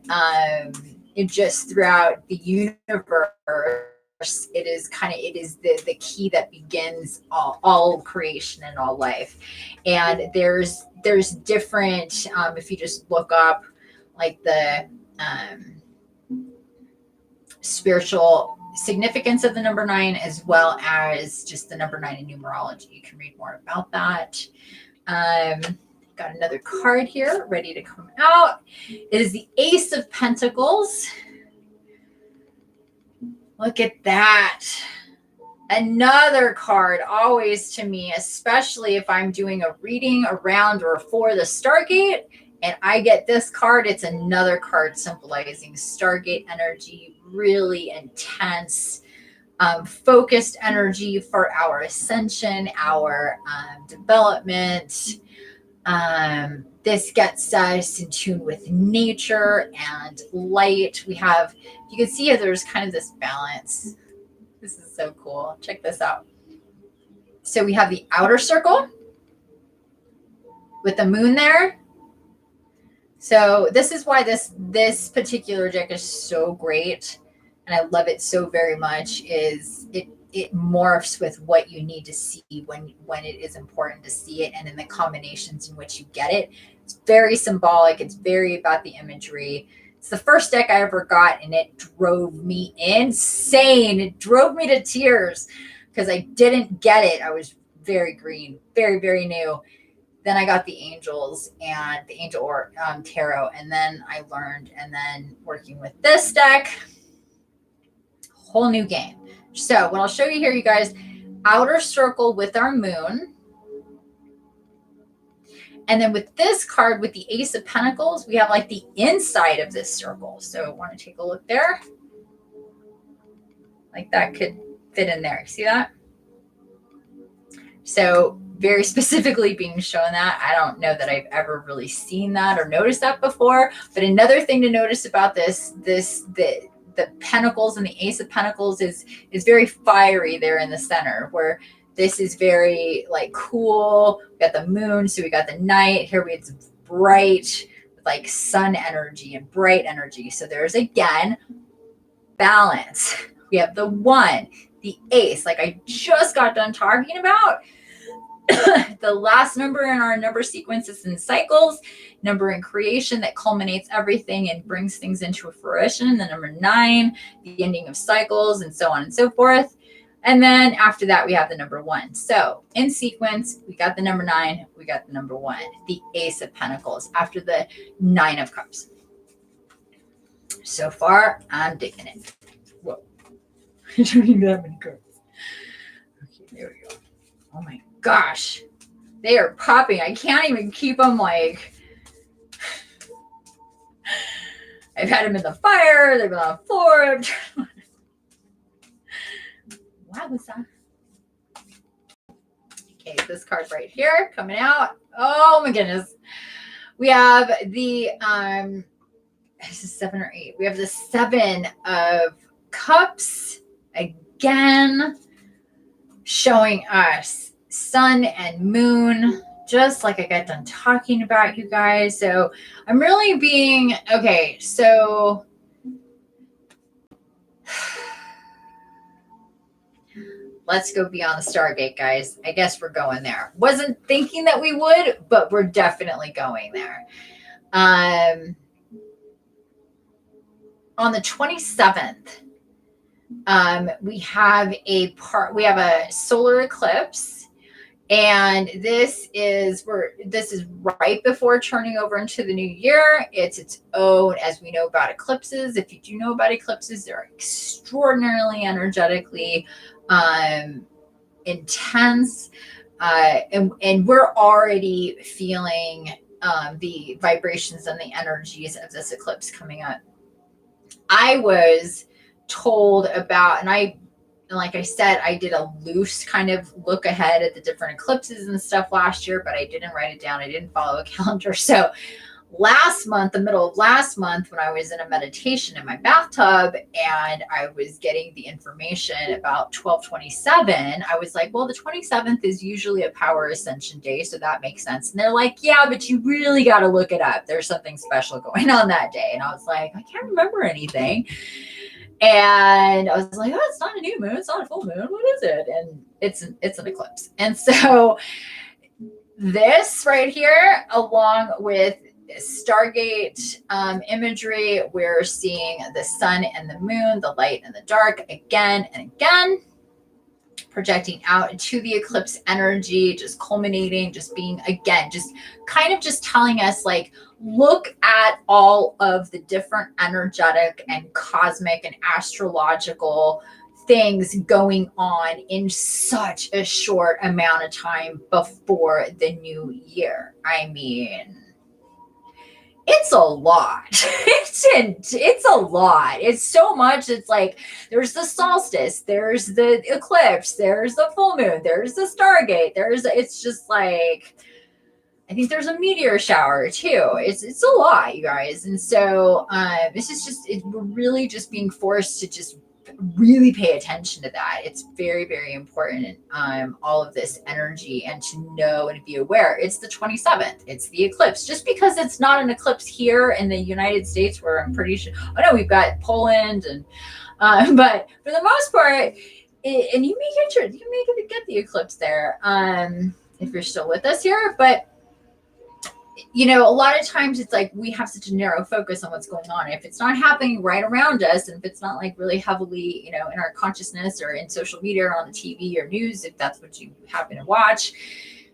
it just throughout the universe, it is the key that begins all creation and all life. And there's different, if you just look up the spiritual significance of the number 9, as well as just the number 9 in numerology, you can read more about that. Got another card here ready to come out. It is the Ace of Pentacles. Look at that. Another card, always to me, especially if I'm doing a reading around or for the Stargate, and I get this card, it's another card symbolizing Stargate energy, really intense, focused energy for our ascension, our development. This gets us in tune with nature and light. We have, you can see there's kind of this balance. This is so cool. Check this out. So we have the outer circle with the Moon there. So this is why this particular deck is so great, and I love it so very much, is it morphs with what you need to see when it is important to see it, and in the combinations in which you get it. It's very symbolic. It's very about the imagery. It's the first deck I ever got, and it drove me insane. It drove me to tears because I didn't get it. I was very green, very, very new. Then I got the Angels and the Angel or Tarot, and then I learned, and then working with this deck, whole new game. So what I'll show you here, you guys, outer circle with our Moon. And then with this card, with the Ace of Pentacles, we have the inside of this circle. So I want to take a look there. That could fit in there. See that? So very specifically being shown that. I don't know that I've ever really seen that or noticed that before. But another thing to notice about the Pentacles and the Ace of Pentacles is very fiery there in the center, where this is very like cool. We got the moon, so we got the night. Here we have bright, like sun energy and bright energy. So there's again balance. We have the 1, the ace, like I just got done talking about. The last number in our number sequence is in cycles, number in creation that culminates everything and brings things into fruition. The number 9, the ending of cycles, and so on and so forth. And then after that, we have the number 1. So in sequence, we got the number 9, we got the number 1, the Ace of Pentacles after the 9 of Cups. So far, I'm digging it. Whoa. I don't even have many cards. Okay, there we go. Oh my gosh. They are popping. I can't even keep them like... I've had them in the fire. They've been on the floor. What was that? Okay, this card right here coming out. Oh my goodness. We have the this is 7 or 8. We have the 7 of Cups again, showing us sun and moon, just like I got done talking about, you guys. So I'm really being okay. So let's go beyond the Stargate, guys. I guess we're going there. Wasn't thinking that we would, but we're definitely going there. On the 27th, we have a solar eclipse, and this is right before turning over into the new year. It's its own, as we know about eclipses. If you do know about eclipses, they're extraordinarily energetically intense, and we're already feeling the vibrations and the energies of this eclipse coming up. I was told about, and like I said, I did a loose kind of look ahead at the different eclipses and stuff last year, but I didn't write it down. I didn't follow a calendar. So last month, the middle of last month, when I was in a meditation in my bathtub and I was getting the information about 12/27, I was like, well, the 27th is usually a power ascension day, so that makes sense. And they're like, yeah, but you really got to look it up. There's something special going on that day. And I was like, I can't remember anything. And I was like, oh, it's not a new moon. It's not a full moon. What is it? And it's an eclipse. And so this right here, along with Stargate imagery, we're seeing the sun and the moon, the light and the dark again and again, projecting out into the eclipse energy, just culminating, just being, again, just kind of just telling us, like, look at all of the different energetic and cosmic and astrological things going on in such a short amount of time before the new year. I mean, it's a lot. It's a lot. It's so much. It's like there's the solstice, there's the eclipse, there's the full moon, there's the Stargate, it's just like, I think there's a meteor shower too. It's a lot, you guys. And so this is just, we're really just being forced to just really pay attention to that. It's very, very important, all of this energy, and to know and be aware. It's the 27th. It's the eclipse. Just because it's not an eclipse here in the United States, where I'm pretty sure, oh no, we've got Poland, and but for the most part, and you may get the eclipse there if you're still with us here. But you know, a lot of times it's like we have such a narrow focus on what's going on. If it's not happening right around us, and if it's not like really heavily, you know, in our consciousness or in social media or on the TV or news, if that's what you happen to watch,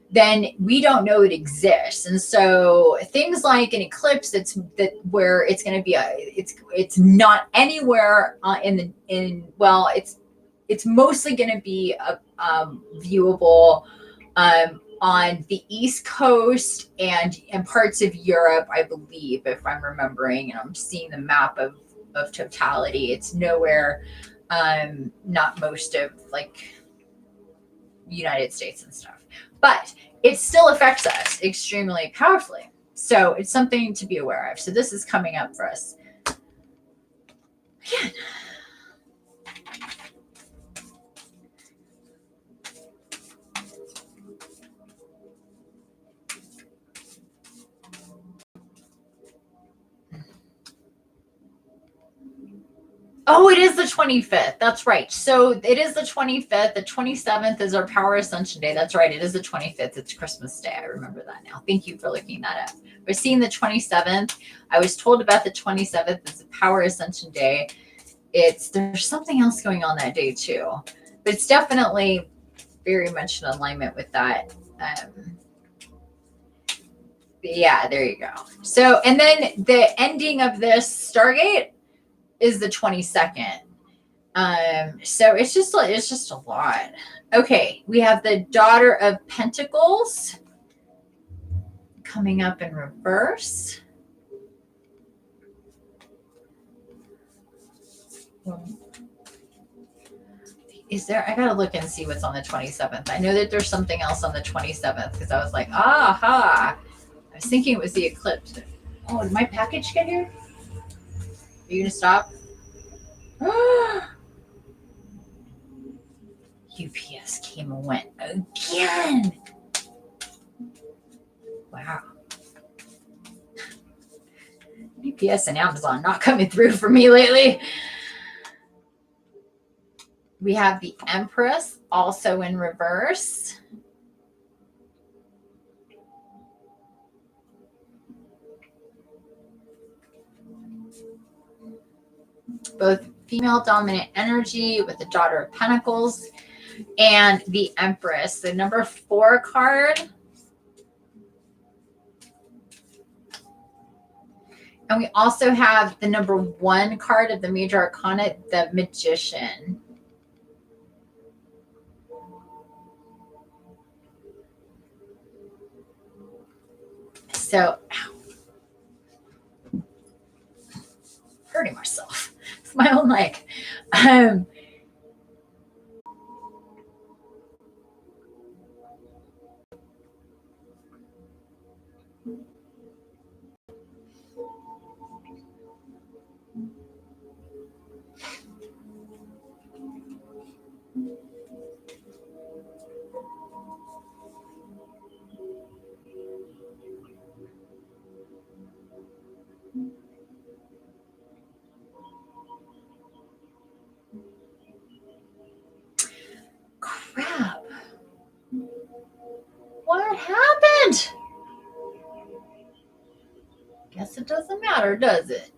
then we don't know it exists. And so things like an eclipse where it's going to be it's not anywhere it's mostly going to be viewable on the East Coast and parts of Europe, I believe, if I'm remembering, and I'm seeing the map of totality. It's nowhere, not most of, like, United States and stuff. But it still affects us extremely powerfully. So it's something to be aware of. So this is coming up for us. Again. Oh, it is the 25th. That's right. So it is the 25th. The 27th is our Power Ascension Day. That's right. It is the 25th. It's Christmas Day. I remember that now. Thank you for looking that up. We're seeing the 27th. I was told about the 27th. It's a Power Ascension Day. There's something else going on that day too, but it's definitely very much in alignment with that. Yeah, there you go. So, and then the ending of this Stargate is the 22nd. So it's just a lot. Okay, we have the Daughter of Pentacles coming up in reverse. Is there, I gotta look and see what's on the 27th. I know that there's something else on the 27th because I was like, aha. I was thinking it was the eclipse. Oh, did my package get here? Are you gonna stop? UPS came and went again. Wow. UPS and Amazon not coming through for me lately. We have the Empress also in reverse. Both female dominant energy with the Daughter of Pentacles and the Empress, the number 4 card. And we also have the number 1 card of the Major Arcana, the Magician. So, ow, hurting myself. It's my own leg. Crap. What happened? Guess it doesn't matter, does it?